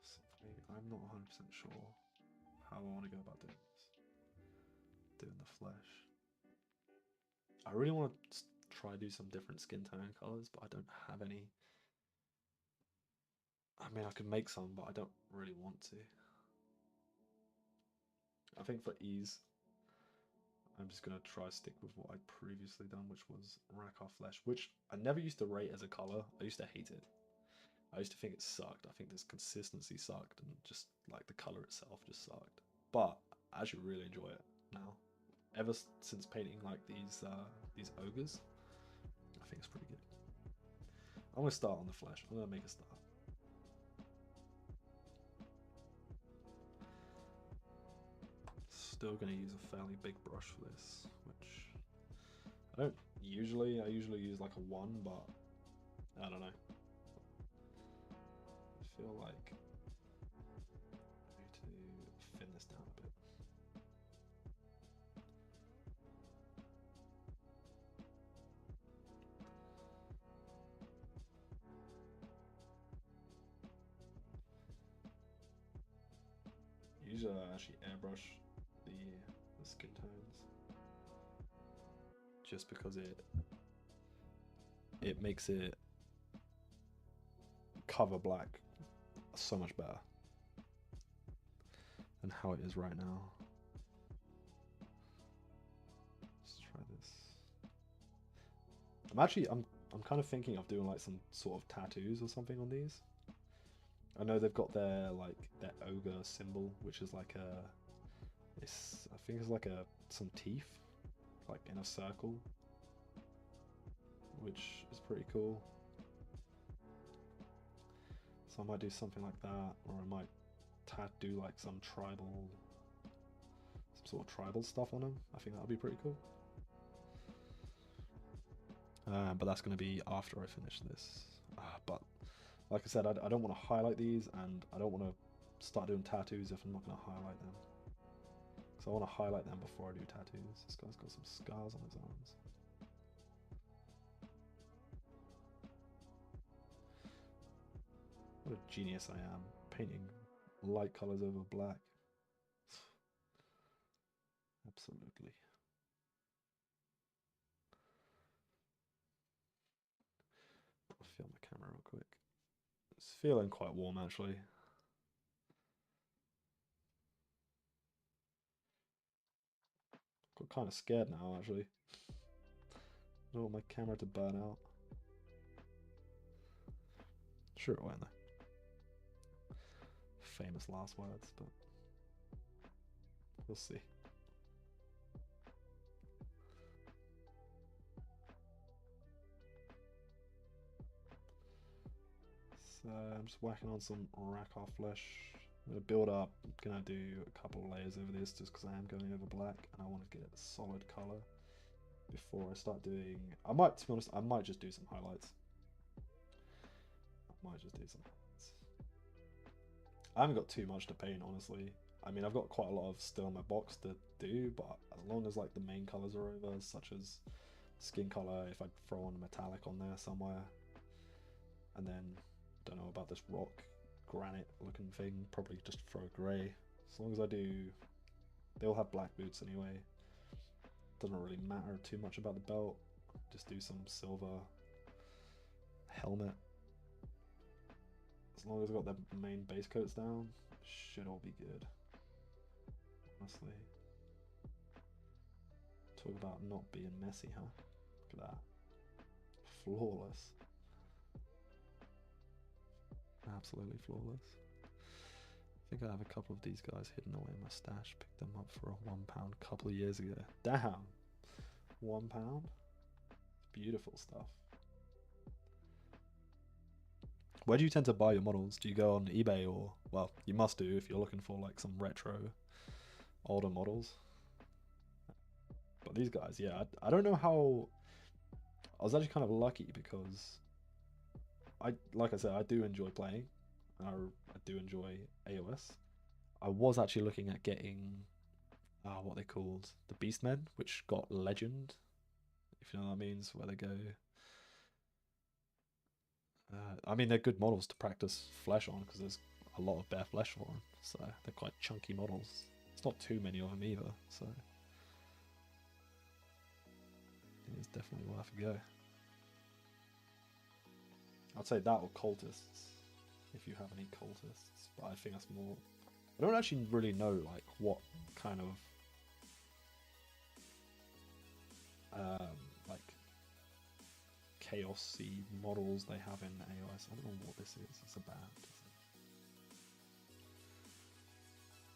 Something. I'm not 100% sure how I want to go about doing this. Doing the flesh. I really want to try to do some different skin tone colours, but I don't have any. I mean, I could make some, but I don't really want to. I think for ease, I'm just going to try stick with what I'd previously done, which was Rakar Flesh, which I never used to rate as a colour. I used to hate it. I used to think it sucked. I think this consistency sucked, and just like the colour itself just sucked. But I actually really enjoy it now. Ever since painting like these ogres, I think it's pretty good. I'm going to start on the flesh. I'm going to make a start. Still going to use a fairly big brush for this, which I don't usually. I usually use like a 1, but I don't know. I feel like I need to thin this down a bit. Usually I actually airbrush the skin tones, just because it makes it cover black so much better than how it is right now. Let's try this. I'm kind of thinking of doing like some sort of tattoos or something on these. I know they've got their ogre symbol, which is like I think it's like some teeth, like in a circle, which is pretty cool. So I might do something like that, or I might do like some sort of tribal stuff on them. I think that would be pretty cool. But that's going to be after I finish this. But like I said, I don't want to highlight these, and I don't want to start doing tattoos if I'm not going to highlight them. So I want to highlight them before I do tattoos. This guy's got some scars on his arms. What a genius I am, painting light colours over black. Absolutely. I'll feel my camera real quick. It's feeling quite warm actually. Got kind of scared now actually. I don't want my camera to burn out. Sure it won't though. Famous last words, but we'll see. So I'm just whacking on some Rakar Flesh. I'm going to build up. I'm going to do a couple of layers over this just because I am going over black and I want to get a solid colour before I start doing... to be honest, I might just do some highlights. I haven't got too much to paint, honestly. I mean, I've got quite a lot of still in my box to do, but as long as like the main colours are over, such as skin colour, if I throw on a metallic on there somewhere, and then, don't know about this rock granite looking thing, probably just throw grey. As long as I do, they all have black boots anyway. Doesn't really matter too much about the belt, just do some silver helmet. As long as I've got the main base coats down, should all be good. Honestly. Talk about not being messy, huh? Look at that. Flawless. Absolutely flawless. I think I have a couple of these guys hidden away in my stash. Picked them up for a £1 a couple of years ago. Damn! £1? Beautiful stuff. Where do you tend to buy your models? Do you go on eBay or, well, you must do if you're looking for like some retro older models. these guys, yeah, I don't know how. I was actually kind of lucky because like I said, I do enjoy playing. I do enjoy AOS. I was actually looking at getting what they called the Beastmen, which got Legend, if you know what that means, where they go. I mean, they're good models to practice flesh on because there's a lot of bare flesh for them, so they're quite chunky models. It's not too many of them either, so it's definitely worth a go. I'd say that or cultists, if you have any cultists, but I think that's more. I don't actually really know like what kind of like chaosy models they have in AOS. I don't know what this is. It's a band.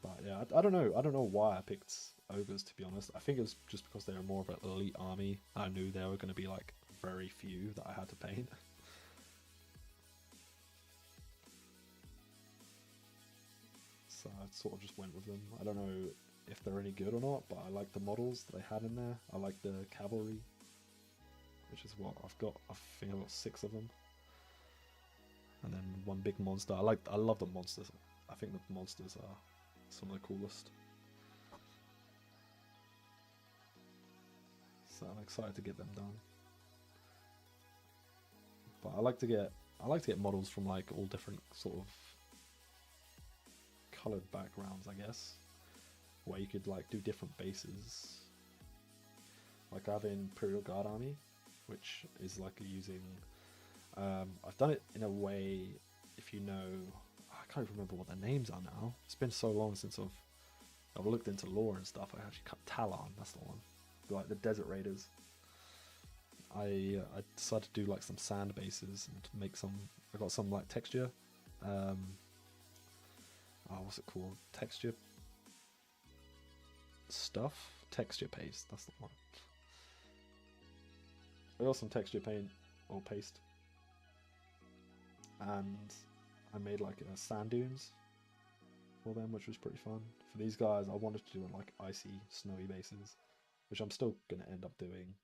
But yeah, I don't know. I don't know why I picked ogres, to be honest. I think it was just because they were more of an elite army. I knew there were going to be like very few that I had to paint. So I sort of just went with them. I don't know if they're any good or not, but I like the models that they had in there. I like the cavalry, which is what I've got. I think I've got 6 of them, and then one big monster. I love the monsters. I think the monsters are some of the coolest. So I'm excited to get them done. But I like to get models from like all different sort of coloured backgrounds, I guess, where you could like do different bases. Like I have an Imperial Guard army, which is like using. I've done it in a way, if you know, I can't remember what their names are now. It's been so long since I've looked into lore and stuff. I actually cut Talon, that's the one. Like the Desert Raiders. I decided to do like some sand bases and make some. I got some like texture. What's it called? Texture stuff? Texture paste, that's the one. I got some texture paint or paste. And I made like sand dunes for them, which was pretty fun. For these guys, I wanted to do like icy, snowy bases, which I'm still going to end up doing,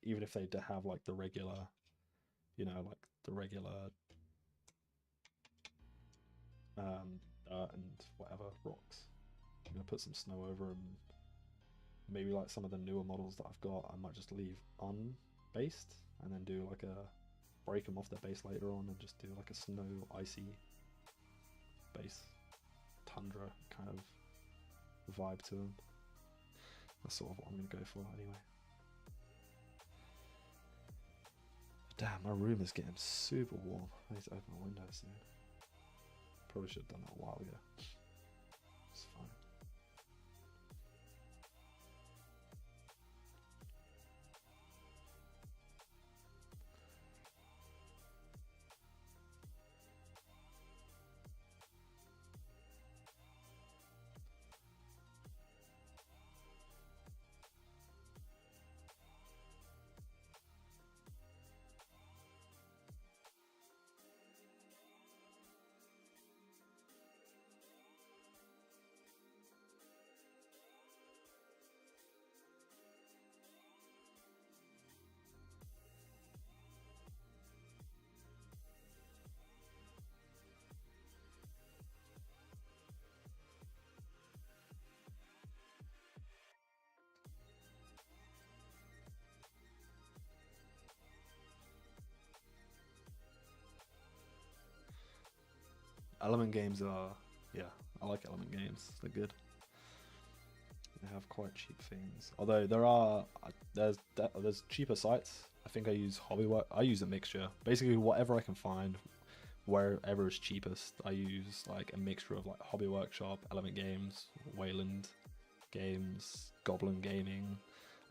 even if they have like the regular, like the regular dirt and whatever rocks. I'm gonna put some snow over them. Maybe like some of the newer models that I've got, I might just leave unbased and then do like break them off their base later on and just do like a snow icy base, tundra kind of vibe to them. That's sort of what I'm gonna go for anyway. Damn, my room is getting super warm. I need to open my window soon. Probably should have done that a while ago. It's fine. Element games are, yeah, I like element games. They're good. They have quite cheap things. Although there's cheaper sites. I think I use Hobbywork. I use a mixture. Basically, whatever I can find, wherever is cheapest. I use like a mixture of like Hobby Workshop, Element Games, Wayland Games, Goblin Gaming.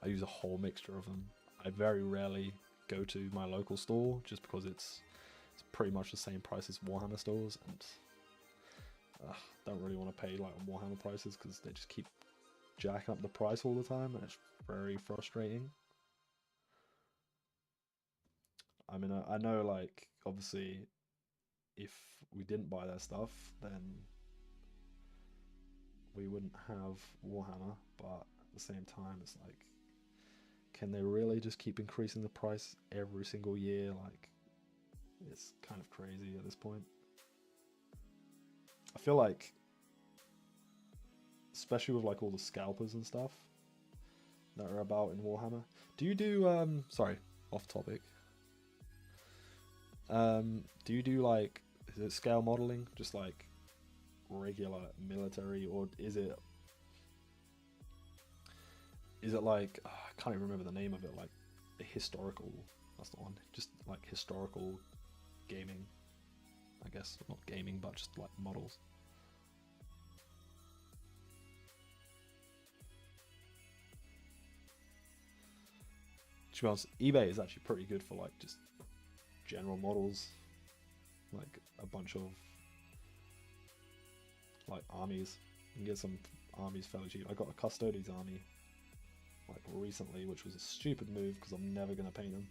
I use a whole mixture of them. I very rarely go to my local store just because it's pretty much the same price as Warhammer stores, and don't really want to pay like Warhammer prices because they just keep jacking up the price all the time, and it's very frustrating. I mean, I know like obviously if we didn't buy their stuff, then we wouldn't have Warhammer, but at the same time, it's like can they really just keep increasing the price every single year? Like, it's kind of crazy at this point. I feel like, especially with like all the scalpers and stuff that are about in Warhammer. Do you do sorry, off topic. Do you do like, is it scale modeling, just like regular military, or is it like, I can't even remember the name of it, like the historical, that's the one, just like historical gaming, I guess, not gaming but just like models. To be honest, eBay is actually pretty good for like just general models, like a bunch of like armies. You can get some armies fairly cheap. I got a Custodes army like recently, which was a stupid move because I'm never going to paint them.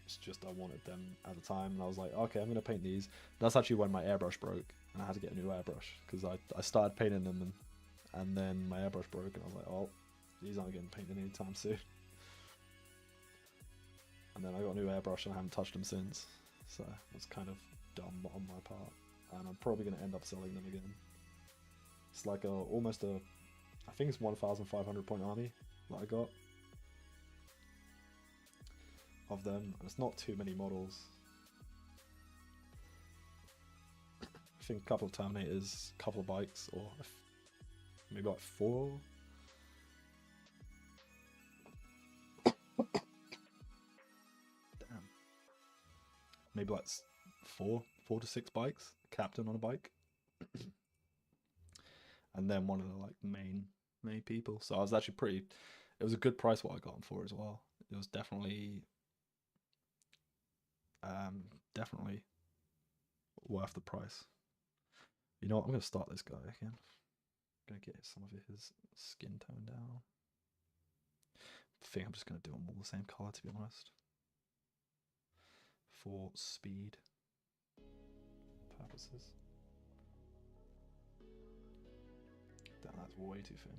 It's just I wanted them at the time, and I was like, okay, I'm going to paint these. That's actually when my airbrush broke, and I had to get a new airbrush because I started painting them, and then my airbrush broke, and I was like, oh, these aren't getting painted anytime soon. And then I got a new airbrush, and I haven't touched them since. So it's kind of dumb on my part, and I'm probably going to end up selling them again. It's like almost a, I think it's 1,500 point army that I got of them, and it's not too many models. I think a couple of Terminators, a couple of bikes, or maybe like 4. Damn. Maybe like 4 to 6 bikes, captain on a bike. And then one of the like main people. So I was actually pretty, it was a good price what I got them for as well. It was definitely definitely worth the price. You know what, I'm going to start this guy again. I'm going to get some of his skin tone down. I think I'm just going to do them all the same color, to be honest, for speed purposes. Damn, that's way too thin.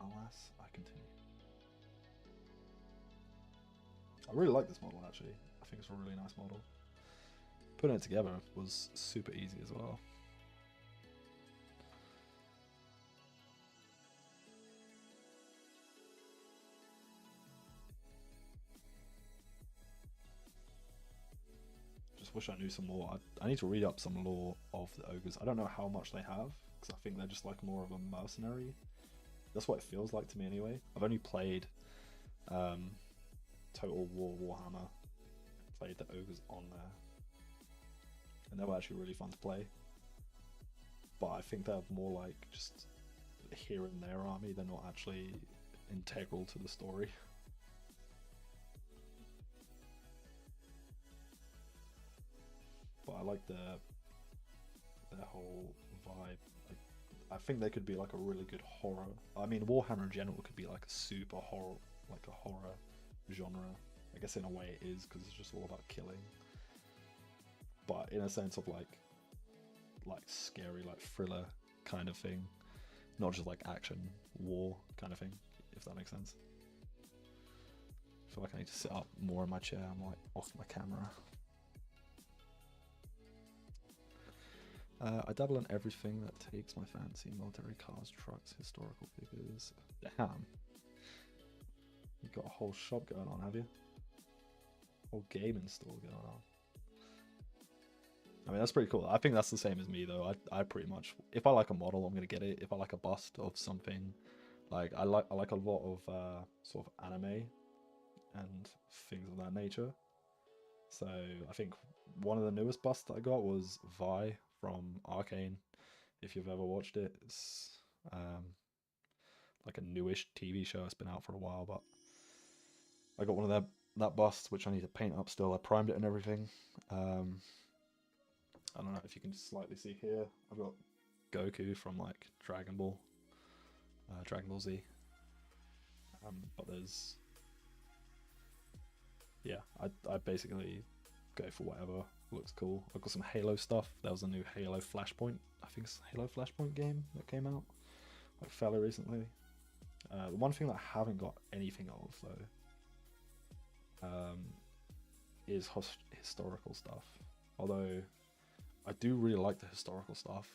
Alas, I continue. I really like this model actually. I think it's a really nice model. Putting it together was super easy as well. Just wish I knew some more. I need to read up some lore of the ogres. I don't know how much they have, because I think they're just like more of a mercenary. That's what it feels like to me anyway. I've only played Total War Warhammer, played the ogres on there, and they were actually really fun to play. But I think they're more like just here and there army. They're not actually integral to the story. But I like their whole vibe. I think they could be like a really good horror. I mean, Warhammer in general could be like a super horror, like a horror genre. I guess in a way it is, because it's just all about killing. But in a sense of like scary, like thriller kind of thing, not just like action war kind of thing, if that makes sense. I feel like I need to sit up more in my chair. I'm like off my camera. I dabble in everything that takes my fancy: military, cars, trucks, historical figures. Damn, you've got a whole shop going on, have you? Whole gaming store going on. I mean, that's pretty cool. I think that's the same as me though. I pretty much, if I like a model, I'm gonna get it. If I like a bust of something, like I like a lot of sort of anime and things of that nature. So I think one of the newest busts that I got was Vi from Arcane. If you've ever watched it, it's like a newish TV show. It's been out for a while, but I got one of that bust, which I need to paint up still. I primed it and everything. I don't know if you can slightly see here. I've got Goku from like Dragon Ball Z. But there's, yeah, I basically go for whatever looks cool. I've got some Halo stuff. There was a new Halo Flashpoint, I think it's Halo Flashpoint game that came out, like fairly recently. The one thing that I haven't got anything of though is historical stuff. Although I do really like the historical stuff.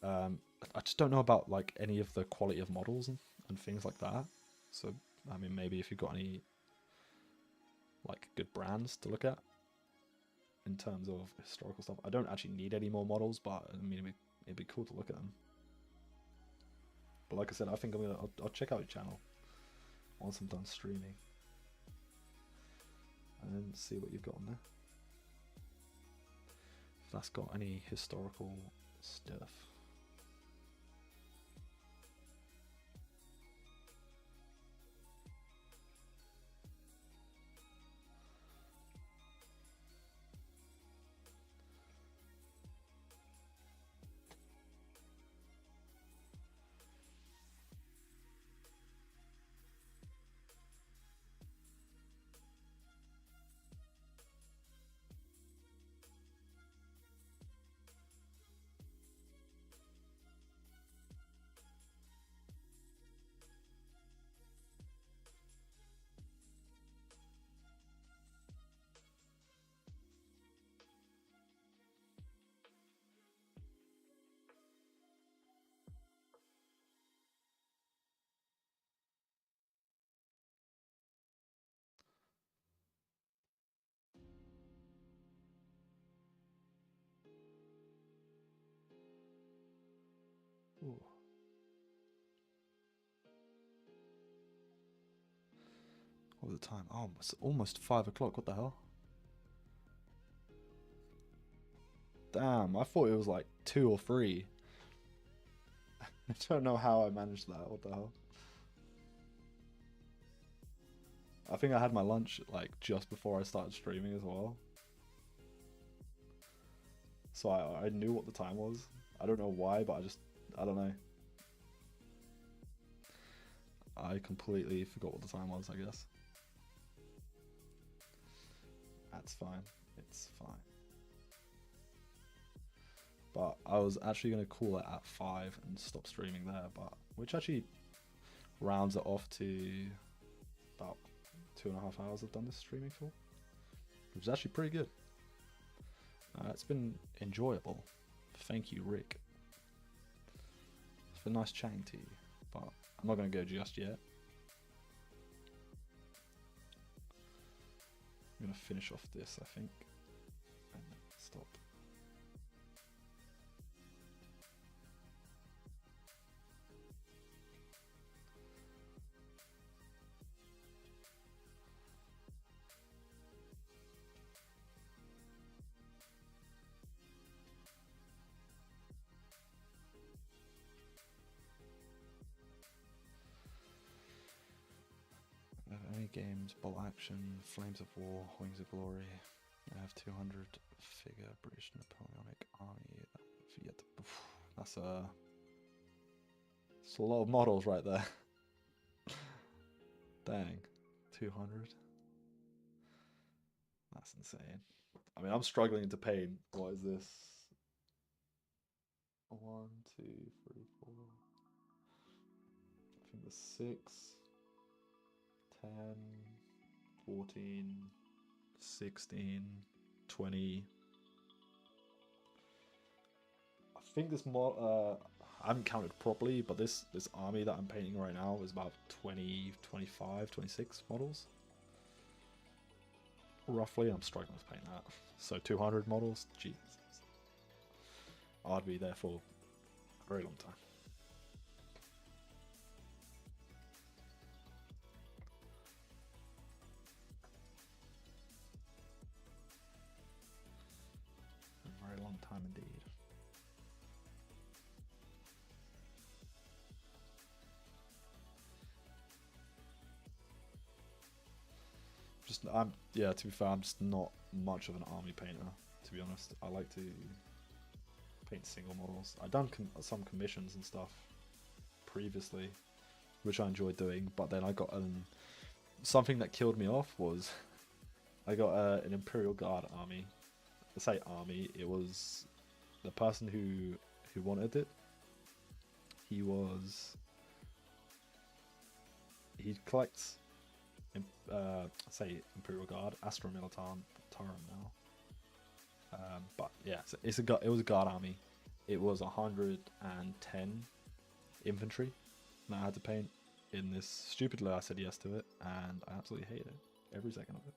I just don't know about like any of the quality of models and things like that. So I mean, maybe if you've got any like good brands to look at in terms of historical stuff. I don't actually need any more models, but I mean, it'd be cool to look at them. But like I said, I think I'll check out your channel once I'm done streaming and then see what you've got on there. If that's got any historical stuff. Ooh. What was the time? Oh, it's almost 5 o'clock. What the hell? Damn, I thought it was like 2 or 3. I don't know how I managed that. What the hell? I think I had my lunch like just before I started streaming as well. So I knew what the time was. I don't know why, but I don't know. I completely forgot what the time was, I guess. That's fine. It's fine. But I was actually going to call it at 5 and stop streaming there, but which actually rounds it off to about 2.5 hours I've done this streaming for, which is actually pretty good. It's been enjoyable. Thank you, Rick. It's been nice chatting to you, but I'm not going to go just yet. I'm going to finish off this, I think, and stop. Any games, Bolt Action, Flames of War, Wings of Glory. I have 200 figure British Napoleonic Army. That's a lot of models right there. Dang, 200. That's insane. I mean, I'm struggling to paint. What is this? 1, 2, 3, 4. I think there's 6. 10, 14, 16, 20. I think this I haven't counted properly, but this army that I'm painting right now is about 20, 25, 26 models. Roughly, I'm struggling to paint that. So 200 models, jeez. I'd be there for a very long time. Long time indeed. To be fair, I'm just not much of an army painter, to be honest. I like to paint single models. I've done some commissions and stuff previously, which I enjoyed doing, but then I got something that killed me off was I got an Imperial Guard army. I say army, it was the person who wanted it he collects, say Imperial Guard, Astra Militan, Taran now. But yeah, it was a guard army. It was 110 infantry, and I had to paint in this. Stupidly, I said yes to it, and I absolutely hated it. Every second of it.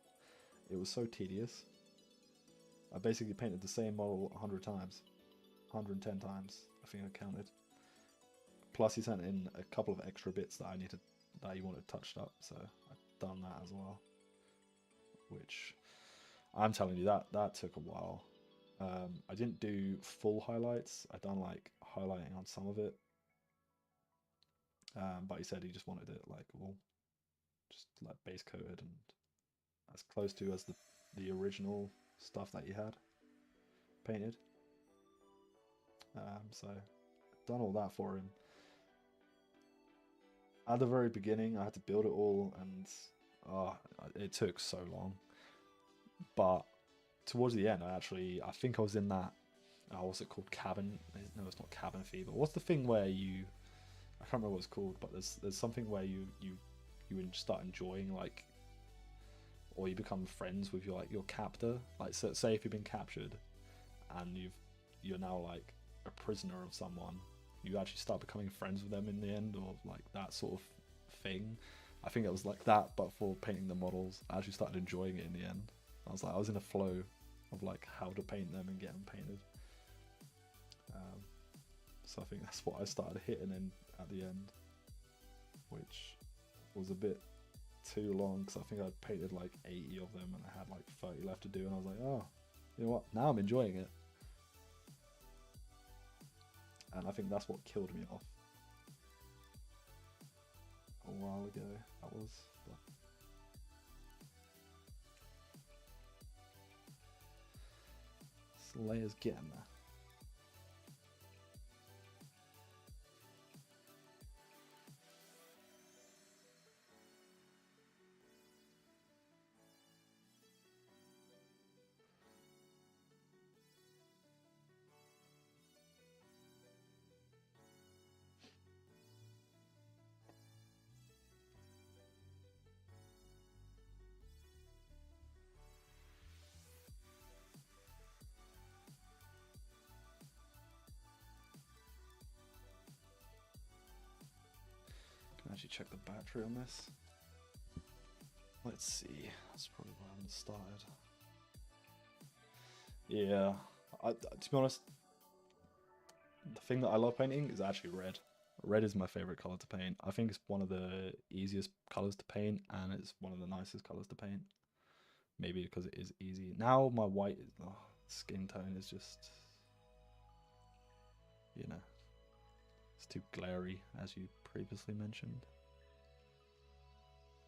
It was so tedious. I basically painted the same model 100 times. 110 times, I think I counted. Plus he sent in a couple of extra bits that he wanted touched up, so I've done that as well. Which, I'm telling you, that took a while. I didn't do full highlights. I done like highlighting on some of it. But he said he just wanted it like all just like base coated and as close to as the original stuff that he had painted. So done all that for him. At the very beginning, I had to build it all, and it took so long. But towards the end, I think I was in that. What's it called? Cabin? No, it's not cabin fever. What's the thing where you? I can't remember what it's called, but there's something where you start enjoying, like, or you become friends with your captor. Like, so, say if you've been captured, and you're now like a prisoner of someone, you actually start becoming friends with them in the end, or like that sort of thing. I think it was like that, but for painting the models. I actually started enjoying it in the end. I was in a flow of like how to paint them and get them painted. So I think that's what I started hitting in at the end, which was a bit too long because I think I'd painted like 80 of them and I had like 30 left to do, and I was like, oh, you know what? Now I'm enjoying it. And I think that's what killed me off a while ago. That was. Slayer's getting there. Actually check the battery on this. Let's see. That's probably why I haven't started. Yeah, to be honest, the thing that I love painting is actually red. Red is my favorite color to paint. I think it's one of the easiest colors to paint, and it's one of the nicest colors to paint. Maybe because it is easy. Now my white skin tone is just, you know, it's too glary, as you previously mentioned.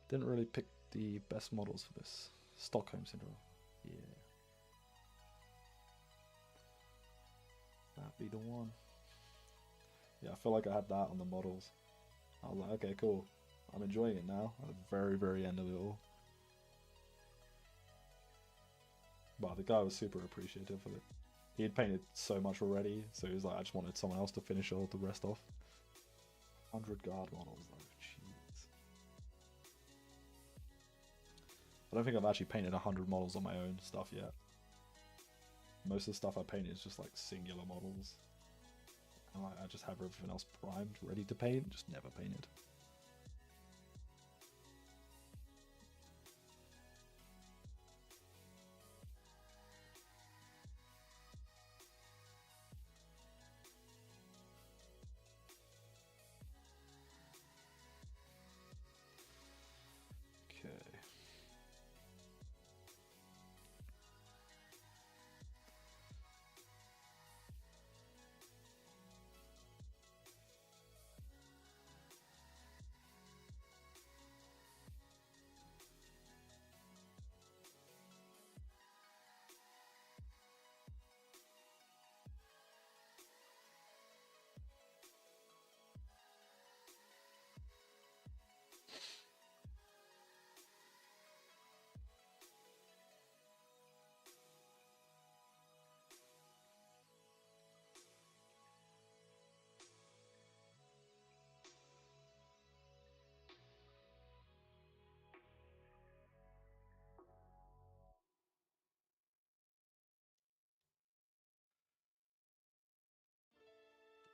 Didn't really pick the best models for this. Stockholm Syndrome. Yeah. That'd be the one. Yeah, I feel like I had that on the models. I was like, okay, cool. I'm enjoying it now at the very, very end of it all. But the guy was super appreciative of it. He had painted so much already, so he was like, I just wanted someone else to finish all the rest off. 100 guard models though, jeez. I don't think I've actually painted 100 models on my own stuff yet. Most of the stuff I paint is just like singular models. And like, I just have everything else primed, ready to paint, just never painted.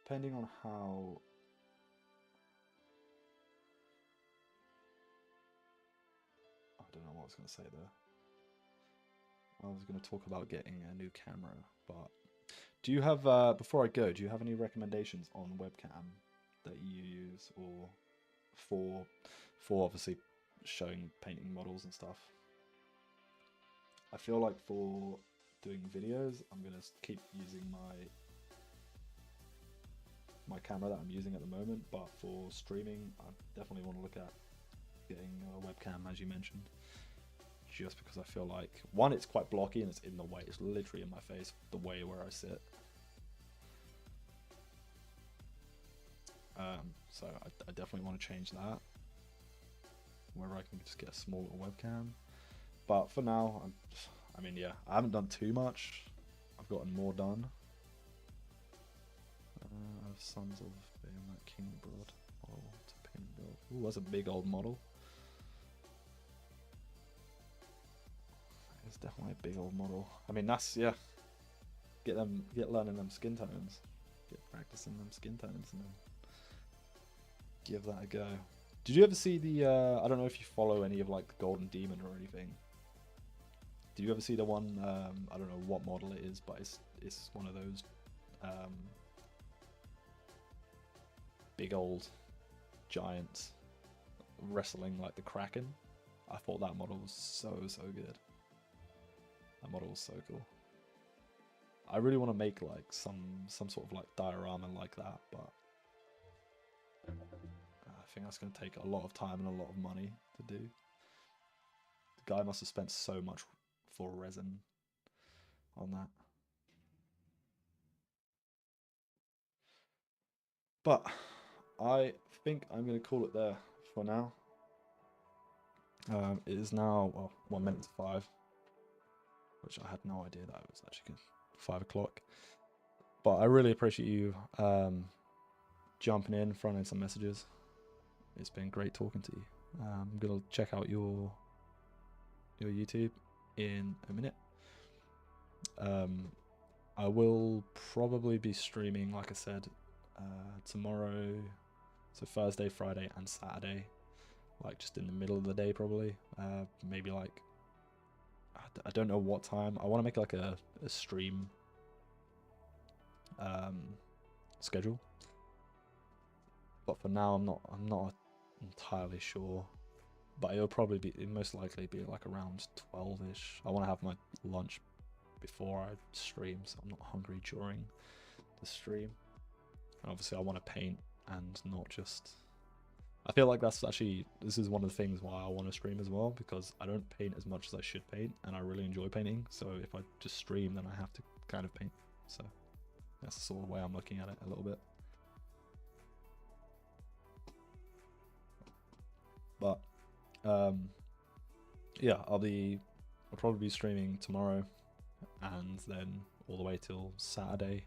depending on how... I don't know what I was going to say there. I was going to talk about getting a new camera, but do you have, before I go, do you have any recommendations on webcam that you use, or for obviously showing painting models and stuff? I feel like for doing videos, I'm going to keep using my camera that I'm using at the moment, but for streaming, I definitely want to look at getting a webcam, as you mentioned. Just because I feel like, one, it's quite blocky and it's in the way, it's literally in my face, the way where I sit. So I definitely want to change that, where I can just get a small little webcam. But for now, I mean, yeah, I haven't done too much. I've gotten more done. I have Sons of Bahamut King Broad model to paint build. Ooh, that's a big old model. It's definitely a big old model. I mean, that's, yeah. Get learning them skin tones. Get practicing them skin tones and then give that a go. Did you ever see the, I don't know if you follow any of like the Golden Demon or anything. Did you ever see the one, I don't know what model it is, but it's one of those big old giants wrestling like the Kraken? I thought that model was so good. That model was so cool. I really want to make like some sort of like diorama like that, but I think that's going to take a lot of time and a lot of money to do. The guy must have spent so much for resin on that. But I think I'm going to call it there for now. It is now, well, 1 minute to 5, which I had no idea that it was actually 5 o'clock. But I really appreciate you jumping in, throwing in some messages. It's been great talking to you. I'm going to check out your YouTube in a minute. I will probably be streaming, like I said, tomorrow, so Thursday, Friday and Saturday, like just in the middle of the day probably. Maybe like, I don't know what time. I want to make like a stream schedule, but for now I'm not entirely sure. But it'll most likely be like around 12ish. I want to have my lunch before I stream, so I'm not hungry during the stream. And obviously I want to paint and not just... I feel like this is one of the things why I want to stream as well, because I don't paint as much as I should paint, and I really enjoy painting. So if I just stream, then I have to kind of paint. So that's the sort of way I'm looking at it a little bit. But yeah, I'll probably be streaming tomorrow, and then all the way till Saturday,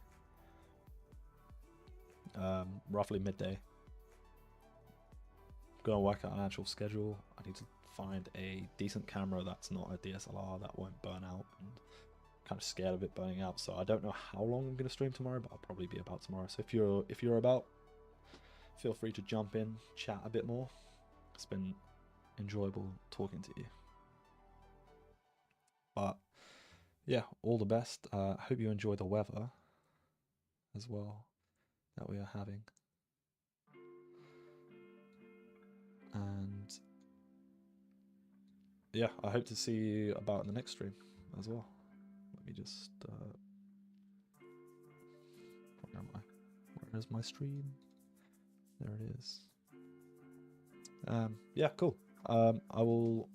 roughly midday. I'm gonna work out an actual schedule. I need to find a decent camera that's not a DSLR that won't burn out, and I'm kind of scared of it burning out. So I don't know how long I'm gonna stream tomorrow, but I'll probably be about tomorrow. So if you're about, feel free to jump in, chat a bit more. It's been enjoyable talking to you. But yeah, all the best. I hope you enjoy the weather as well that we are having. And yeah, I hope to see you about in the next stream as well. Let me just where am I? Where is my stream? There it is. Yeah, cool. I will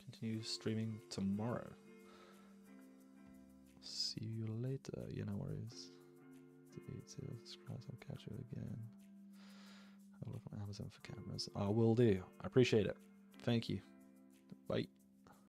continue streaming tomorrow. See you later. You know where it is. Subscribe, I'll catch you again. Have a look on Amazon for cameras. I will do. I appreciate it. Thank you. Bye.